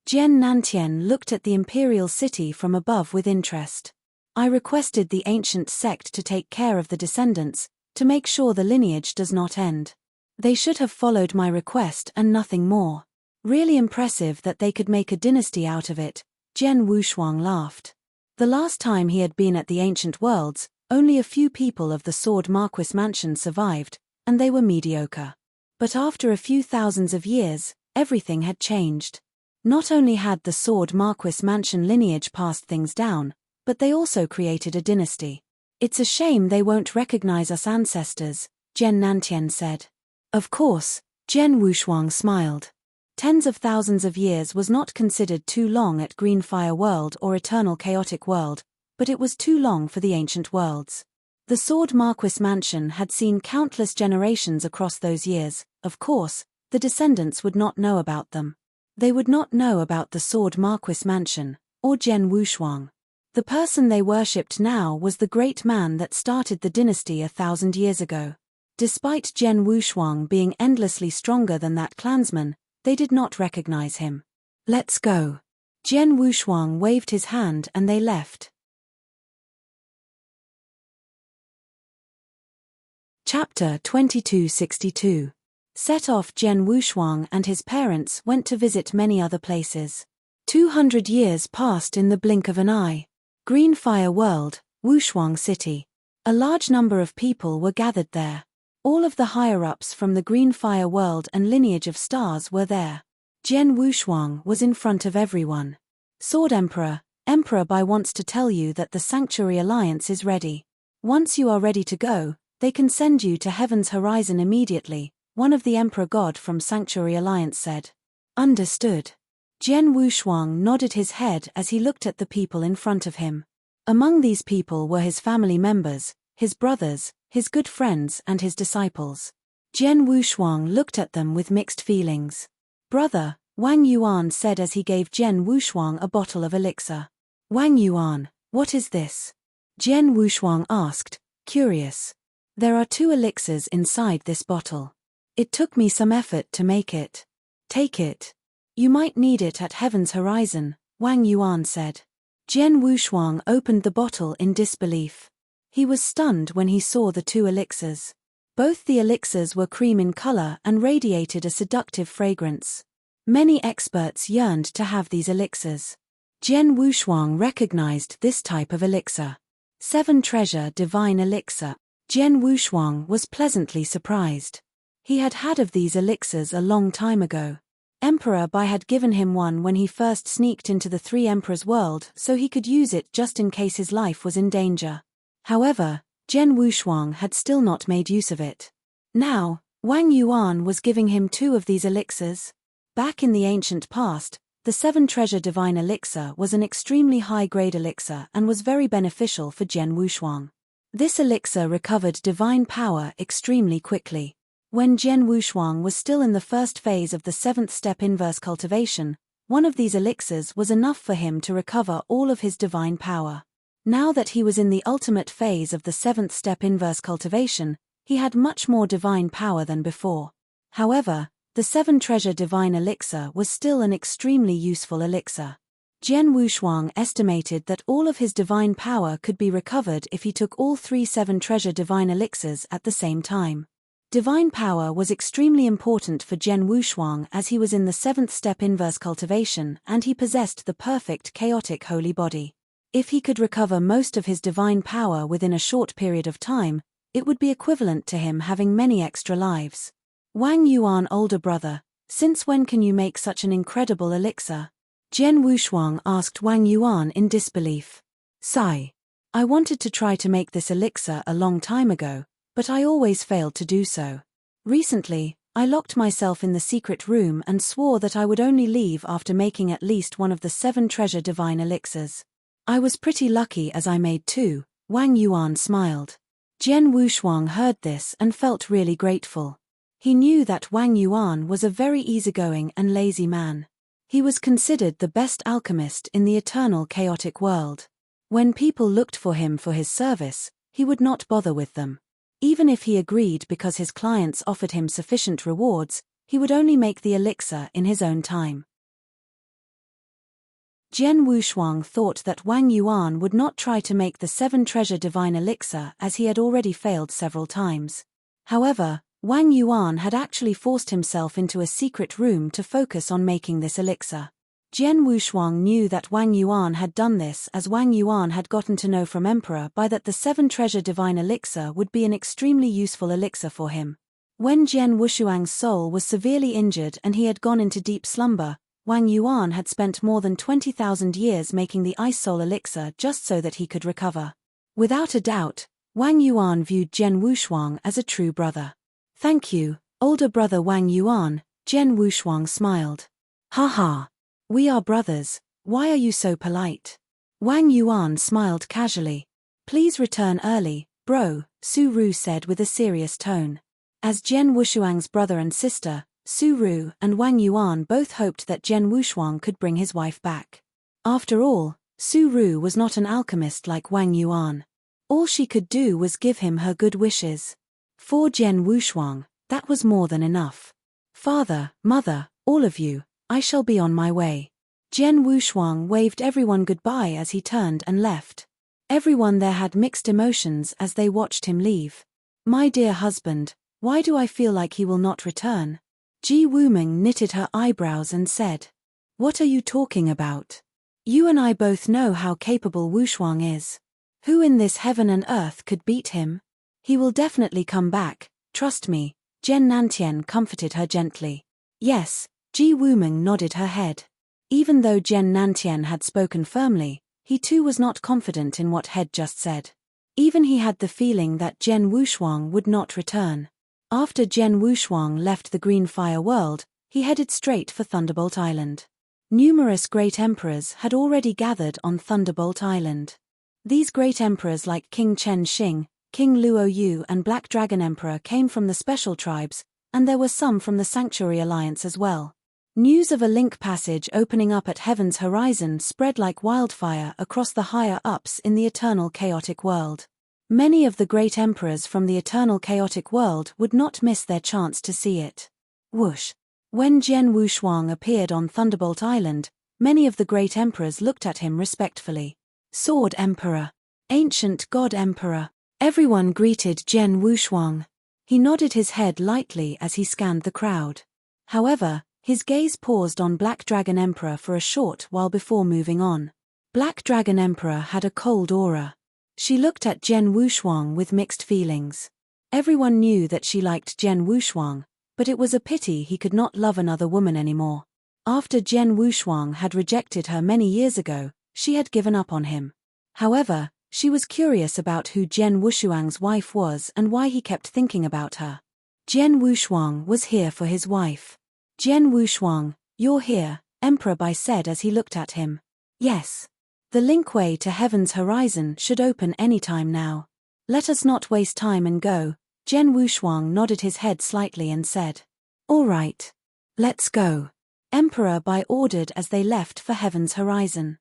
Zhen Nantian looked at the imperial city from above with interest. I requested the ancient sect to take care of the descendants, to make sure the lineage does not end. They should have followed my request and nothing more. Really impressive that they could make a dynasty out of it, Zhen Wushuang laughed. The last time he had been at the Ancient Worlds, only a few people of the Sword Marquis Mansion survived, and they were mediocre. But after a few thousands of years, everything had changed. Not only had the Sword Marquis Mansion lineage passed things down, but they also created a dynasty. It's a shame they won't recognize us ancestors, Zhen Nantian said. Of course, Zhen Wushuang smiled. Tens of thousands of years was not considered too long at Greenfire World or Eternal Chaotic World, but it was too long for the Ancient Worlds. The Sword Marquis Mansion had seen countless generations across those years. Of course, the descendants would not know about them. They would not know about the Sword Marquis Mansion, or Zhen Wushuang. The person they worshipped now was the great man that started the dynasty 1,000 years ago. Despite Zhen Wushuang being endlessly stronger than that clansman, they did not recognize him. Let's go. Zhen Wushuang waved his hand and they left. Chapter 2262. Set off, Zhen Wushuang and his parents went to visit many other places. 200 years passed in the blink of an eye. Greenfire World, Wushuang City. A large number of people were gathered there. All of the higher-ups from the Greenfire World and lineage of stars were there. Zhen Wushuang was in front of everyone. Sword Emperor, Emperor Bai wants to tell you that the Sanctuary Alliance is ready. Once you are ready to go, they can send you to Heaven's Horizon immediately, one of the Emperor God from Sanctuary Alliance said. Understood. Jian Wushuang nodded his head as he looked at the people in front of him. Among these people were his family members, his brothers, his good friends and his disciples. Jian Wushuang looked at them with mixed feelings. Brother, Wang Yuan said as he gave Jian Wushuang a bottle of elixir. Wang Yuan, what is this? Jian Wushuang asked, curious. There are 2 elixirs inside this bottle. It took me some effort to make it. Take it. You might need it at Heaven's Horizon, Wang Yuan said. Jian Wushuang opened the bottle in disbelief. He was stunned when he saw the 2 elixirs. Both the elixirs were cream in color and radiated a seductive fragrance. Many experts yearned to have these elixirs. Jian Wushuang recognized this type of elixir. 7 Treasure Divine Elixir. Jian Wushuang was pleasantly surprised. He had of these elixirs a long time ago. Emperor Bai had given him one when he first sneaked into the 3 Emperors' world so he could use it just in case his life was in danger. However, Jian Wushuang had still not made use of it. Now, Wang Yuan was giving him 2 of these elixirs. Back in the ancient past, the 7 Treasure Divine Elixir was an extremely high-grade elixir and was very beneficial for Jian Wushuang. This elixir recovered divine power extremely quickly. When Jian Wushuang was still in the first phase of the 7th step inverse cultivation, one of these elixirs was enough for him to recover all of his divine power. Now that he was in the ultimate phase of the 7th step inverse cultivation, he had much more divine power than before. However, the 7 Treasure Divine Elixir was still an extremely useful elixir. Jian Wushuang estimated that all of his divine power could be recovered if he took all 3 7 Treasure Divine Elixirs at the same time. Divine power was extremely important for Jian Wushuang as he was in the 7th step inverse cultivation and he possessed the perfect chaotic holy body. If he could recover most of his divine power within a short period of time, it would be equivalent to him having many extra lives. Wang Yuan, older brother, since when can you make such an incredible elixir? Jian Wushuang asked Wang Yuan in disbelief. Sigh. I wanted to try to make this elixir a long time ago, but I always failed to do so. Recently, I locked myself in the secret room and swore that I would only leave after making at least one of the 7 Treasure Divine Elixirs. I was pretty lucky as I made 2, Wang Yuan smiled. Jian Wushuang heard this and felt really grateful. He knew that Wang Yuan was a very easygoing and lazy man. He was considered the best alchemist in the eternal chaotic world. When people looked for him for his service, he would not bother with them. Even if he agreed because his clients offered him sufficient rewards, he would only make the elixir in his own time. Jian Wushuang thought that Wang Yuan would not try to make the 7 Treasure Divine Elixir as he had already failed several times. However, Wang Yuan had actually forced himself into a secret room to focus on making this elixir. Jian Wushuang knew that Wang Yuan had done this as Wang Yuan had gotten to know from Emperor Bai that the 7 Treasure Divine Elixir would be an extremely useful elixir for him. When Jian Wushuang's soul was severely injured and he had gone into deep slumber, Wang Yuan had spent more than 20,000 years making the Ice Soul Elixir just so that he could recover. Without a doubt, Wang Yuan viewed Jian Wushuang as a true brother. Thank you, older brother Wang Yuan, Jian Wushuang smiled. Haha. We are brothers, why are you so polite? Wang Yuan smiled casually. Please return early, bro, Su Ru said with a serious tone. As Jian Wushuang's brother and sister, Su Ru and Wang Yuan both hoped that Jian Wushuang could bring his wife back. After all, Su Ru was not an alchemist like Wang Yuan. All she could do was give him her good wishes. For Jian Wushuang, that was more than enough. Father, mother, all of you, I shall be on my way. Jian Wushuang waved everyone goodbye as he turned and left. Everyone there had mixed emotions as they watched him leave. My dear husband, why do I feel like he will not return? Ji Wuming knitted her eyebrows and said. What are you talking about? You and I both know how capable Wushuang is. Who in this heaven and earth could beat him? He will definitely come back, trust me, Jian Nantian comforted her gently. Yes, Ji Wuming nodded her head. Even though Jen Nantian had spoken firmly, he too was not confident in what Head just said. Even he had the feeling that Jen Wushuang would not return. After Jen Wushuang left the Green Fire World, he headed straight for Thunderbolt Island. Numerous great emperors had already gathered on Thunderbolt Island. These great emperors like King Chen Xing, King Luo Yu and Black Dragon Emperor came from the special tribes, and there were some from the Sanctuary Alliance as well. News of a link passage opening up at Heaven's horizon spread like wildfire across the higher-ups in the Eternal Chaotic World. Many of the great emperors from the Eternal Chaotic World would not miss their chance to see it. Whoosh! When Jen Wushuang appeared on Thunderbolt Island, many of the great emperors looked at him respectfully. Sword Emperor, Ancient God Emperor. Everyone greeted Jen Wushuang. He nodded his head lightly as he scanned the crowd. However, his gaze paused on Black Dragon Emperor for a short while before moving on. Black Dragon Emperor had a cold aura. She looked at Jen Wushuang with mixed feelings. Everyone knew that she liked Jen Wushuang, but it was a pity he could not love another woman anymore. After Jen Wushuang had rejected her many years ago, she had given up on him. However, she was curious about who Jen Wushuang's wife was and why he kept thinking about her. Jen Wushuang was here for his wife. Jen Wushuang, you're here, Emperor Bai said as he looked at him. Yes. The linkway to Heaven's horizon should open any time now. Let us not waste time and go. Jen Wushuang nodded his head slightly and said. All right. Let's go. Emperor Bai ordered as they left for Heaven's horizon.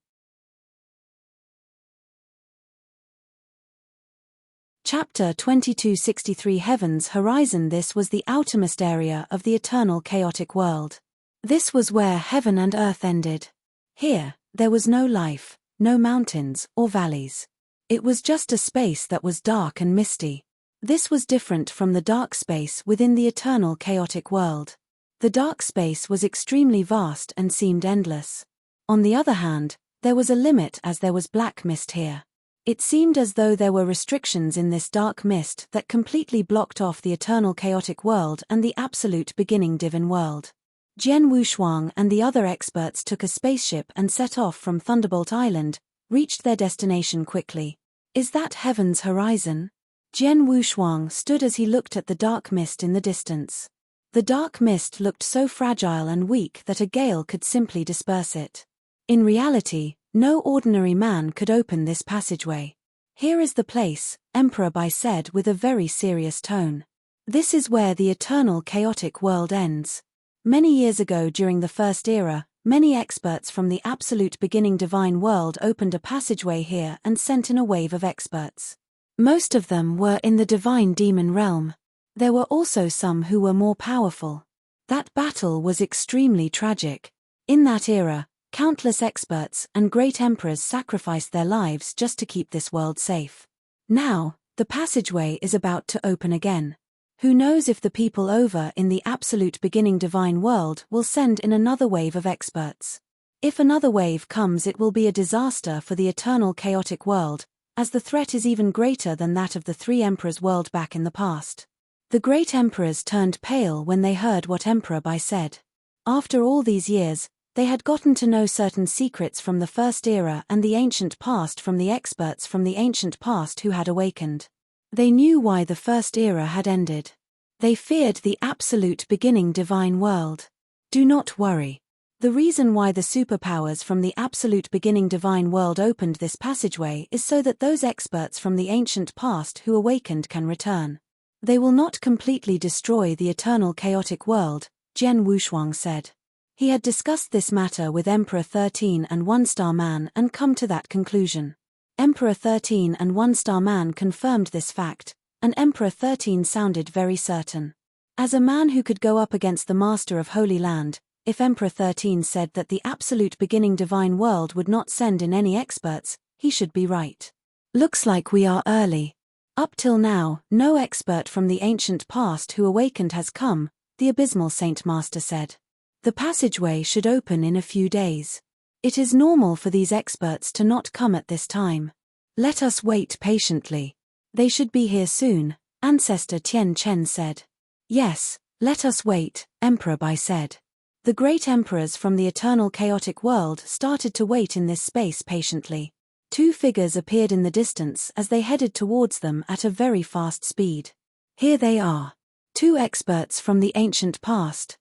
Chapter 2263 Heaven's Horizon. This was the outermost area of the Eternal Chaotic World. This was where heaven and earth ended. Here, there was no life, no mountains or valleys. It was just a space that was dark and misty. This was different from the dark space within the Eternal Chaotic World. The dark space was extremely vast and seemed endless. On the other hand, there was a limit as there was black mist here. It seemed as though there were restrictions in this dark mist that completely blocked off the Eternal Chaotic World and the absolute beginning divine world. Jen Wushuang and the other experts took a spaceship and set off from Thunderbolt Island, reached their destination quickly. Is that Heaven's horizon? Jen Wushuang stood as he looked at the dark mist in the distance. The dark mist looked so fragile and weak that a gale could simply disperse it. In reality, no ordinary man could open this passageway. Here is the place, Emperor Bai said with a very serious tone. This is where the Eternal Chaotic World ends. Many years ago during the First Era, many experts from the absolute beginning divine world opened a passageway here and sent in a wave of experts. Most of them were in the divine demon realm. There were also some who were more powerful. That battle was extremely tragic. In that era, countless experts and great emperors sacrificed their lives just to keep this world safe. Now, the passageway is about to open again. Who knows if the people over in the absolute beginning divine world will send in another wave of experts. If another wave comes, it will be a disaster for the Eternal Chaotic World, as the threat is even greater than that of the three emperors' world back in the past. The great emperors turned pale when they heard what Emperor Bai said. After all these years, they had gotten to know certain secrets from the First Era and the ancient past from the experts from the ancient past who had awakened. They knew why the First Era had ended. They feared the absolute beginning divine world. Do not worry. The reason why the superpowers from the absolute beginning divine world opened this passageway is so that those experts from the ancient past who awakened can return. They will not completely destroy the Eternal Chaotic World, Jen Wushuang said. He had discussed this matter with Emperor 13 and One-Star Man and come to that conclusion. Emperor 13 and One-Star Man confirmed this fact, and Emperor 13 sounded very certain. As a man who could go up against the Master of Holy Land, if Emperor 13 said that the absolute beginning divine world would not send in any experts, he should be right. Looks like we are early. Up till now, no expert from the ancient past who awakened has come, the Abysmal Saint Master said. The passageway should open in a few days. It is normal for these experts to not come at this time. Let us wait patiently. They should be here soon, Ancestor Tian Chen said. Yes, let us wait, Emperor Bai said. The The great emperors from the eternal chaotic world started to wait in this space patiently. Two figures appeared in the distance as they headed towards them at a very fast speed. Here they are. Two experts from the ancient past.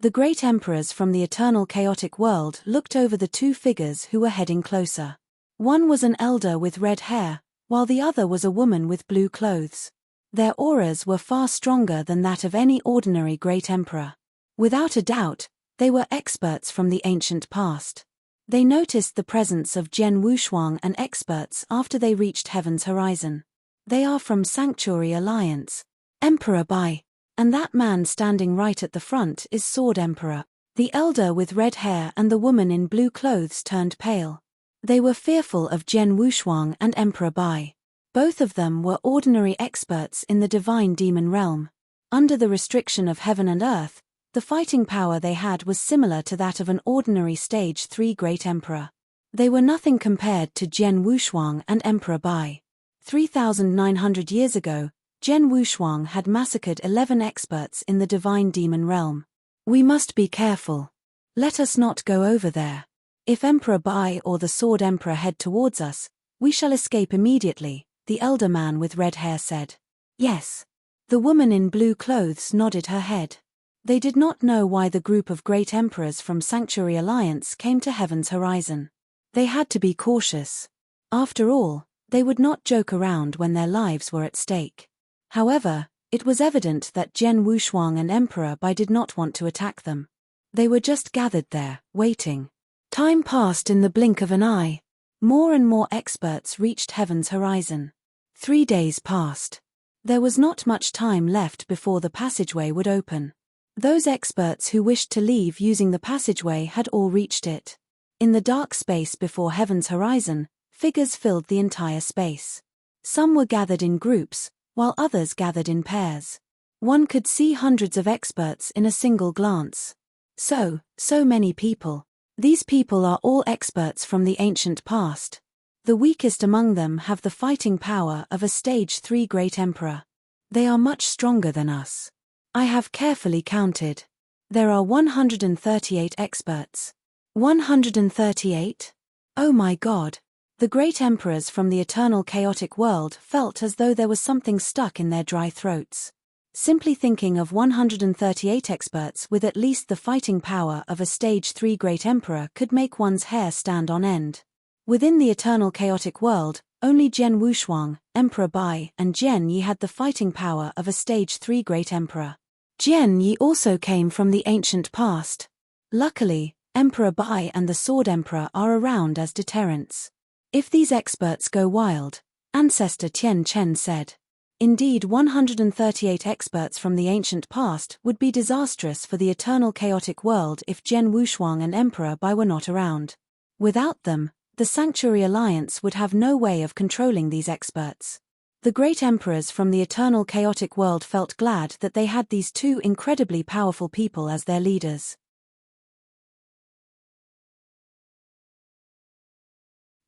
The great emperors from the eternal chaotic world looked over the two figures who were heading closer. One was an elder with red hair, while the other was a woman with blue clothes. Their auras were far stronger than that of any ordinary great emperor. Without a doubt, they were experts from the ancient past. They noticed the presence of Jian Wushuang and experts after they reached Heaven's Horizon. They are from Sanctuary Alliance. Emperor Bai. And that man standing right at the front is Sword Emperor. The elder with red hair and the woman in blue clothes turned pale. They were fearful of Jian Wushuang and Emperor Bai. Both of them were ordinary experts in the divine demon realm. Under the restriction of heaven and earth, the fighting power they had was similar to that of an ordinary stage 3 great emperor. They were nothing compared to Jian Wushuang and Emperor Bai. 3,900 years ago, Jian Wushuang had massacred 11 experts in the divine demon realm. We must be careful. Let us not go over there. If Emperor Bai or the Sword Emperor head towards us, we shall escape immediately, the elder man with red hair said. Yes. The woman in blue clothes nodded her head. They did not know why the group of great emperors from Sanctuary Alliance came to Heaven's Horizon. They had to be cautious. After all, they would not joke around when their lives were at stake. However, it was evident that Jian Wushuang and Emperor Bai did not want to attack them. They were just gathered there, waiting. Time passed in the blink of an eye. More and more experts reached Heaven's Horizon. 3 days passed. There was not much time left before the passageway would open. Those experts who wished to leave using the passageway had all reached it. In the dark space before Heaven's Horizon, figures filled the entire space. Some were gathered in groups, while others gathered in pairs. One could see hundreds of experts in a single glance. So many people. These people are all experts from the ancient past. The weakest among them have the fighting power of a stage 3 great emperor. They are much stronger than us. I have carefully counted. There are 138 experts. 138? Oh my God. The great emperors from the eternal chaotic world felt as though there was something stuck in their dry throats. Simply thinking of 138 experts with at least the fighting power of a stage 3 great emperor could make one's hair stand on end. Within the eternal chaotic world, only Jian Wushuang, Emperor Bai, and Jian Yi had the fighting power of a stage 3 great emperor. Jian Yi also came from the ancient past. Luckily, Emperor Bai and the Sword Emperor are around as deterrents. If these experts go wild, Ancestor Tian Chen said. Indeed, 138 experts from the ancient past would be disastrous for the eternal chaotic world if Jian Wushuang and Emperor Bai were not around. Without them, the Sanctuary Alliance would have no way of controlling these experts. The great emperors from the eternal chaotic world felt glad that they had these two incredibly powerful people as their leaders.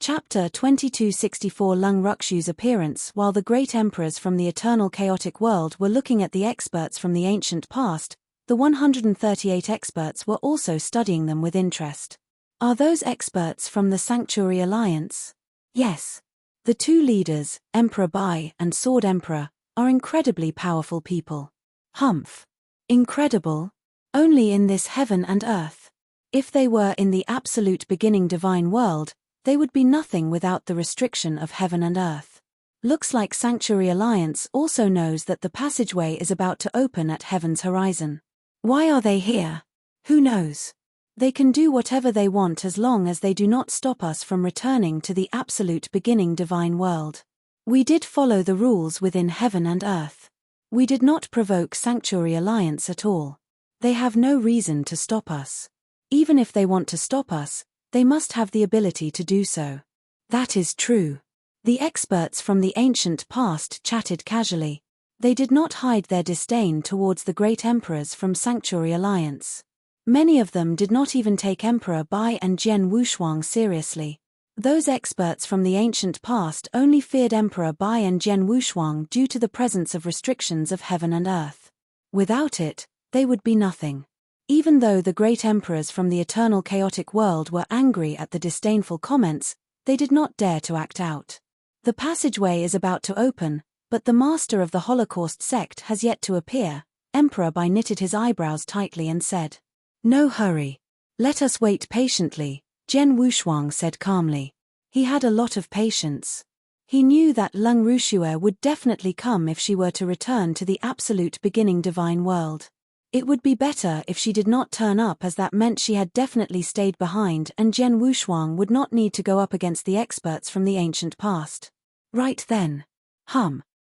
Chapter 2264 Lung Rukshu's appearance. While the great emperors from the eternal chaotic world were looking at the experts from the ancient past, the 138 experts were also studying them with interest. Are those experts from the Sanctuary Alliance? Yes. The two leaders, Emperor Bai and Sword Emperor, are incredibly powerful people. Humph. Incredible? Only in this heaven and earth. If they were in the absolute beginning divine world, they would be nothing without the restriction of heaven and earth. Looks like Sanctuary Alliance also knows that the passageway is about to open at Heaven's Horizon. Why are they here? Who knows? They can do whatever they want as long as they do not stop us from returning to the absolute beginning divine world. We did follow the rules within heaven and earth. We did not provoke Sanctuary Alliance at all. They have no reason to stop us. Even if they want to stop us, they must have the ability to do so. That is true. The experts from the ancient past chatted casually. They did not hide their disdain towards the great emperors from Sanctuary Alliance. Many of them did not even take Emperor Bai and Jian Wushuang seriously. Those experts from the ancient past only feared Emperor Bai and Jian Wushuang due to the presence of restrictions of heaven and earth. Without it, they would be nothing. Even though the great emperors from the eternal chaotic world were angry at the disdainful comments, they did not dare to act out. The passageway is about to open, but the master of the Holocaust sect has yet to appear. Emperor Bai knitted his eyebrows tightly and said, "No hurry. Let us wait patiently," Jian Wushuang said calmly. He had a lot of patience. He knew that Leng Rushue would definitely come if she were to return to the absolute beginning divine world. It would be better if she did not turn up, as that meant she had definitely stayed behind and Jian Wushuang would not need to go up against the experts from the ancient past. Right then.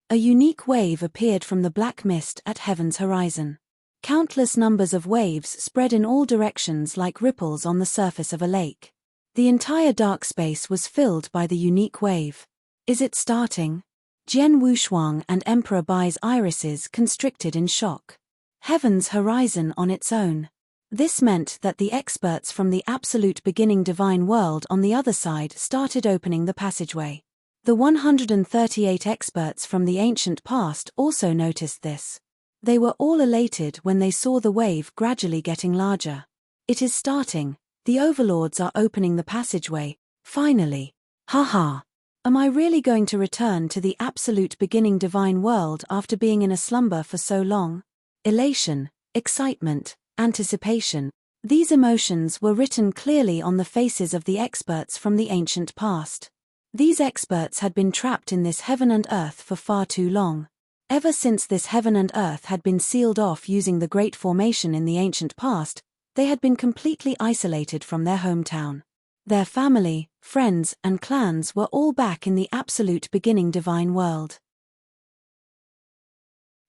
A unique wave appeared from the black mist at heaven's horizon. Countless numbers of waves spread in all directions like ripples on the surface of a lake. The entire dark space was filled by the unique wave. Is it starting? Jian Wushuang and Emperor Bai's irises constricted in shock. Heaven's horizon on its own. This meant that the experts from the absolute beginning divine world on the other side started opening the passageway. The 138 experts from the ancient past also noticed this. They were all elated when they saw the wave gradually getting larger. It is starting. The overlords are opening the passageway. Finally. Haha. Am I really going to return to the absolute beginning divine world after being in a slumber for so long? Elation, excitement, anticipation. These emotions were written clearly on the faces of the experts from the ancient past. These experts had been trapped in this heaven and earth for far too long. Ever since this heaven and earth had been sealed off using the Great Formation in the ancient past, they had been completely isolated from their hometown. Their family, friends, and clans were all back in the absolute beginning divine world.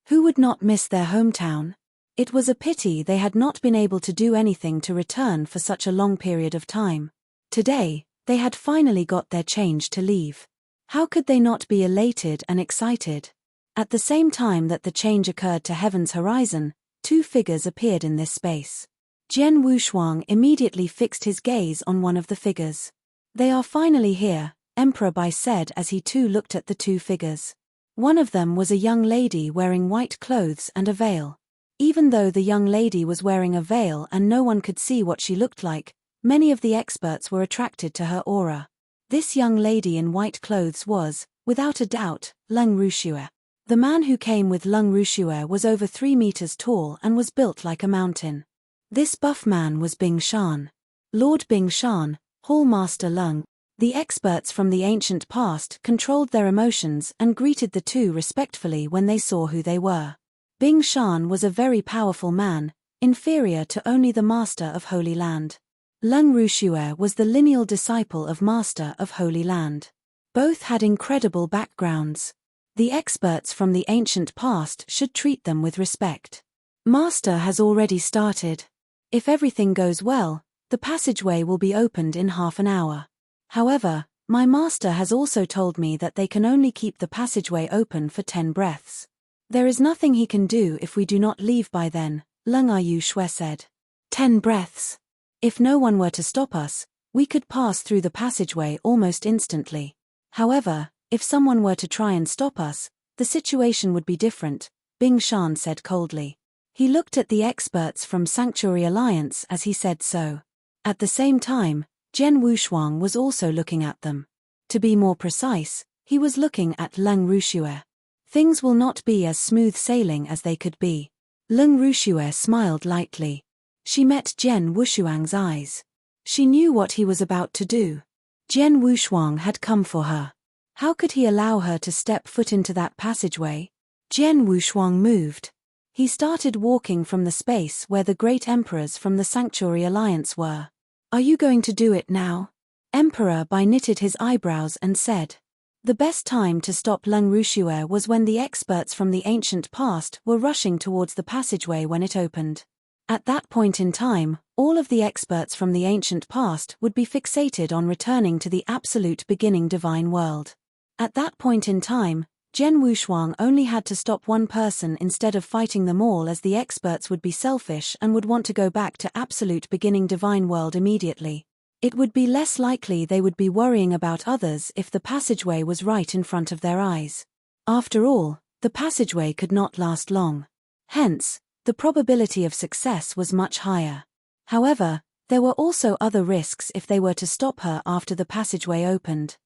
Who would not miss their hometown? It was a pity they had not been able to do anything to return for such a long period of time. Today, they had finally got their change to leave. How could they not be elated and excited? At the same time that the change occurred to heaven's horizon, two figures appeared in this space. Jian Wushuang immediately fixed his gaze on one of the figures. "They are finally here," Emperor Bai said as he too looked at the two figures. One of them was a young lady wearing white clothes and a veil. Even though the young lady was wearing a veil and no one could see what she looked like, many of the experts were attracted to her aura. This young lady in white clothes was, without a doubt, Leng Rushue. The man who came with Leng Rushue was over 3 meters tall and was built like a mountain. This buff man was Bing Shan. Lord Bing Shan, Hall Master Leng. The experts from the ancient past controlled their emotions and greeted the two respectfully when they saw who they were. Bing Shan was a very powerful man, inferior to only the Master of Holy Land. Leng Rushue was the lineal disciple of Master of Holy Land. Both had incredible backgrounds. The experts from the ancient past should treat them with respect. Master has already started. If everything goes well, the passageway will be opened in half an hour. However, my master has also told me that they can only keep the passageway open for 10 breaths. There is nothing he can do if we do not leave by then, Leng Rushue said. 10 breaths. If no one were to stop us, we could pass through the passageway almost instantly. However, if someone were to try and stop us, the situation would be different, Bing Shan said coldly. He looked at the experts from Sanctuary Alliance as he said so. At the same time, Jian Wushuang was also looking at them. To be more precise, he was looking at Leng Rushue. Things will not be as smooth sailing as they could be. Leng Rushue smiled lightly. She met Jian Wushuang's eyes. She knew what he was about to do. Jian Wushuang had come for her. How could he allow her to step foot into that passageway? Jian Wushuang moved. He started walking from the space where the great emperors from the Sanctuary Alliance were. "Are you going to do it now?" Emperor Bai knitted his eyebrows and said. The best time to stop Leng Rushue was when the experts from the ancient past were rushing towards the passageway when it opened. At that point in time, all of the experts from the ancient past would be fixated on returning to the absolute beginning divine world. At that point in time, Jian Wushuang only had to stop one person instead of fighting them all, as the experts would be selfish and would want to go back to absolute beginning divine world immediately. It would be less likely they would be worrying about others if the passageway was right in front of their eyes. After all, the passageway could not last long. Hence, the probability of success was much higher. However, there were also other risks if they were to stop her after the passageway opened.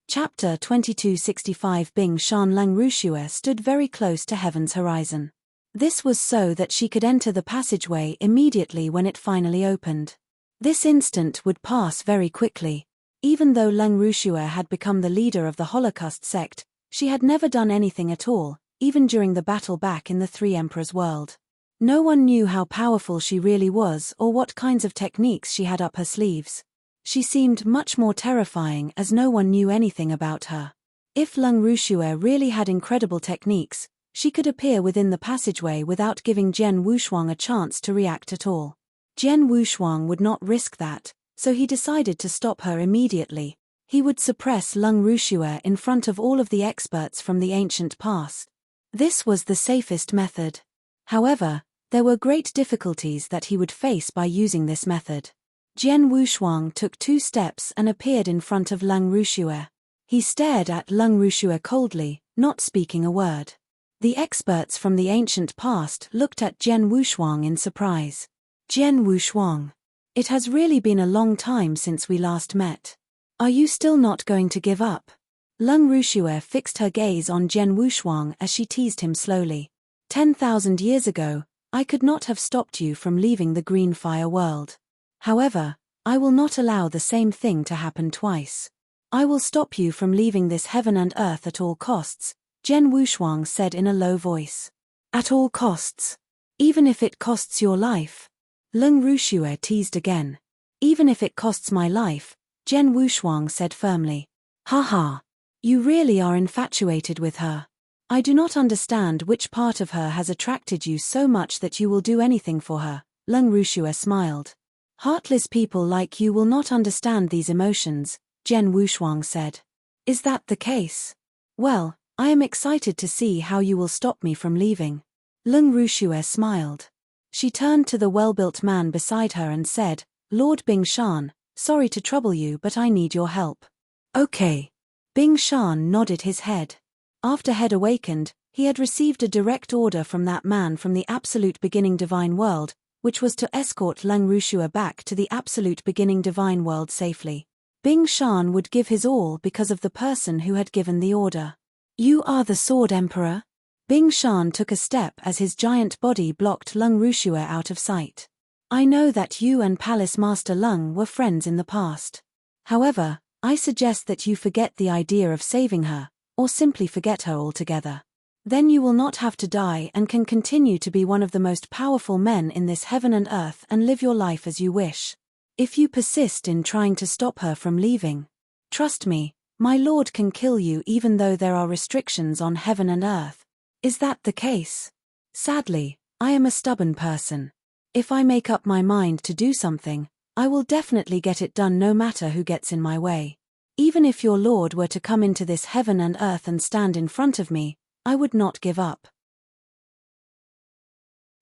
Chapter 2265 Bing Shan Leng Rushue stood very close to heaven's horizon. This was so that she could enter the passageway immediately when it finally opened. This instant would pass very quickly. Even though Leng Rushue had become the leader of the Holocaust sect, she had never done anything at all, even during the battle back in the Three Emperors world. No one knew how powerful she really was or what kinds of techniques she had up her sleeves. She seemed much more terrifying as no one knew anything about her. If Leng Rushue really had incredible techniques, she could appear within the passageway without giving Jian Wushuang a chance to react at all. Jian Wushuang would not risk that, so he decided to stop her immediately. He would suppress Leng Rushue in front of all of the experts from the ancient past. This was the safest method. However, there were great difficulties that he would face by using this method. Jian Wushuang took 2 steps and appeared in front of Leng Rushue. He stared at Leng Rushue coldly, not speaking a word. The experts from the ancient past looked at Jian Wushuang in surprise. Jian Wushuang. It has really been a long time since we last met. Are you still not going to give up? Leng Rushue fixed her gaze on Jian Wushuang as she teased him slowly. 10,000 years ago, I could not have stopped you from leaving the green fire world. However, I will not allow the same thing to happen twice. I will stop you from leaving this heaven and earth at all costs, Jian Wushuang said in a low voice. At all costs? Even if it costs your life? Leng Rushue teased again. Even if it costs my life, Jian Wushuang said firmly. Haha. You really are infatuated with her. I do not understand which part of her has attracted you so much that you will do anything for her, Leng Rushue smiled. Heartless people like you will not understand these emotions, Jian Wushuang said. Is that the case? Well, I am excited to see how you will stop me from leaving. Leng Rushue smiled. She turned to the well-built man beside her and said, Lord Bing Shan, sorry to trouble you but I need your help. Okay. Bing Shan nodded his head. After Head awakened, he had received a direct order from that man from the absolute beginning divine world, which was to escort Leng Rushue back to the absolute beginning divine world safely. Bing Shan would give his all because of the person who had given the order. You are the Sword Emperor? Bing Shan took a step as his giant body blocked Leng Rushue out of sight. I know that you and Palace Master Leng were friends in the past. However, I suggest that you forget the idea of saving her, or simply forget her altogether. Then you will not have to die and can continue to be one of the most powerful men in this heaven and earth and live your life as you wish. If you persist in trying to stop her from leaving, trust me, my lord can kill you even though there are restrictions on heaven and earth. Is that the case? Sadly, I am a stubborn person. If I make up my mind to do something, I will definitely get it done no matter who gets in my way. Even if your lord were to come into this heaven and earth and stand in front of me, I would not give up.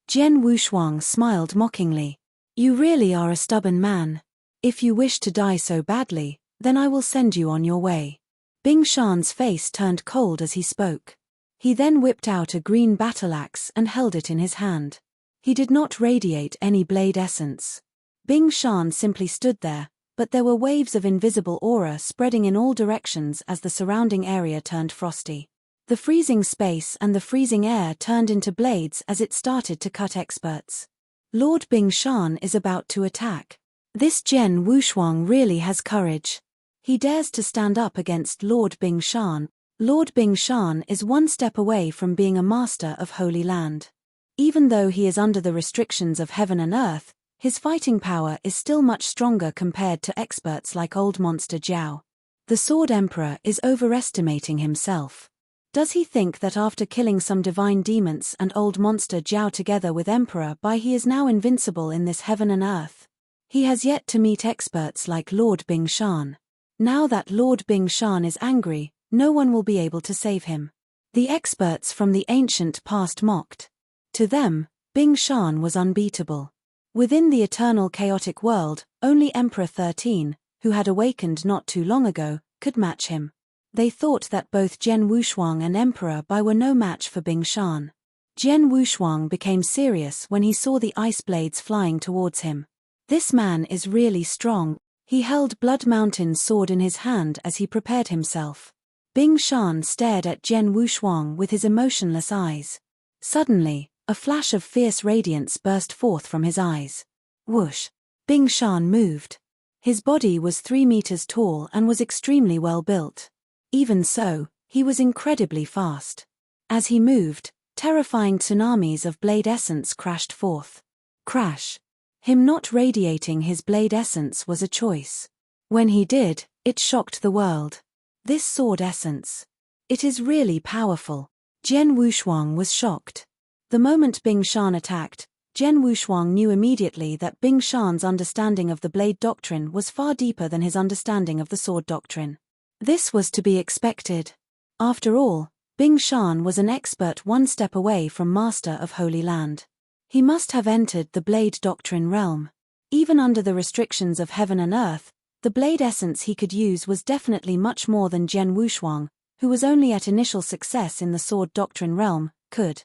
Jian Wushuang smiled mockingly. You really are a stubborn man. If you wish to die so badly, then I will send you on your way. Bing Shan's face turned cold as he spoke. He then whipped out a green battle axe and held it in his hand. He did not radiate any blade essence. Bing Shan simply stood there, but there were waves of invisible aura spreading in all directions as the surrounding area turned frosty. The freezing space and the freezing air turned into blades as it started to cut experts. Lord Bing Shan is about to attack. This Jian Wushuang really has courage. He dares to stand up against Lord Bing Shan. Lord Bing Shan is one step away from being a master of Holy Land. Even though he is under the restrictions of heaven and earth, his fighting power is still much stronger compared to experts like Old Monster Jiao. The Sword Emperor is overestimating himself. Does he think that after killing some divine demons and Old Monster Jiao together with Emperor Bai he is now invincible in this heaven and earth? He has yet to meet experts like Lord Bing Shan. Now that Lord Bing Shan is angry, no one will be able to save him. The experts from the ancient past mocked. To them, Bing Shan was unbeatable. Within the eternal chaotic world, only Emperor 13, who had awakened not too long ago, could match him. They thought that both Jian Wushuang and Emperor Bai were no match for Bing Shan. Jian Wushuang became serious when he saw the ice blades flying towards him. This man is really strong. He held Blood Mountain's sword in his hand as he prepared himself. Bing Shan stared at Jian Wushuang with his emotionless eyes. Suddenly, a flash of fierce radiance burst forth from his eyes. Whoosh! Bing Shan moved. His body was 3 meters tall and was extremely well built. Even so, he was incredibly fast. As he moved, terrifying tsunamis of blade essence crashed forth. Crash! Him not radiating his blade essence was a choice. When he did, it shocked the world. This sword essence. It is really powerful. Jian Wushuang was shocked. The moment Bing Shan attacked, Jian Wushuang knew immediately that Bing Shan's understanding of the blade doctrine was far deeper than his understanding of the sword doctrine. This was to be expected. After all, Bing Shan was an expert one step away from master of Holy Land. He must have entered the blade doctrine realm. Even under the restrictions of heaven and earth, the blade essence he could use was definitely much more than Jian Wushuang, who was only at initial success in the sword doctrine realm, could.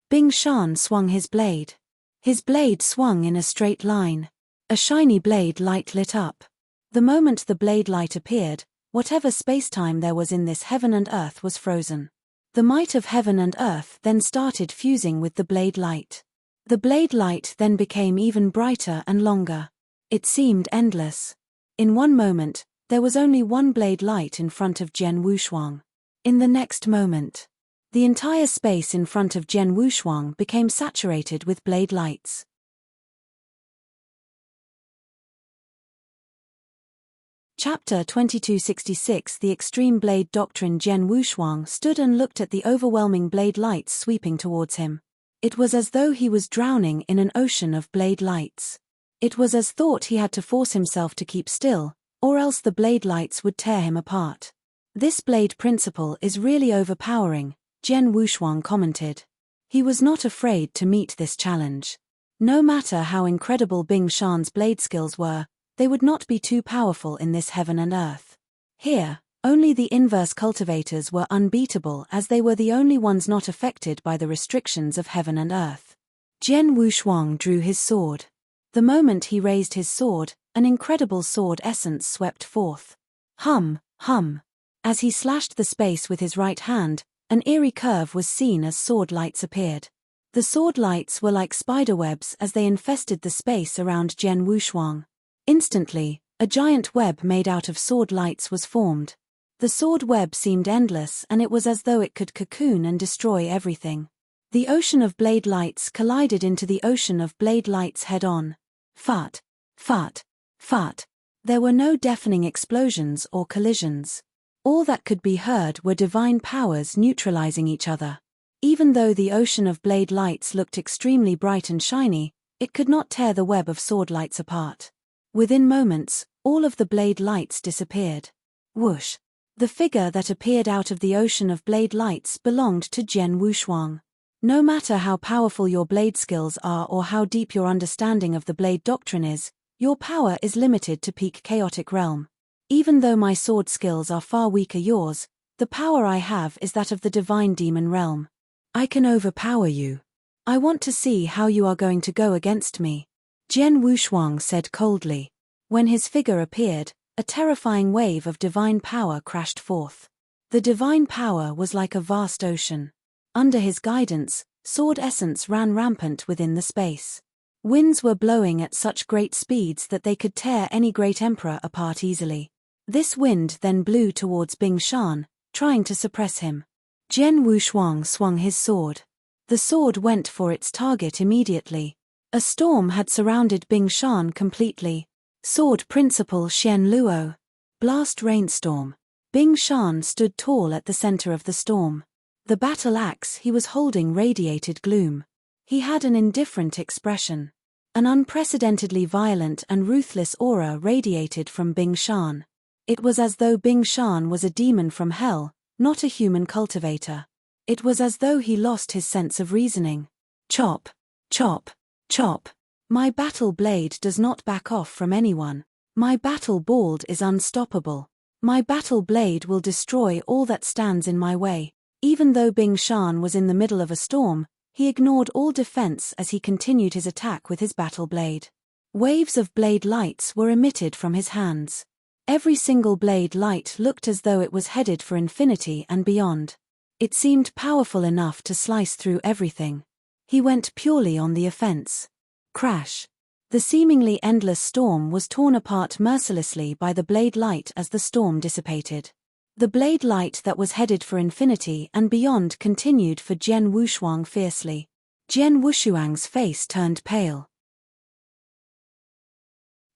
Bing Shan swung his blade. His blade swung in a straight line. A shiny blade light lit up. The moment the blade light appeared, whatever space-time there was in this heaven and earth was frozen. The might of heaven and earth then started fusing with the blade light. The blade light then became even brighter and longer. It seemed endless. In one moment, there was only one blade light in front of Jian Wushuang. In the next moment, the entire space in front of Jian Wushuang became saturated with blade lights. Chapter 2266 The Extreme Blade Doctrine. Jian Wushuang stood and looked at the overwhelming blade lights sweeping towards him. It was as though he was drowning in an ocean of blade lights. It was as thought he had to force himself to keep still, or else the blade lights would tear him apart. This blade principle is really overpowering, Jian Wushuang commented. He was not afraid to meet this challenge. No matter how incredible Bing Shan's blade skills were, they would not be too powerful in this heaven and earth. Here, only the inverse cultivators were unbeatable as they were the only ones not affected by the restrictions of heaven and earth. Jian Wushuang drew his sword. The moment he raised his sword, an incredible sword essence swept forth. As he slashed the space with his right hand, an eerie curve was seen as sword lights appeared. The sword lights were like spiderwebs as they infested the space around Jian Wushuang. Instantly, a giant web made out of sword lights was formed. The sword web seemed endless and it was as though it could cocoon and destroy everything. The ocean of blade lights collided into the ocean of blade lights head-on. Fart. There were no deafening explosions or collisions. All that could be heard were divine powers neutralizing each other. Even though the ocean of blade lights looked extremely bright and shiny, it could not tear the web of sword lights apart. Within moments, all of the blade lights disappeared. Whoosh! The figure that appeared out of the ocean of blade lights belonged to Jian Wushuang. No matter how powerful your blade skills are or how deep your understanding of the blade doctrine is, your power is limited to peak chaotic realm. Even though my sword skills are far weaker yours, the power I have is that of the divine demon realm. I can overpower you. I want to see how you are going to go against me. Jian Wushuang said coldly. When his figure appeared, a terrifying wave of divine power crashed forth. The divine power was like a vast ocean. Under his guidance, sword essence ran rampant within the space. Winds were blowing at such great speeds that they could tear any great emperor apart easily. This wind then blew towards Bing Shan, trying to suppress him. Jian Wushuang swung his sword. The sword went for its target immediately. A storm had surrounded Bing Shan completely. Sword Principle Shen Luo. Blast Rainstorm. Bing Shan stood tall at the center of the storm. The battle axe he was holding radiated gloom. He had an indifferent expression. An unprecedentedly violent and ruthless aura radiated from Bing Shan. It was as though Bing Shan was a demon from hell, not a human cultivator. It was as though he lost his sense of reasoning. Chop. My battle blade does not back off from anyone. My battle bald is unstoppable. My battle blade will destroy all that stands in my way. Even though Bing Shan was in the middle of a storm, he ignored all defense as he continued his attack with his battle blade. Waves of blade lights were emitted from his hands. Every single blade light looked as though it was headed for infinity and beyond. It seemed powerful enough to slice through everything. He went purely on the offense. Crash. The seemingly endless storm was torn apart mercilessly by the blade light as the storm dissipated. The blade light that was headed for infinity and beyond continued for Jian Wushuang fiercely. Jian Wushuang's face turned pale.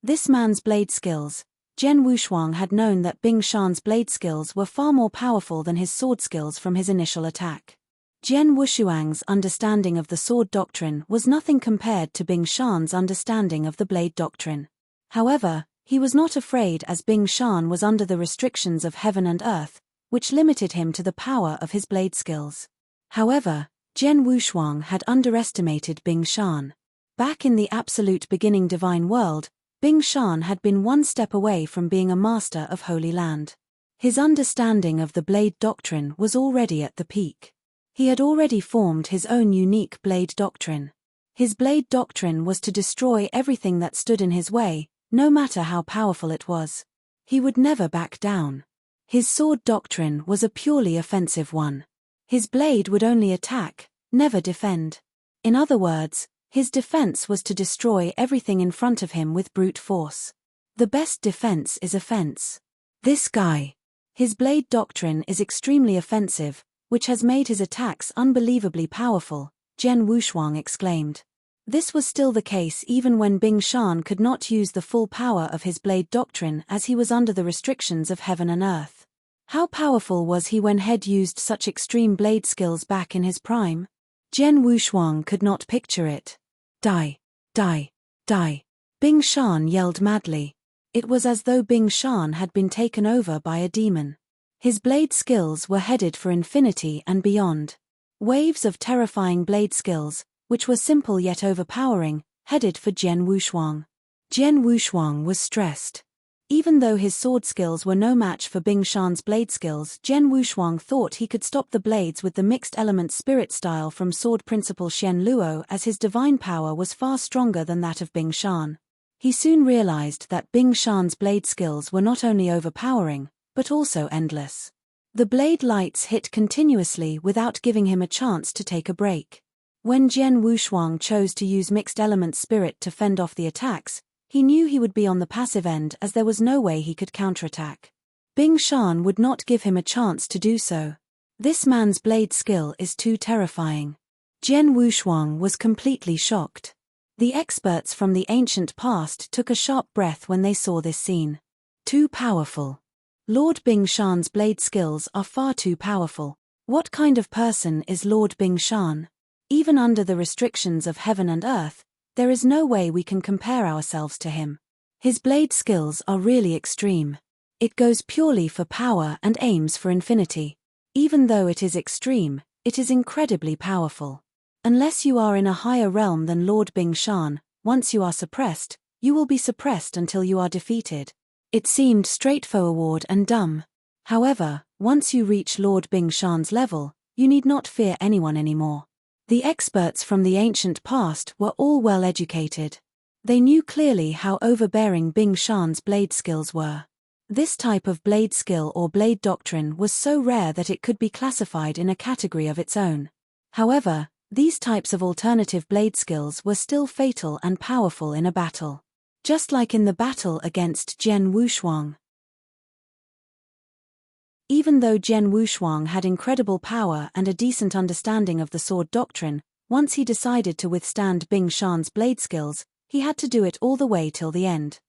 This man's blade skills. Jian Wushuang had known that Bing Shan's blade skills were far more powerful than his sword skills from his initial attack. Jian Wushuang's understanding of the sword doctrine was nothing compared to Bing Shan's understanding of the blade doctrine. However, he was not afraid as Bing Shan was under the restrictions of heaven and earth, which limited him to the power of his blade skills. However, Jian Wushuang had underestimated Bing Shan. Back in the absolute beginning divine world, Bing Shan had been one step away from being a master of Holy Land. His understanding of the blade doctrine was already at the peak. He had already formed his own unique blade doctrine. His blade doctrine was to destroy everything that stood in his way, no matter how powerful it was. He would never back down. His sword doctrine was a purely offensive one. His blade would only attack, never defend. In other words, his defense was to destroy everything in front of him with brute force. The best defense is offense. This guy. His blade doctrine is extremely offensive, which has made his attacks unbelievably powerful, Jian Wushuang exclaimed. This was still the case even when Bing Shan could not use the full power of his blade doctrine as he was under the restrictions of heaven and earth. How powerful was he when Head used such extreme blade skills back in his prime? Jian Wushuang could not picture it. Die! Die! Die! Bing Shan yelled madly. It was as though Bing Shan had been taken over by a demon. His blade skills were headed for infinity and beyond. Waves of terrifying blade skills, which were simple yet overpowering, headed for Jian Wushuang. Jian Wushuang was stressed. Even though his sword skills were no match for Bing Shan's blade skills, Jian Wushuang thought he could stop the blades with the mixed element spirit style from sword principal Shen Luo as his divine power was far stronger than that of Bing Shan. He soon realized that Bing Shan's blade skills were not only overpowering, but also endless. The blade lights hit continuously without giving him a chance to take a break. When Jian Wushuang chose to use mixed element spirit to fend off the attacks, he knew he would be on the passive end as there was no way he could counterattack. Bing Shan would not give him a chance to do so. This man's blade skill is too terrifying. Jian Wushuang was completely shocked. The experts from the ancient past took a sharp breath when they saw this scene. Too powerful. Lord Bing Shan's blade skills are far too powerful. What kind of person is Lord Bing Shan? Even under the restrictions of heaven and earth, there is no way we can compare ourselves to him. His blade skills are really extreme. It goes purely for power and aims for infinity. Even though it is extreme, it is incredibly powerful. Unless you are in a higher realm than Lord Bing Shan, once you are suppressed, you will be suppressed until you are defeated. It seemed straightforward and dumb. However, once you reach Lord Bing Shan's level, you need not fear anyone anymore. The experts from the ancient past were all well educated. They knew clearly how overbearing Bing Shan's blade skills were. This type of blade skill or blade doctrine was so rare that it could be classified in a category of its own. However, these types of alternative blade skills were still fatal and powerful in a battle. Just like in the battle against Jian Wushuang. Even though Jian Wushuang had incredible power and a decent understanding of the sword doctrine, once he decided to withstand Bing Shan's blade skills, he had to do it all the way till the end.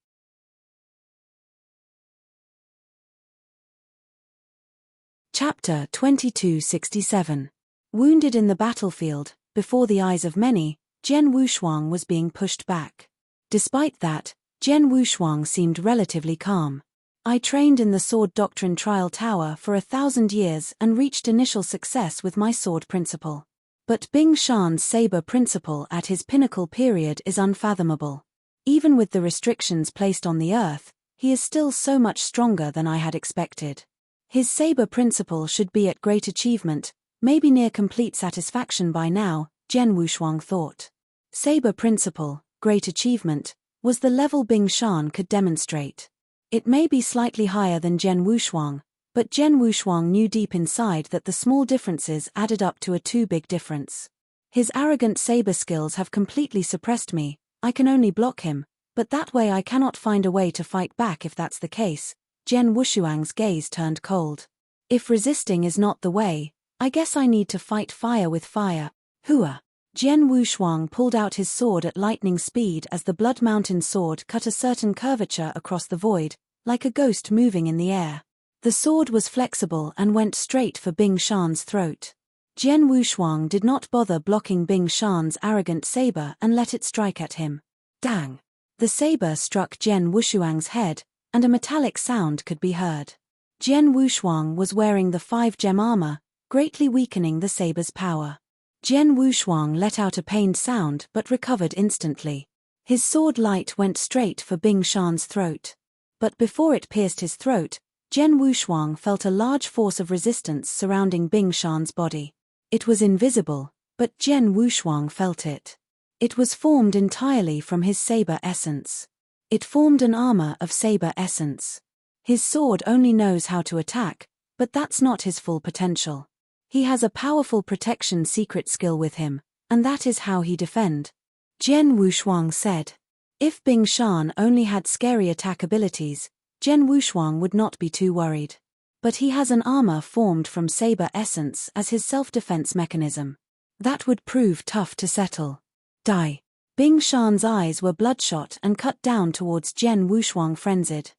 Chapter 2267. Wounded in the battlefield, before the eyes of many, Jian Wushuang was being pushed back. Despite that, Jian Wushuang seemed relatively calm. I trained in the sword doctrine trial tower for 1,000 years and reached initial success with my sword principle. But Bing Shan's saber principle at his pinnacle period is unfathomable. Even with the restrictions placed on the earth, He is still so much stronger than I had expected. His saber principle should be at great achievement, maybe near complete satisfaction by now, Jian Wushuang thought. Saber principle, great achievement, was the level Bing Shan could demonstrate. It may be slightly higher than Jian Wushuang, but Jian Wushuang knew deep inside that the small differences added up to a too big difference. His arrogant saber skills have completely suppressed me. I can only block him, but that way I cannot find a way to fight back if that's the case. Jian Wushuang's gaze turned cold. If resisting is not the way, I guess I need to fight fire with fire. Hua! Jian Wushuang pulled out his sword at lightning speed as the Blood Mountain sword cut a certain curvature across the void, like a ghost moving in the air. The sword was flexible and went straight for Bing Shan's throat. Jian Wushuang did not bother blocking Bing Shan's arrogant saber and let it strike at him. Dang! The saber struck Jian Wushuang's head, and a metallic sound could be heard. Jian Wushuang was wearing the 5-gem armor, greatly weakening the saber's power. Jian Wushuang let out a pained sound but recovered instantly. His sword light went straight for Bing Shan's throat. But before it pierced his throat, Jian Wushuang felt a large force of resistance surrounding Bing Shan's body. It was invisible, but Jian Wushuang felt it. It was formed entirely from his saber essence. It formed an armor of saber essence. His sword only knows how to attack, but that's not his full potential. He has a powerful protection secret skill with him, and that is how he defend. Jian Wushuang said. If Bing Shan only had scary attack abilities, Jian Wushuang would not be too worried. But he has an armor formed from saber essence as his self-defense mechanism. That would prove tough to settle. Die. Bing Shan's eyes were bloodshot and cut down towards Jian Wushuang frenzied.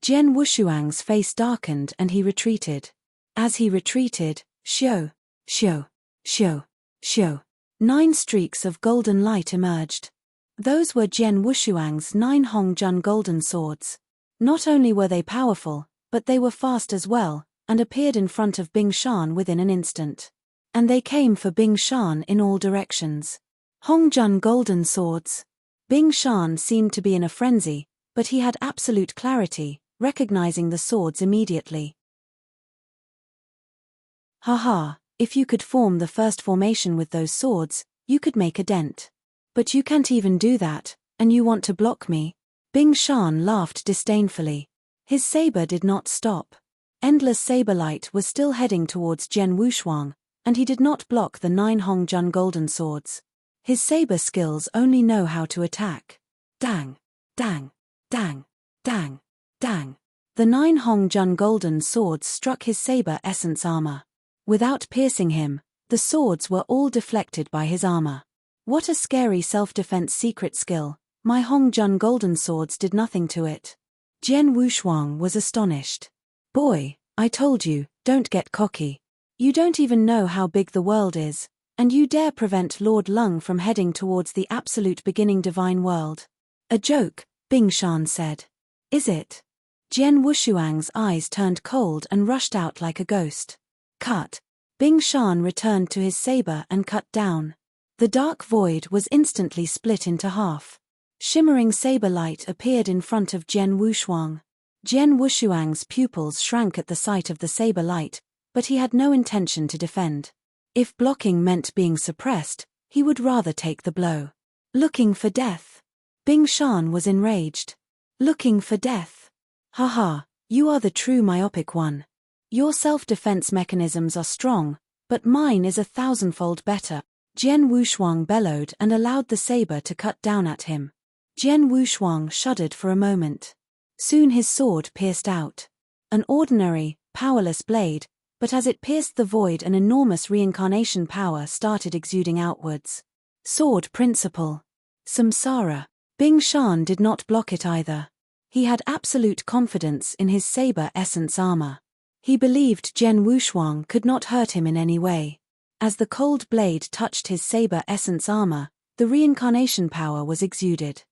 Jian Wushuang's face darkened and he retreated. As he retreated, shio, shio, shio, shio. 9 streaks of golden light emerged. Those were Jian Wushuang's 9 Hongjun golden swords. Not only were they powerful, but they were fast as well, and appeared in front of Bing Shan within an instant. And they came for Bing Shan in all directions. Hongjun golden swords. Bing Shan seemed to be in a frenzy, but he had absolute clarity, recognizing the swords immediately. Haha, if you could form the first formation with those swords, you could make a dent. But you can't even do that, and you want to block me? Bing Shan laughed disdainfully. His saber did not stop. Endless saber light was still heading towards Jian Wushuang, and he did not block the 9 Hongjun golden swords. His saber skills only know how to attack. Dang, dang, dang, dang, dang. The 9 Hongjun golden swords struck his saber essence armor. Without piercing him, the swords were all deflected by his armor. What a scary self-defense secret skill. My Hongjun golden swords did nothing to it. Jian Wushuang was astonished. Boy, I told you, don't get cocky. You don't even know how big the world is, and you dare prevent Lord Lung from heading towards the absolute beginning divine world. A joke, Bing Shan said. Is it? Jian Wushuang's eyes turned cold and rushed out like a ghost. Cut. Bing Shan returned to his saber and cut down. The dark void was instantly split into half. Shimmering saber light appeared in front of Jian Wushuang. Jian Wushuang's pupils shrank at the sight of the saber light, but he had no intention to defend. If blocking meant being suppressed, he would rather take the blow. Looking for death. Bing Shan was enraged. Looking for death. Haha, you are the true myopic one. Your self-defense mechanisms are strong, but mine is 1,000-fold better. Jian Wushuang bellowed and allowed the saber to cut down at him. Jian Wushuang shuddered for a moment. Soon his sword pierced out. An ordinary, powerless blade, but as it pierced the void an enormous reincarnation power started exuding outwards. Sword principle. Samsara. Bing Shan did not block it either. He had absolute confidence in his saber essence armor. He believed Jian Wushuang could not hurt him in any way. As the cold blade touched his saber essence armor, the reincarnation power was exuded.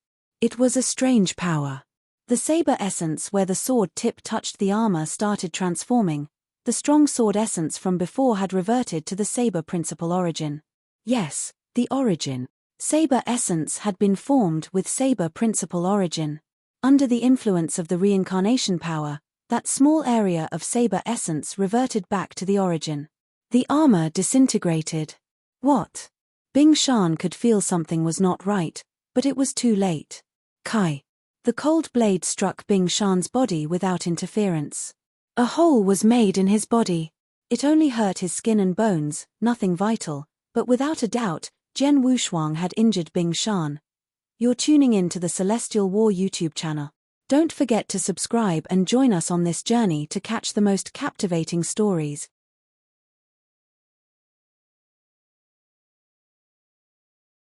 It was a strange power. The saber essence where the sword tip touched the armor started transforming. The strong sword essence from before had reverted to the saber principle origin. Yes, the origin. Saber essence had been formed with saber principle origin. Under the influence of the reincarnation power, that small area of saber essence reverted back to the origin. The armor disintegrated. What? Bing Shan could feel something was not right, but it was too late. Kai. The cold blade struck Bing Shan's body without interference. A hole was made in his body. It only hurt his skin and bones, nothing vital, but without a doubt, Jian Wushuang had injured Bing Shan. You're tuning in to the Celestial War YouTube channel. Don't forget to subscribe and join us on this journey to catch the most captivating stories.